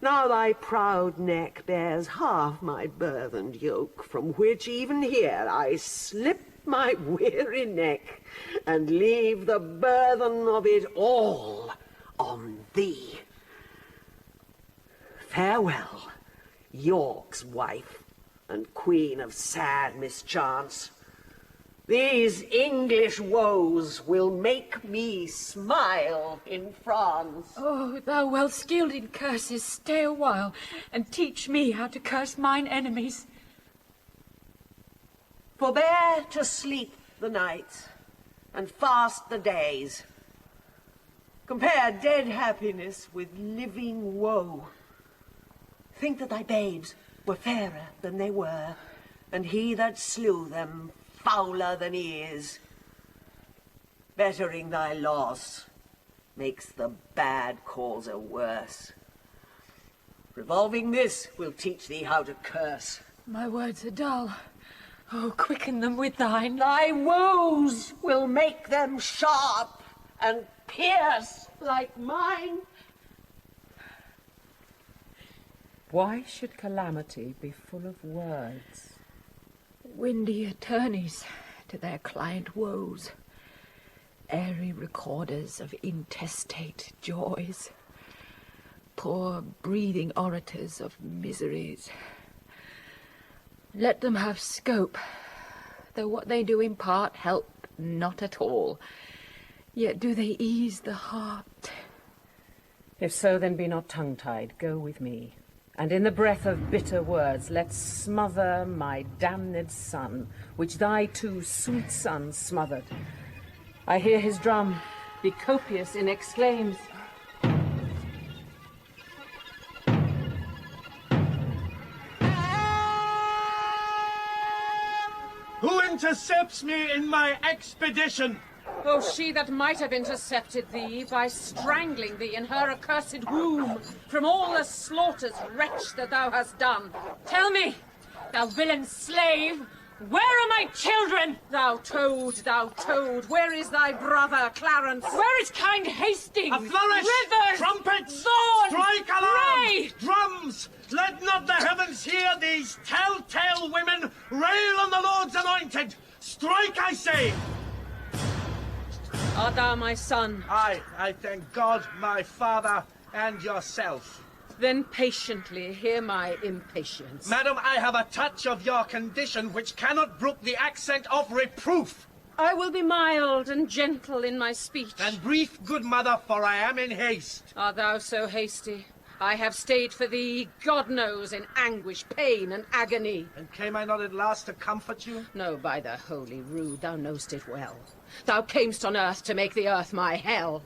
Now thy proud neck bears half my burthened yoke, from which even here I slip my weary neck, and leave the burthen of it all on thee. Farewell, York's wife, and queen of sad mischance. These English woes will make me smile in France. Oh, thou well skilled in curses, stay a while, and teach me how to curse mine enemies. Forbear to sleep the nights, and fast the days. Compare dead happiness with living woe. Think that thy babes were fairer than they were, and he that slew them fouler than he is. Bettering thy loss makes the bad causer worse. Revolving this will teach thee how to curse. My words are dull. Oh, quicken them with thine. Thy woes will make them sharp and pierce like mine. Why should calamity be full of words? Windy attorneys to their client woes, airy recorders of intestate joys, poor breathing orators of miseries. Let them have scope, though what they do impart help not at all, yet do they ease the heart. If so, then be not tongue-tied. Go with me. And in the breath of bitter words, let's smother my damned son, which thy two sweet sons smothered. I hear his drum. Be copious in exclaims. Who intercepts me in my expedition? Oh, she that might have intercepted thee by strangling thee in her accursed womb from all the slaughters, wretch, that thou hast done. Tell me, thou villain slave, where are my children? Thou toad, where is thy brother, Clarence? Where is kind Hastings? A flourish! Rivers! Trumpets! Thorns! Strike alarm! Ray! Drums! Let not the heavens hear these telltale women rail on the Lord's anointed! Strike, I say! Art thou my son? I thank God, my father, and yourself. Then patiently hear my impatience. Madam, I have a touch of your condition which cannot brook the accent of reproof. I will be mild and gentle in my speech. And brief, good mother, for I am in haste. Art thou so hasty? I have stayed for thee, God knows, in anguish, pain, and agony. And came I not at last to comfort you? No, by the holy rood, thou know'st it well. Thou camest on earth to make the earth my hell.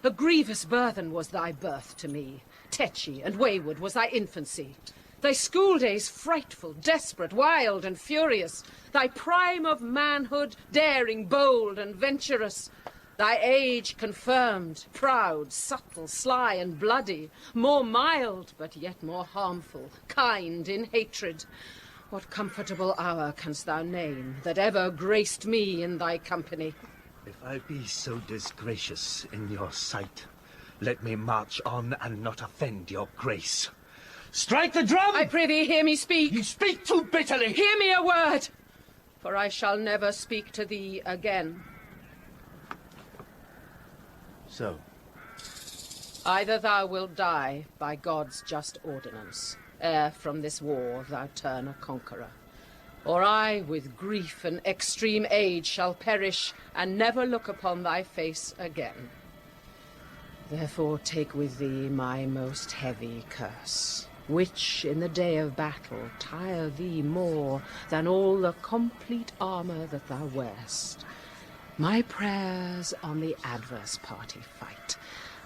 A grievous burthen was thy birth to me. Tetchy and wayward was thy infancy. Thy school days frightful, desperate, wild, and furious. Thy prime of manhood, daring, bold, and venturous. Thy age confirmed, proud, subtle, sly, and bloody, more mild, but yet more harmful, kind in hatred. What comfortable hour canst thou name that ever graced me in thy company? If I be so disgracious in your sight, let me march on and not offend your grace. Strike the drum! I prithee, hear me speak. You speak too bitterly. Hear me a word, for I shall never speak to thee again. So, either thou wilt die by God's just ordinance, ere from this war thou turn a conqueror, or I, with grief and extreme age, shall perish and never look upon thy face again. Therefore take with thee my most heavy curse, which in the day of battle tire thee more than all the complete armour that thou wearest. My prayers on the adverse party fight,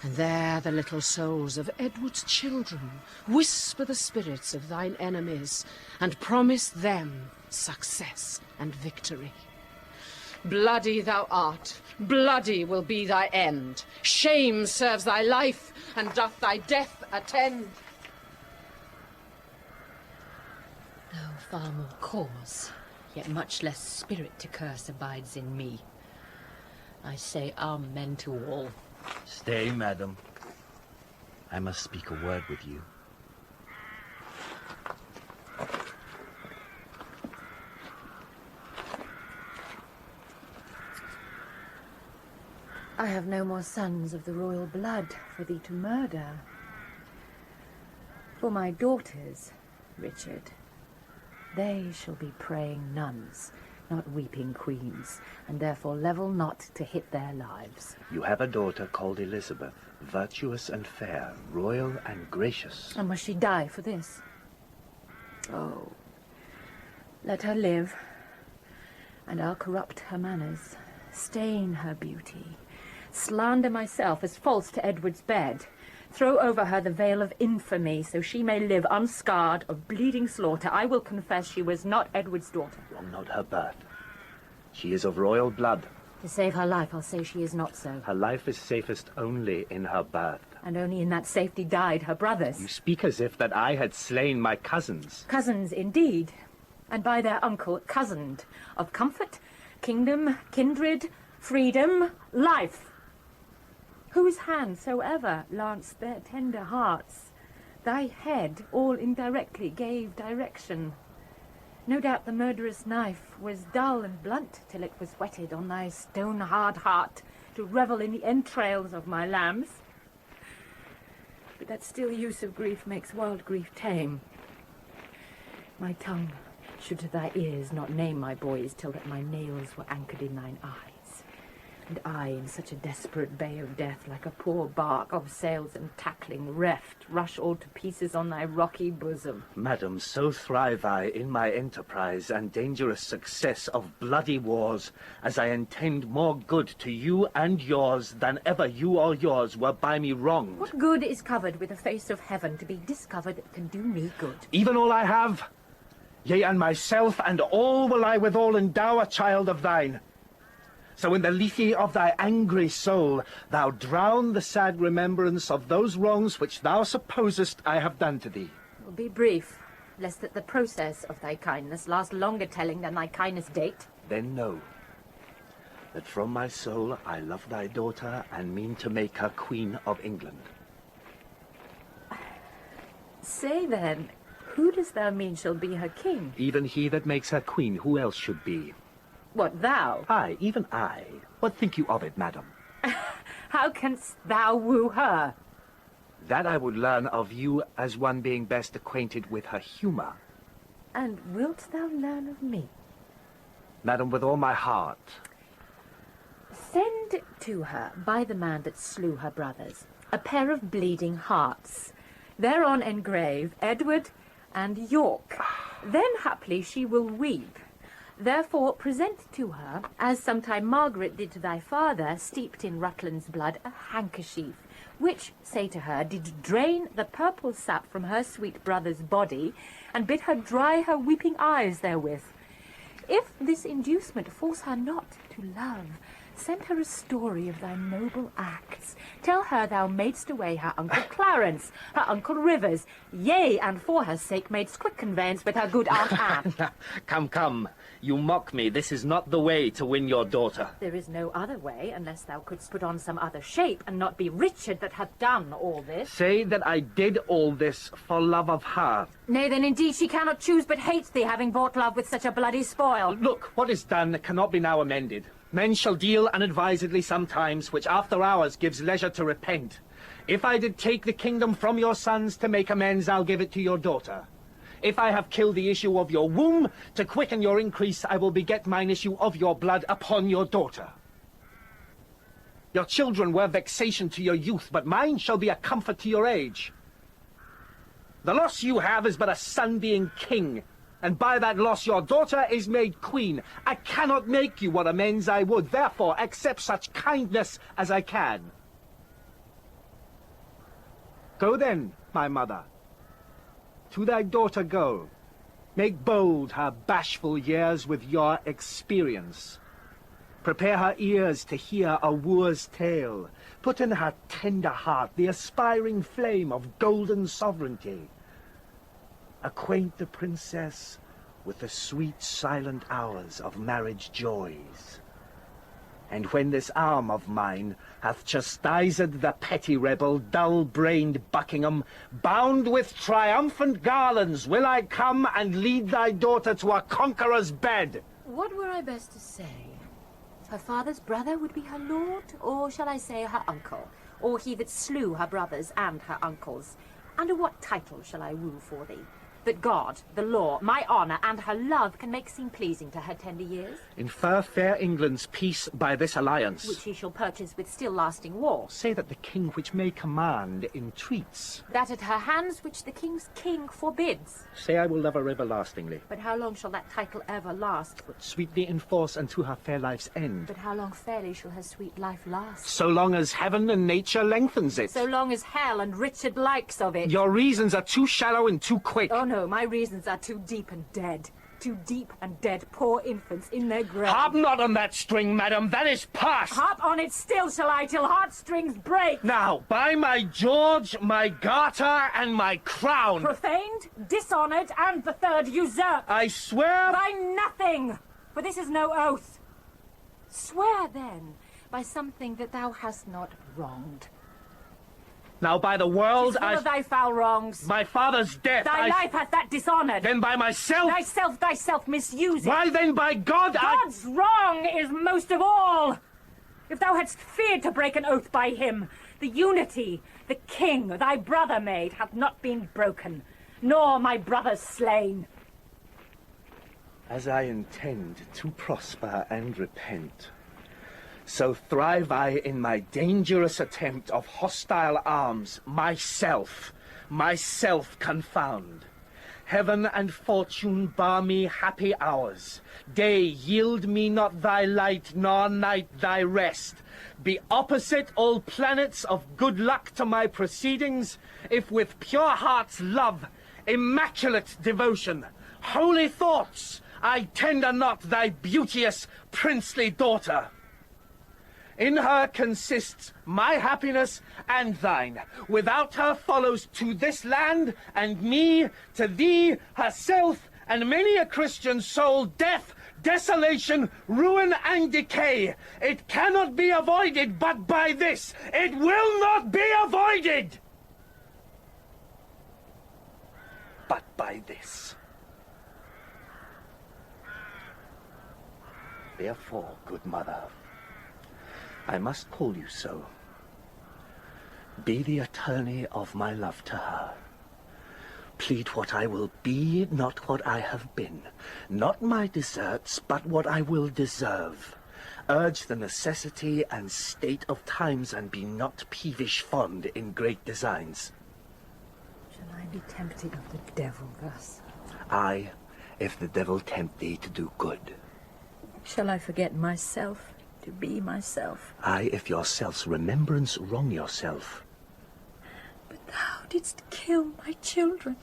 and there the little souls of Edward's children whisper the spirits of thine enemies, and promise them success and victory. Bloody thou art, bloody will be thy end. Shame serves thy life, and doth thy death attend. Though far more cause, yet much less spirit to curse abides in me. I say amen to all. stay, madam. I must speak a word with you. I have no more sons of the royal blood for thee to murder. For my daughters, Richard, they shall be praying nuns, not weeping queens, and therefore level not to hit their lives. You have a daughter called Elizabeth, virtuous and fair, royal and gracious. And must she die for this? Oh, let her live, and I'll corrupt her manners, stain her beauty, slander myself as false to Edward's bed, throw over her the veil of infamy, so she may live unscarred of bleeding slaughter. I will confess she was not Edward's daughter. Wrong not her birth. She is of royal blood. To save her life, I'll say she is not so. Her life is safest only in her birth. And only in that safety died her brothers. You speak as if that I had slain my cousins. Cousins, indeed, and by their uncle cozened, of comfort, kingdom, kindred, freedom, life. Whose hand soever lanced their tender hearts, Thy head all indirectly gave direction. No doubt the murderous knife was dull and blunt till it was whetted on thy stone-hard heart to revel in the entrails of my lambs. But that still use of grief makes wild grief tame. My tongue should to thy ears not name my boys till that my nails were anchored in thine eyes. And I, in such a desperate bay of death, like a poor bark of sails and tackling reft, rush all to pieces on thy rocky bosom. Madam, so thrive I in my enterprise and dangerous success of bloody wars, as I intend more good to you and yours than ever you or yours were by me wronged. What good is covered with the face of heaven to be discovered that can do me good? Even all I have, yea, and myself, and all will I withal endow a child of thine. So in the lethe of thy angry soul, thou drown the sad remembrance of those wrongs which thou supposest I have done to thee. Be brief, lest that the process of thy kindness last longer telling than thy kindness date. Then know that from my soul I love thy daughter and mean to make her Queen of England. Say then, who dost thou mean shall be her king? Even he that makes her queen, who else should be? What, thou? Aye, even I. What think you of it, madam? How canst thou woo her? That I would learn of you as one being best acquainted with her humour. And wilt thou learn of me? Madam, with all my heart. Send to her, by the man that slew her brothers, a pair of bleeding hearts. Thereon engrave Edward and York. Then haply she will weep. Therefore present to her, as sometime Margaret did to thy father, steeped in Rutland's blood, a handkerchief, which, say to her, did drain the purple sap from her sweet brother's body, and bid her dry her weeping eyes therewith. If this inducement force her not to love, send her a story of thy noble acts. Tell her thou madest away her uncle Clarence, her uncle Rivers, yea, and for her sake madest quick conveyance with her good Aunt Anne. Come, come, you mock me. This is not the way to win your daughter. There is no other way, unless thou couldst put on some other shape, and not be Richard that hath done all this. Say that I did all this for love of her. Nay, then indeed she cannot choose but hate thee, having bought love with such a bloody spoil. Look, what is done cannot be now amended. Men shall deal unadvisedly sometimes, which after hours gives leisure to repent. If I did take the kingdom from your sons to make amends, I'll give it to your daughter. If I have killed the issue of your womb, to quicken your increase, I will beget mine issue of your blood upon your daughter. Your children were vexation to your youth, but mine shall be a comfort to your age. The loss you have is but a son being king, and by that loss your daughter is made queen. I cannot make you what amends I would, therefore accept such kindness as I can. Go then, my mother. To thy daughter go. Make bold her bashful years with your experience. Prepare her ears to hear a wooer's tale. Put in her tender heart the aspiring flame of golden sovereignty. Acquaint the princess with the sweet silent hours of marriage joys. And when this arm of mine hath chastised the petty rebel, dull-brained Buckingham, bound with triumphant garlands will I come and lead thy daughter to a conqueror's bed. What were I best to say? Her father's brother would be her lord, or shall I say her uncle, or he that slew her brothers and her uncles? Under what title shall I woo for thee? That God, the law, my honour, and her love can make seem pleasing to her tender years? Infer fair England's peace by this alliance. Which he shall purchase with still lasting war. Say that the king which may command entreats. That at her hands which the king's king forbids. Say I will love her everlastingly. But how long shall that title ever last? But sweetly enforce unto her fair life's end. But how long fairly shall her sweet life last? So long as heaven and nature lengthens it. So long as hell and Richard likes of it. Your reasons are too shallow and too quick. Oh no, my reasons are too deep and dead. Too deep and dead, poor infants in their grave. Harp not on that string, madam, that is past. Harp on it still shall I, till heartstrings break. Now, by my George, my garter, and my crown. Profaned, dishonoured, and the third usurped. I swear... By nothing, for this is no oath. Swear, then, by something that thou hast not wronged. Now by the world Full of thy foul wrongs. My father's death Thy life hath that dishonoured. Then by myself. Thyself misused. Why then by God God's wrong is most of all. If thou hadst feared to break an oath by him, the unity the king thy brother made hath not been broken, nor my brothers slain. As I intend to prosper and repent, so thrive I in my dangerous attempt of hostile arms, myself confound. Heaven and fortune bar me happy hours. Day, yield me not thy light, nor night thy rest. Be opposite all planets of good luck to my proceedings, if with pure heart's love, immaculate devotion, holy thoughts, I tender not thy beauteous, princely daughter. In her consists my happiness and thine. Without her follows to this land and me, to thee, herself, and many a Christian soul, death, desolation, ruin, and decay. It cannot be avoided but by this. It will not be avoided but by this. Therefore, good mother, I must call you so. Be the attorney of my love to her. Plead what I will be, not what I have been. Not my deserts, but what I will deserve. Urge the necessity and state of times, and be not peevish fond in great designs. Shall I be tempted of the devil thus? Aye, if the devil tempt thee to do good. Shall I forget myself? To be myself. Aye, if yourself's remembrance wrong yourself. But thou didst kill my children.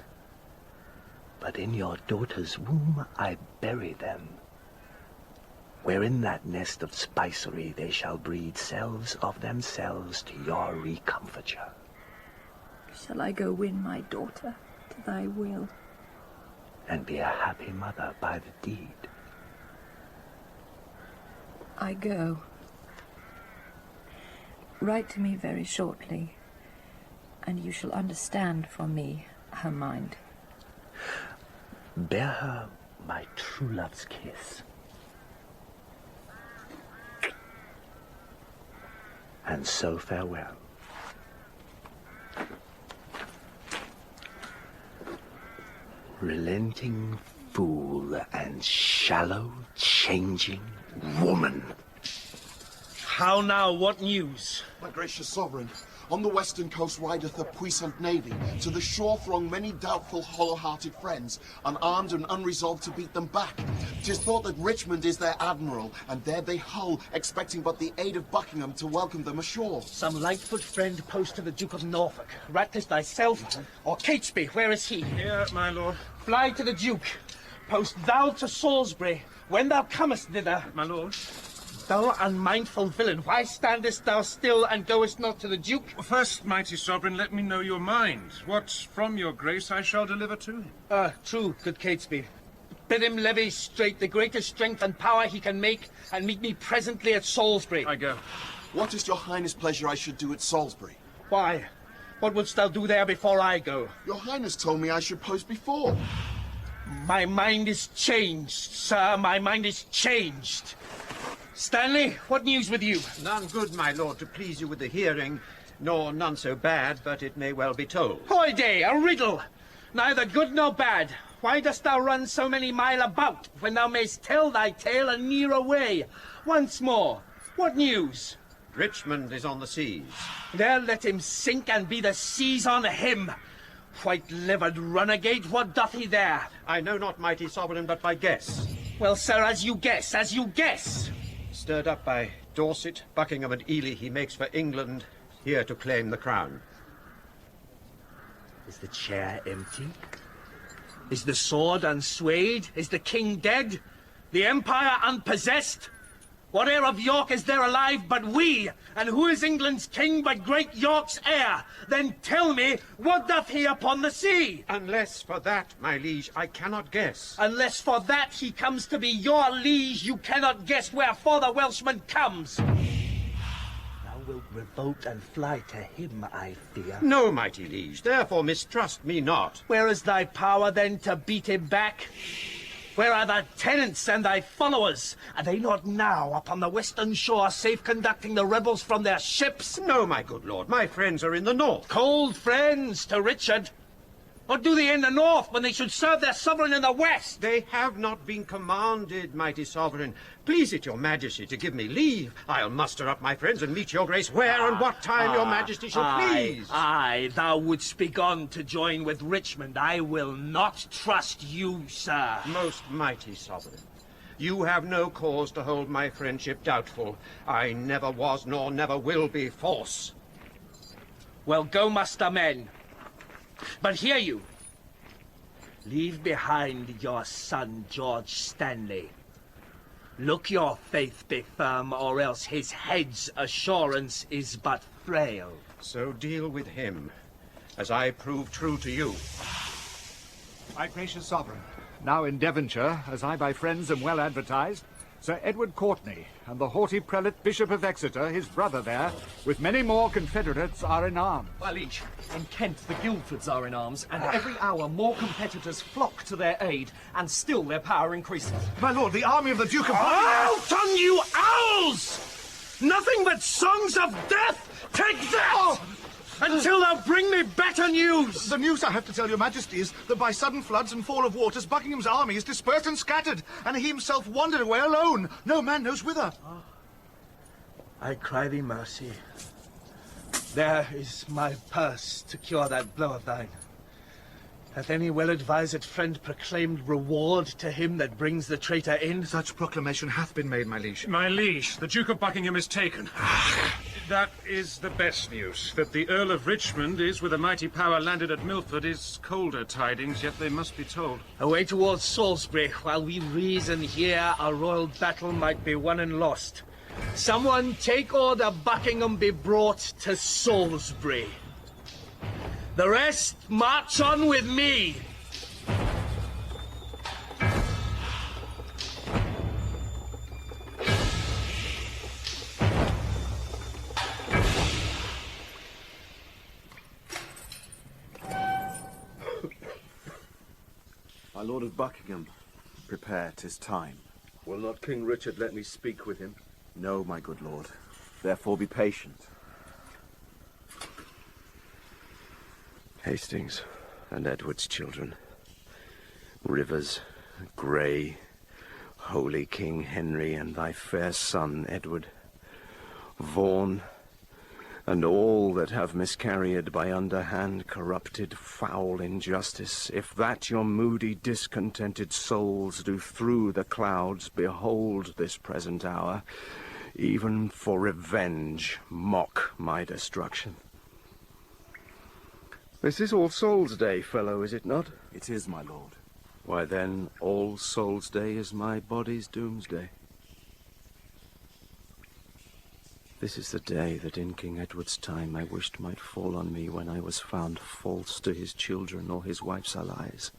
But in your daughter's womb I bury them, where in that nest of spicery they shall breed selves of themselves to your recomfiture. Shall I go win my daughter to thy will? And be a happy mother by the deed. I go. Write to me very shortly, and you shall understand from me her mind. Bear her my true love's kiss. And so farewell. Relenting fool and shallow, changing woman. How now, what news? My gracious sovereign, on the western coast rideth a puissant navy. To the shore throng many doubtful, hollow-hearted friends, unarmed and unresolved to beat them back. 'Tis thought that Richmond is their admiral, and there they hull, expecting but the aid of Buckingham to welcome them ashore. Some Lightfoot friend post to the Duke of Norfolk. Ratcliffe thyself, or Catesby, where is he? Here, my lord. Fly to the Duke. Post thou to Salisbury, when thou comest thither. My lord. Thou unmindful villain, why standest thou still and goest not to the Duke? First, mighty sovereign, let me know your mind. What from your grace I shall deliver to him. True, good Catesby. Bid him levy straight the greatest strength and power he can make, and meet me presently at Salisbury. I go. What is your highness pleasure I should do at Salisbury? Why? What wouldst thou do there before I go? Your highness told me I should post before. My mind is changed, sir. My mind is changed. Stanley, what news with you? None good, my lord, to please you with the hearing, nor none so bad, but it may well be told. Hoy-day, a riddle! Neither good nor bad. Why dost thou run so many mile about, when thou mayst tell thy tale a nearer way? Once more, what news? Richmond is on the seas. There let him sink, and be the seas on him. White-livered runagate, what doth he there? I know not, mighty sovereign, but by guess. Well, sir, as you guess, as you guess. Stirred up by Dorset, Buckingham, and Ely, he makes for England, here to claim the crown. Is the chair empty? Is the sword unswayed? Is the king dead? The empire unpossessed? What heir of York is there alive but we? And who is England's king but great York's heir? Then tell me, what doth he upon the sea? Unless for that, my liege, I cannot guess. Unless for that he comes to be your liege, you cannot guess wherefore the Welshman comes. Thou wilt revolt and fly to him, I fear. No, mighty liege, therefore mistrust me not. Where is thy power, then, to beat him back? Where are thy tenants and thy followers? Are they not now upon the western shore, safe conducting the rebels from their ships? No, my good lord, my friends are in the north. Cold friends to Richard? What do they in the north when they should serve their sovereign in the west? They have not been commanded, mighty sovereign. Please it your majesty to give me leave. I'll muster up my friends and meet your grace where and what time your majesty shall please. Aye, thou wouldst be gone to join with Richmond. I will not trust you, sir. Most mighty sovereign, you have no cause to hold my friendship doubtful. I never was nor never will be false. Well, go muster men. But hear you, leave behind your son George Stanley. Look your faith be firm, or else his head's assurance is but frail. So deal with him, as I prove true to you. My gracious sovereign, now in Devonshire, as I by friends am well advertised, Sir Edward Courtenay and the haughty prelate Bishop of Exeter, his brother there, with many more confederates, are in arms. My liege, in Kent the Guildfords are in arms, and every hour more competitors flock to their aid, and still their power increases. My lord, the army of the Duke of Out on you owls! Nothing but songs of death! Take that! Until thou bring me better news! The news I have to tell your majesty is that by sudden floods and fall of waters, Buckingham's army is dispersed and scattered, and he himself wandered away alone. No man knows whither. I cry thee mercy. There is my purse to cure that blow of thine. Hath any well-advised friend proclaimed reward to him that brings the traitor in? Such proclamation hath been made, my liege. My liege, the Duke of Buckingham is taken. That is the best news. That the Earl of Richmond is with a mighty power landed at Milford is colder tidings, yet they must be told. Away towards Salisbury, while we reason here, a royal battle might be won and lost. Someone take order Buckingham be brought to Salisbury. The rest march on with me. My Lord of Buckingham, prepare, 'tis time. Will not King Richard let me speak with him? No, my good lord. Therefore be patient. Hastings and Edward's children. Rivers, Grey, holy King Henry, and thy fair son Edward. Vaughan, and all that have miscarried by underhand, corrupted, foul injustice, if that your moody, discontented souls do through the clouds behold this present hour, even for revenge mock my destruction. This is All Souls' Day, fellow, is it not? It is, my lord. Why then, All Souls' Day is my body's doomsday. This is the day that in King Edward's time I wished might fall on me when I was found false to his children or his wife's allies.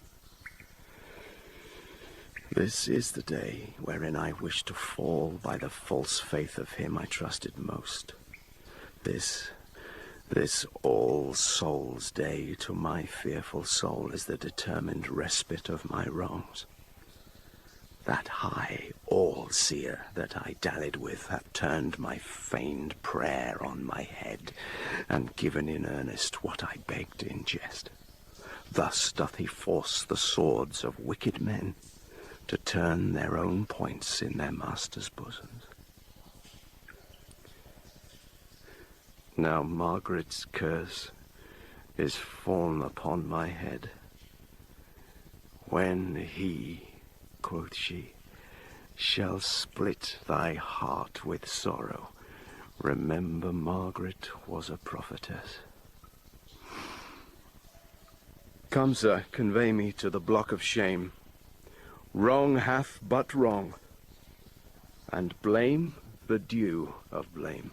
This is the day wherein I wish to fall by the false faith of him I trusted most. This All Souls' Day to my fearful soul is the determined respite of my wrongs. That high all-seer that I dallied with hath turned my feigned prayer on my head, and given in earnest what I begged in jest. Thus doth he force the swords of wicked men to turn their own points in their masters' bosoms. Now Margaret's curse is fallen upon my head. When he, quoth she, shall split thy heart with sorrow, remember Margaret was a prophetess. Come, sir, convey me to the block of shame. Wrong hath but wrong, and blame the due of blame.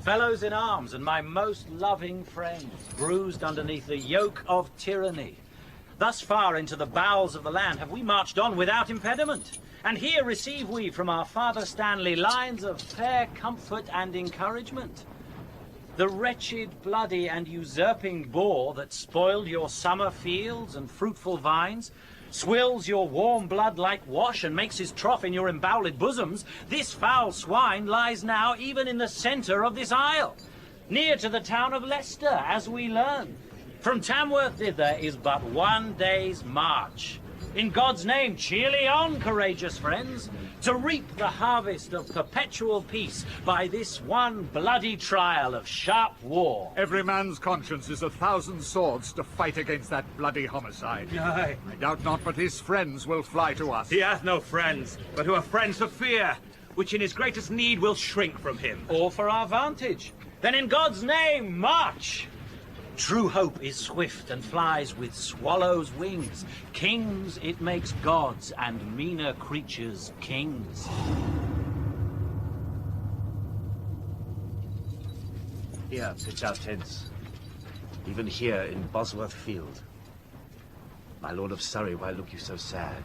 Fellows in arms and my most loving friends, bruised underneath the yoke of tyranny, Thus far into the bowels of the land have we marched on without impediment. And here receive we from our father Stanley lines of fair comfort and encouragement. The wretched, bloody, and usurping boar that spoiled your summer fields and fruitful vines, swills your warm blood like wash, and makes his trough in your emboweled bosoms, this foul swine lies now even in the centre of this isle, near to the town of Leicester, as we learn. From Tamworth thither is but 1 day's march. In God's name, cheerly on, courageous friends, to reap the harvest of perpetual peace by this one bloody trial of sharp war. Every man's conscience is 1,000 swords to fight against that bloody homicide. Aye. I doubt not but his friends will fly to us. He hath no friends, but who are friends for fear, which in his greatest need will shrink from him. All for our vantage. Then in God's name, march! True hope is swift and flies with swallows' wings. Kings it makes gods, and meaner creatures kings. Here, pitch our tents. Even here in Bosworth Field. My Lord of Surrey, why look you so sad?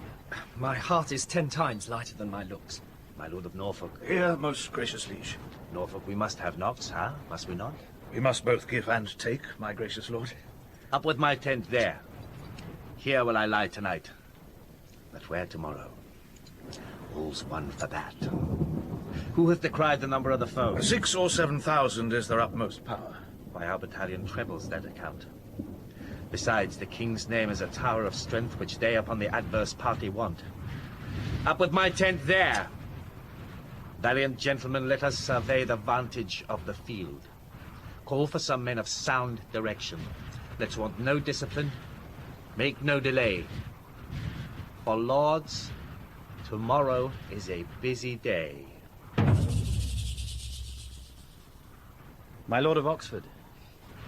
My heart is 10 times lighter than my looks. My Lord of Norfolk. Here, most gracious liege. Norfolk, we must have knocks, huh? Must we not? We must both give and take, my gracious lord. Up with my tent there. Here will I lie tonight. But where tomorrow? All's one for that. Who hath decried the number of the foe? 6,000 or 7,000 is their utmost power. Why, our battalion trebles that account. Besides, the king's name is a tower of strength which they upon the adverse party want. Up with my tent there. Valiant gentlemen, let us survey the vantage of the field. Call for some men of sound direction. Let's want no discipline. Make no delay. For lords, tomorrow is a busy day. My Lord of Oxford,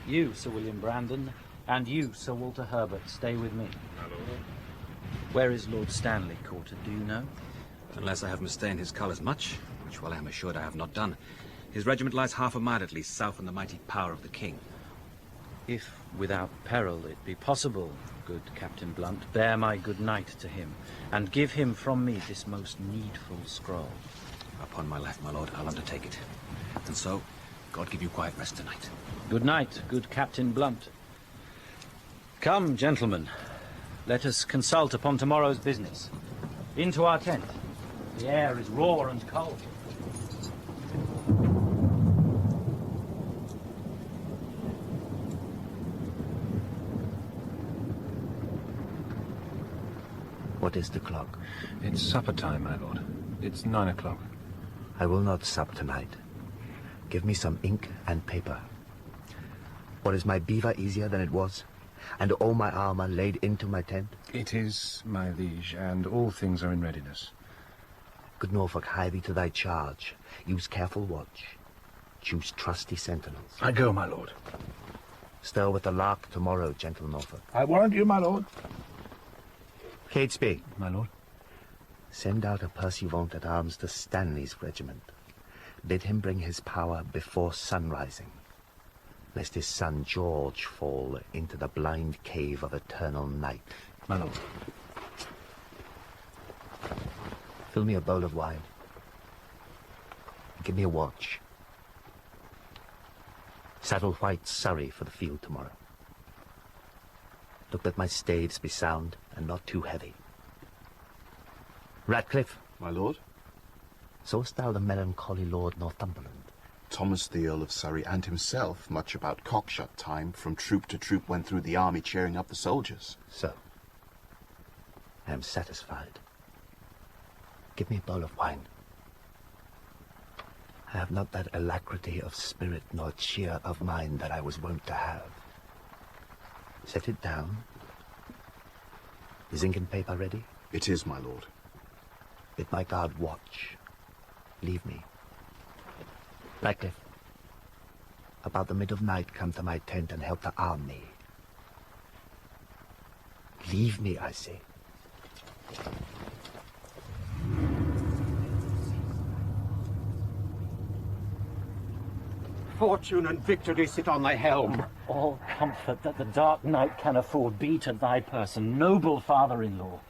you, Sir William Brandon, and you, Sir Walter Herbert, stay with me. Where is Lord Stanley quartered, do you know? Unless I have mistaken his colours much, which well I am assured I have not done. His regiment lies half a mile at least south from the mighty power of the king. If, without peril, it be possible, good Captain Blunt, bear my good night to him, and give him from me this most needful scroll. Upon my life, my lord, I'll undertake it. And so, God give you quiet rest tonight. Good night, good Captain Blunt. Come, gentlemen, let us consult upon tomorrow's business. Into our tent. The air is raw and cold. What is the clock? It's supper time, my lord. It's 9 o'clock. I will not sup tonight. Give me some ink and paper. Or is my beaver easier than it was? And all my armour laid into my tent? It is, my liege, and all things are in readiness. Good Norfolk, hie thee to thy charge. Use careful watch. Choose trusty sentinels. I go, my lord. Stir with the lark tomorrow, gentle Norfolk. I warrant you, my lord. Catesby. My lord. Send out a pursuivant at arms to Stanley's regiment. Bid him bring his power before sunrising, lest his son George fall into the blind cave of eternal night. My lord. Fill me a bowl of wine. Give me a watch. Saddle white Surrey for the field tomorrow. Look that my staves be sound and not too heavy. Ratcliffe. My lord? Sawest thou the melancholy Lord Northumberland? Thomas the Earl of Surrey and himself, much about cockshut time, from troop to troop went through the army cheering up the soldiers. So, I am satisfied. Give me a bowl of wine. I have not that alacrity of spirit nor cheer of mind that I was wont to have. Set it down. Is ink and paper ready? It is, my lord. Bid my guard watch. Leave me. Ratcliffe, about the mid of night come to my tent and help to arm me. Leave me, I say. Fortune and victory sit on thy helm. All comfort that the dark night can afford be to thy person, noble father-in-law.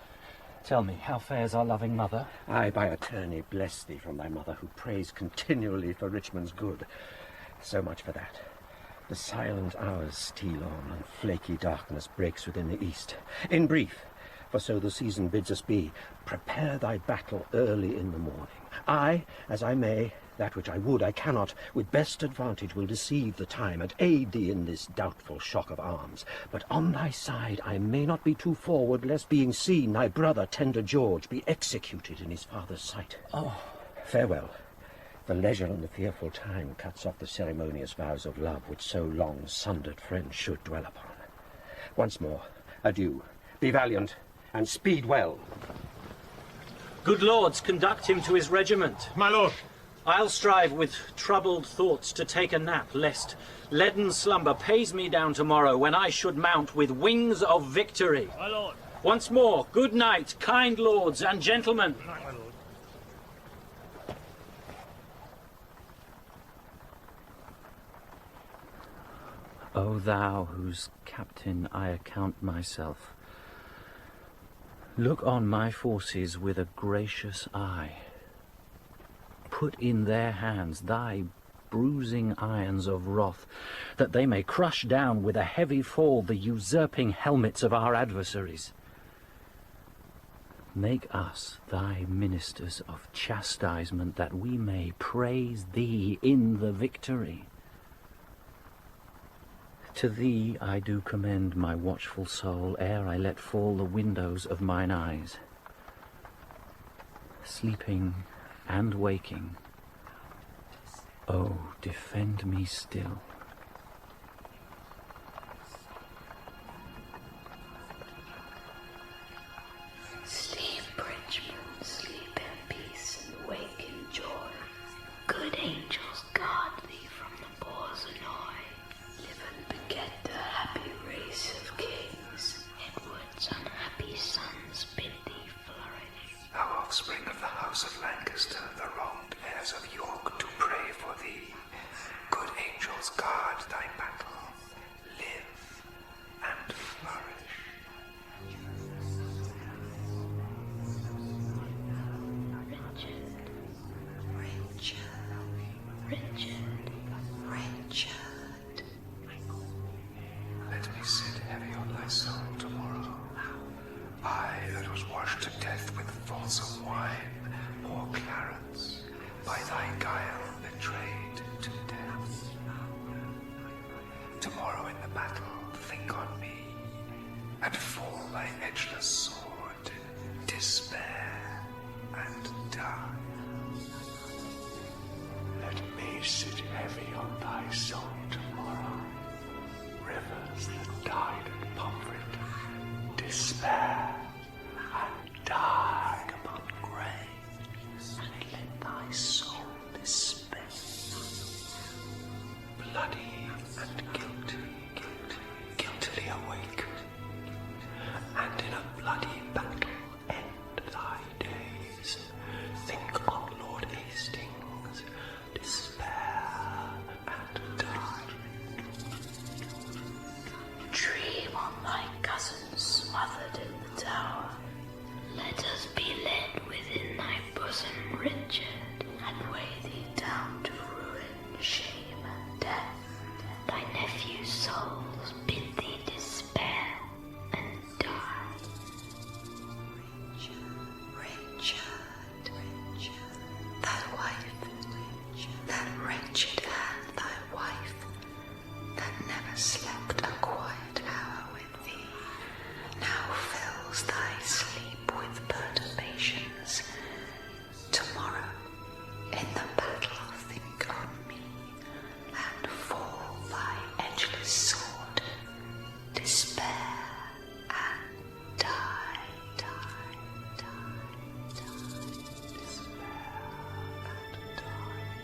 Tell me, how fares our loving mother? I by attorney bless thee from thy mother, who prays continually for Richmond's good. So much for that. The silent hours steal on, and flaky darkness breaks within the east. In brief, for so the season bids us be, prepare thy battle early in the morning. I, as I may, that which I would, I cannot, with best advantage will deceive the time, and aid thee in this doubtful shock of arms. But on thy side I may not be too forward, lest being seen, thy brother, tender George, be executed in his father's sight. Oh. Farewell. The leisure and the fearful time cuts off the ceremonious vows of love which so long sundered friends should dwell upon. Once more, adieu. Be valiant, and speed well. Good lords, conduct him to his regiment. My lord. I'll strive with troubled thoughts to take a nap, lest leaden slumber pays me down tomorrow, when I should mount with wings of victory. My lord. Once more, good night, kind lords and gentlemen. Good night, my lord. O thou whose captain I account myself, look on my forces with a gracious eye. Put in their hands thy bruising irons of wrath, that they may crush down with a heavy fall the usurping helmets of our adversaries. Make us thy ministers of chastisement, that we may praise thee in the victory. To thee I do commend my watchful soul, ere I let fall the windows of mine eyes. Sleeping and waking, oh, defend me still. Sleep, Richmond, sleep in peace and wake in joy. Good angels guard thee from the boar's annoy. Live and beget the happy race of kings. Edward's unhappy sons bid thee flourish. Thou offspring of the house of Lancaster, the wronged heirs of York, do pray for thee. Good angels guard thy battle. Live and flourish. Richard. Let me sit heavy on thy soul tomorrow. I that was washed to death with fulsome wine, poor Clarence, by thy guile betrayed to death. Tomorrow in the battle think on me, and fall thy edgeless sword, despair and die. Let me sit heavy on thy soul tomorrow. Rivers that died at Pomfret, despair and die upon graves, and let thy soul despair. Bloody and guiltily awake, and in a bloody battle end thy days. Think on Lord Hastings, despair and die. Dream on thy cousin smothered in the tower. Let us be led within thy bosom, Richard, and weigh thee down to ruin, shame, and death. Thy nephew's souls bid thee despair and die. Richard, thy wife, that wretched hand, thy wife, that never slept a quiet hour with thee, now fills thy sleep with perturbations. Tomorrow, in the battle, think on me, and fall thy edgeless sword, despair and die,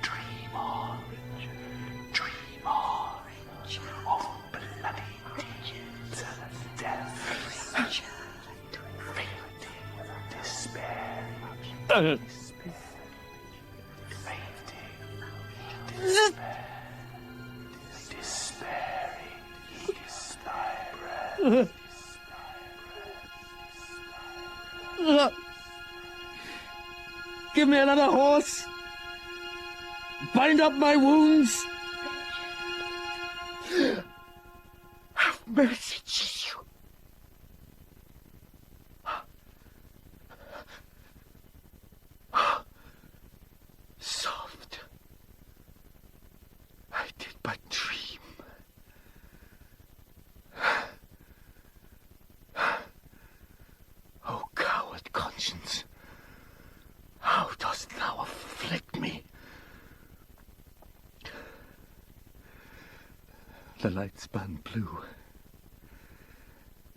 Dream on, dream on, of bloody deeds and death. Despair. Despair. Give me another horse. Bind up my wounds. Have mercy, Jesus. Soft. I did but dream. O coward conscience, how dost thou afflict me? The lights burn blue.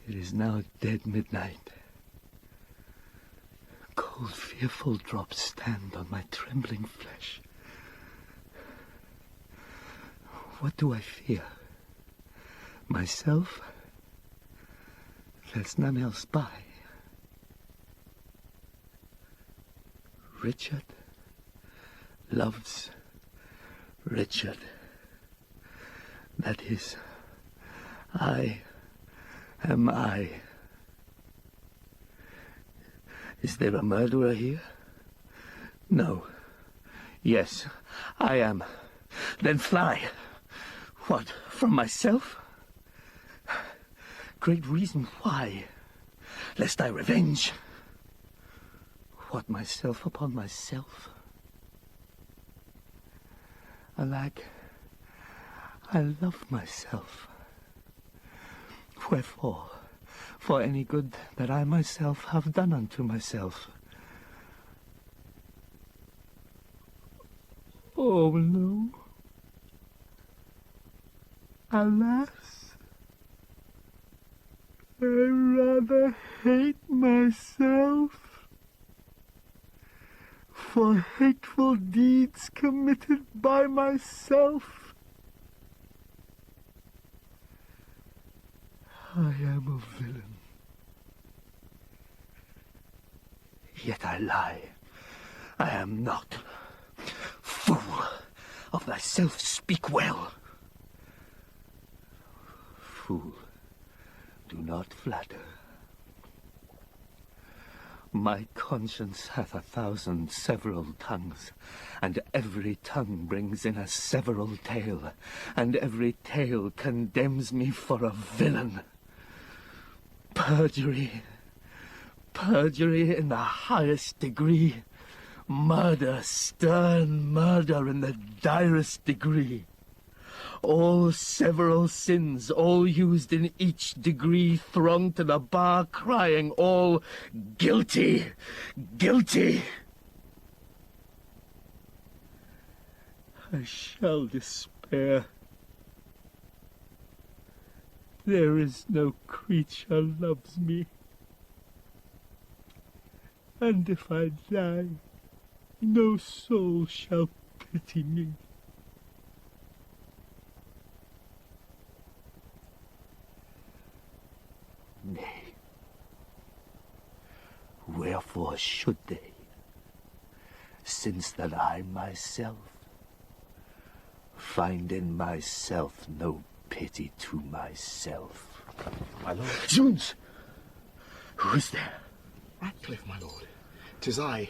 It is now dead midnight. Cold, fearful drops stand on my trembling flesh. What do I fear? Myself? There's none else by. Richard loves Richard. That is, I am I. Is there a murderer here? No. Yes, I am. Then fly. What, from myself? Great reason why. Lest I revenge. What, myself upon myself? Alack, I love myself. Wherefore? For any good that I myself have done unto myself. Oh, no. Alas, I rather hate myself for hateful deeds committed by myself. I am a villain. Yet I lie. I am not. Fool, of thyself speak well. Fool, do not flatter. My conscience hath 1,000 several tongues, and every tongue brings in a several tale, and every tale condemns me for a villain. Perjury, perjury in the highest degree, murder, stern murder in the direst degree. All several sins, all used in each degree, throng to the bar, crying all, guilty, guilty. I shall despair. There is no creature loves me. And if I die, no soul shall pity me. Nay, wherefore should they, since that I myself find in myself no pity to myself? My lord. Zounds! Who is there? Ratcliffe, my lord. 'Tis I.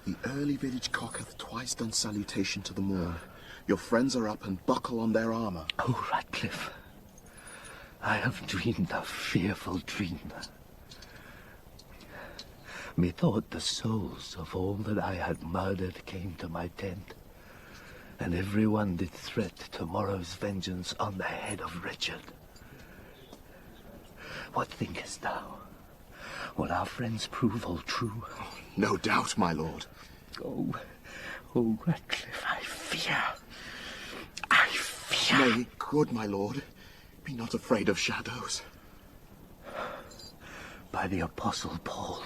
The early village cock hath twice done salutation to the morn. Your friends are up and buckle on their armour. Oh, Ratcliffe, I have dreamed a fearful dream. Methought the souls of all that I had murdered came to my tent, and every one did threat tomorrow's vengeance on the head of Richard. What thinkest thou? Will our friends prove all true? Oh, no doubt, my lord. Oh, Ratcliffe, I fear. I fear. Nay, good my lord. Be not afraid of shadows. By the Apostle Paul,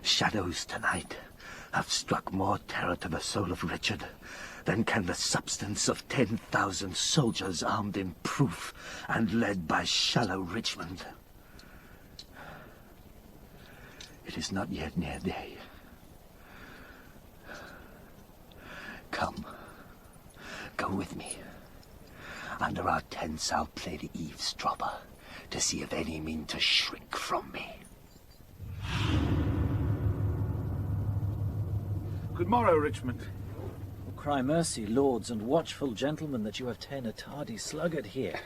shadows tonight have struck more terror to the soul of Richard than can the substance of 10,000 soldiers armed in proof and led by shallow Richmond. It is not yet near day. Come, go with me. Under our tents I'll play the eavesdropper, to see if any mean to shrink from me. Good morrow, Richmond. Cry mercy, lords and watchful gentlemen, that you have ta'en a tardy sluggard here.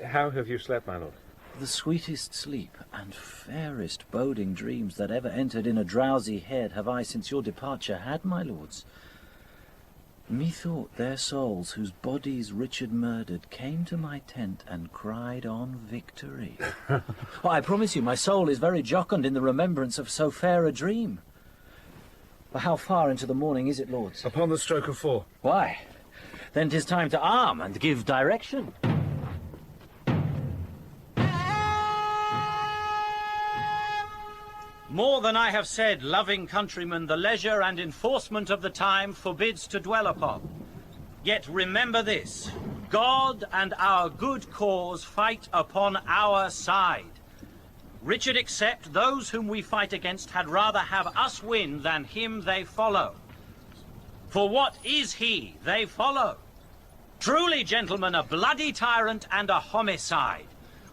How have you slept, my lord? The sweetest sleep and fairest boding dreams that ever entered in a drowsy head have I since your departure had, my lords. Methought their souls, whose bodies Richard murdered, came to my tent and cried on victory. Well, I promise you, my soul is very jocund in the remembrance of so fair a dream. Well, how far into the morning is it, lords? Upon the stroke of 4. Why, then 'tis time to arm and give direction. More than I have said, loving countrymen, the leisure and enforcement of the time forbids to dwell upon. Yet remember this, God and our good cause fight upon our side. Richard except, those whom we fight against had rather have us win than him they follow. For what is he they follow? Truly, gentlemen, a bloody tyrant and a homicide.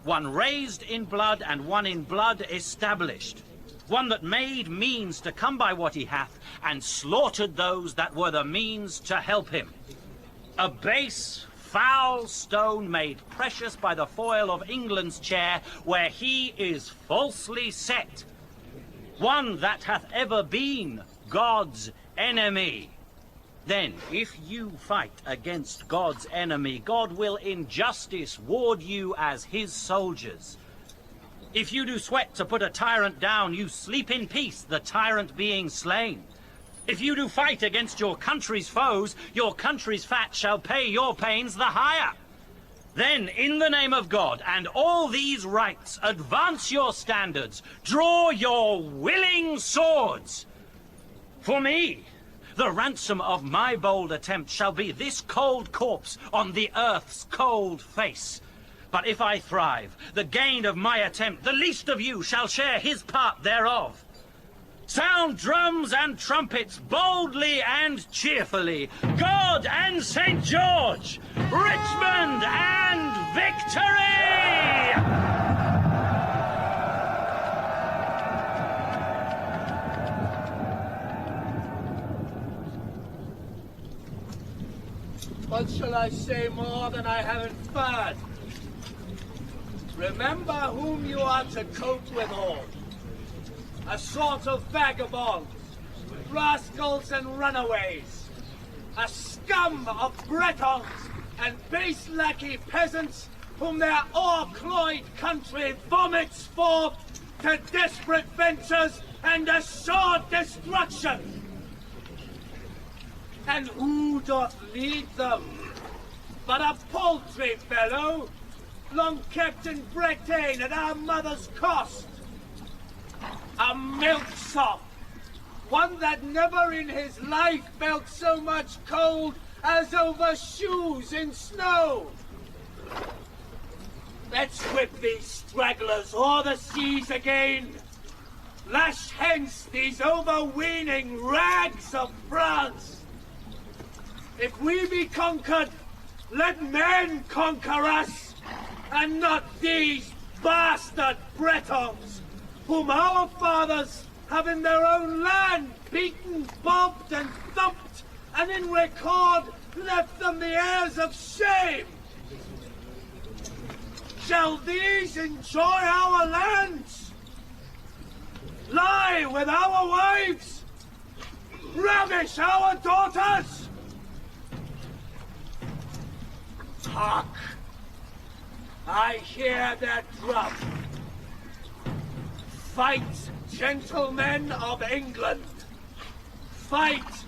One raised in blood and one in blood established. One that made means to come by what he hath, and slaughtered those that were the means to help him. A base, foul stone made precious by the foil of England's chair, where he is falsely set. One that hath ever been God's enemy. Then, if you fight against God's enemy, God will in justice ward you as his soldiers. If you do sweat to put a tyrant down, you sleep in peace, the tyrant being slain. If you do fight against your country's foes, your country's fat shall pay your pains the higher. Then, in the name of God and all these rights, advance your standards, draw your willing swords. For me, the ransom of my bold attempt shall be this cold corpse on the earth's cold face. But if I thrive, the gain of my attempt, the least of you shall share his part thereof. Sound drums and trumpets boldly and cheerfully. God and St. George, Richmond and victory! What shall I say more than I have inferred? Remember whom you are to cope withal. A sort of vagabonds, rascals and runaways. A scum of Bretons and base lackey peasants whom their o'er-cloyed country vomits forth to desperate ventures and assured destruction. And who doth lead them? But a paltry fellow, long kept in Bretagne at our mother's cost. A milksop, one that never in his life felt so much cold as over shoes in snow. Let's whip these stragglers o'er the seas again. Lash hence these overweening rags of France. If we be conquered, let men conquer us, and not these bastard Bretons, whom our fathers have in their own land beaten, bobbed, and thumped, and in record left them the heirs of shame. Shall these enjoy our lands? Lie with our wives? Ravish our daughters? Hark! I hear their drum. Fight, gentlemen of England. Fight,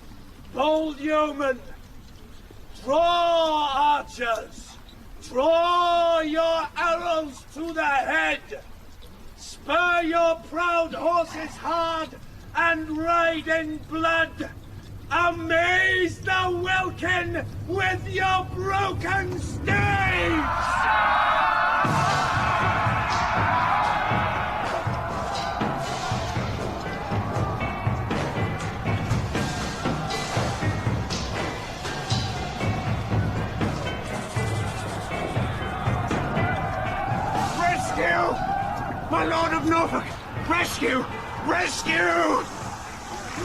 bold yeomen. Draw, archers. Draw your arrows to the head. Spur your proud horses hard and ride in blood. Amaze the welkin with your broken staves! Rescue! My Lord of Norfolk! Rescue! Rescue!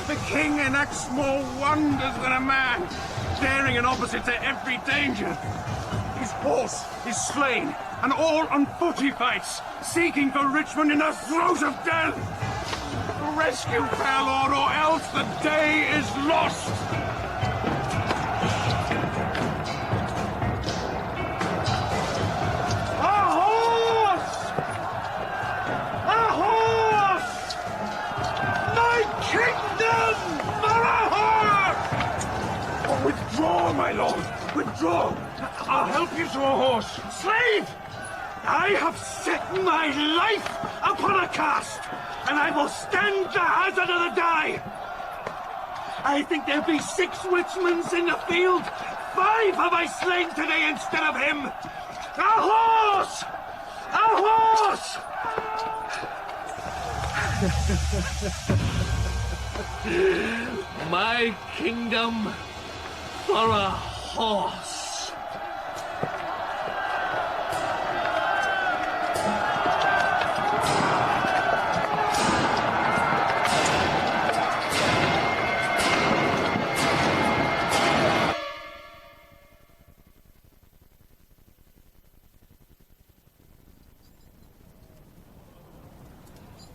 The king enacts more wonders than a man, daring and opposite to every danger. His horse is slain, and all on foot he fights, seeking for Richmond in the throes of death. Rescue, fair lord, or else the day is lost. A horse! A horse! My kingdom for a horse! Oh, withdraw, my lord, withdraw. I'll help you to a horse. Slave! I have set my life upon a cast, and I will stand the hazard of the die. I think there'll be 6 Richmonds in the field. 5 have I slain today instead of him. A horse! A horse! My kingdom for a horse.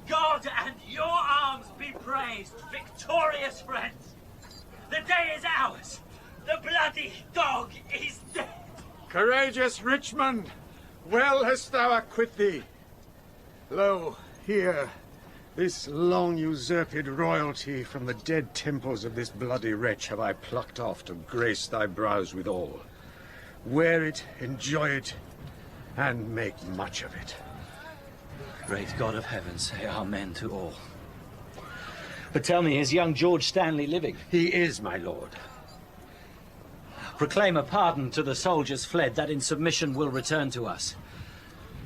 God and your arms be praised, victorious friends! The day is ours! The bloody dog is dead! Courageous Richmond, well hast thou acquit thee. Lo, here, this long usurped royalty from the dead temples of this bloody wretch have I plucked off to grace thy brows withal. Wear it, enjoy it, and make much of it. Great God of heaven, say amen to all. But tell me, is young George Stanley living? He is, my lord. Proclaim a pardon to the soldiers fled, that in submission will return to us.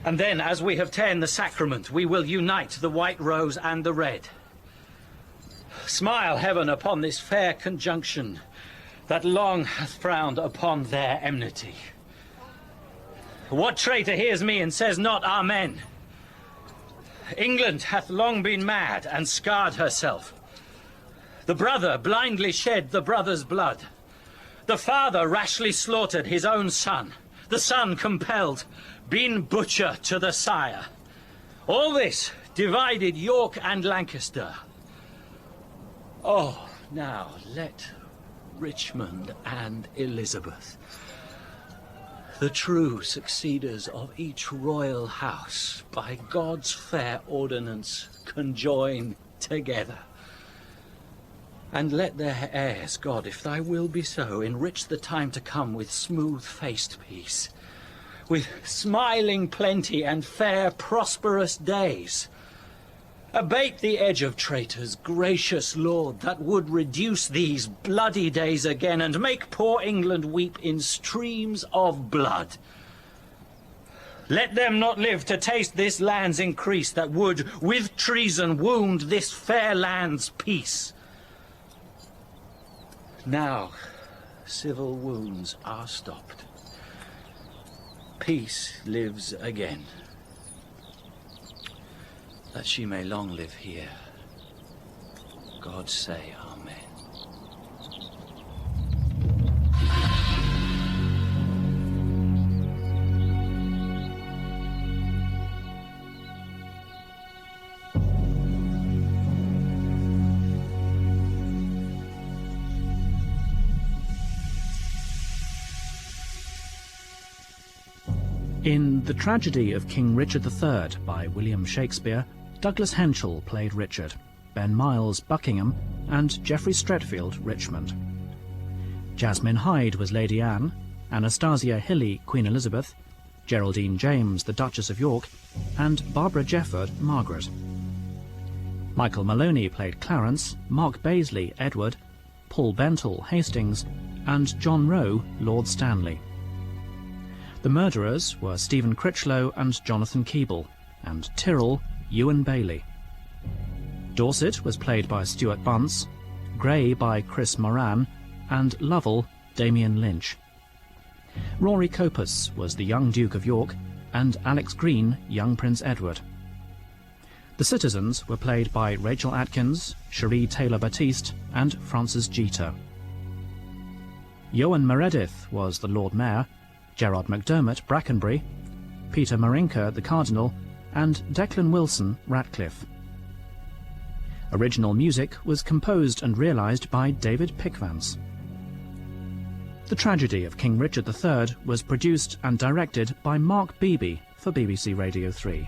And then, as we have ta'en the sacrament, we will unite the white rose and the red. Smile, heaven, upon this fair conjunction that long hath frowned upon their enmity. What traitor hears me and says not amen? England hath long been mad and scarred herself. The brother blindly shed the brother's blood. The father rashly slaughtered his own son. The son compelled, been butcher to the sire. All this divided York and Lancaster. Oh, now let Richmond and Elizabeth, the true succeeders of each royal house, by God's fair ordinance conjoin together. And let their heirs, God, if thy will be so, enrich the time to come with smooth-faced peace, with smiling plenty and fair prosperous days. Abate the edge of traitors, gracious Lord, that would reduce these bloody days again and make poor England weep in streams of blood. Let them not live to taste this land's increase, that would with treason wound this fair land's peace. Now civil wounds are stopped. Peace lives again. That she may long live here. God say amen. In The Tragedy of King Richard III by William Shakespeare, Douglas Henshall played Richard, Ben Miles Buckingham, and Geoffrey Stretfield Richmond. Jasmine Hyde was Lady Anne, Anastasia Hilly Queen Elizabeth, Geraldine James the Duchess of York, and Barbara Jefford Margaret. Michael Maloney played Clarence, Mark Bazley Edward, Paul Bentle Hastings, and John Rowe Lord Stanley. The murderers were Stephen Critchlow and Jonathan Keble, and Tyrrell Ewan Bailey. Dorset was played by Stuart Bunce, Grey by Chris Moran, and Lovell Damien Lynch. Rory Copus was the young Duke of York, and Alex Green young Prince Edward. The citizens were played by Rachel Atkins, Cherie Taylor-Baptiste and Frances Jeater. Ioan Meredith was the Lord Mayor, Gerard MacDermott Brackenbury, Peter Marinka the Cardinal, and Declan Wilson Ratcliffe. Original music was composed and realised by David Pickvance. The Tragedy of King Richard III was produced and directed by Mark Beebe for BBC Radio 3.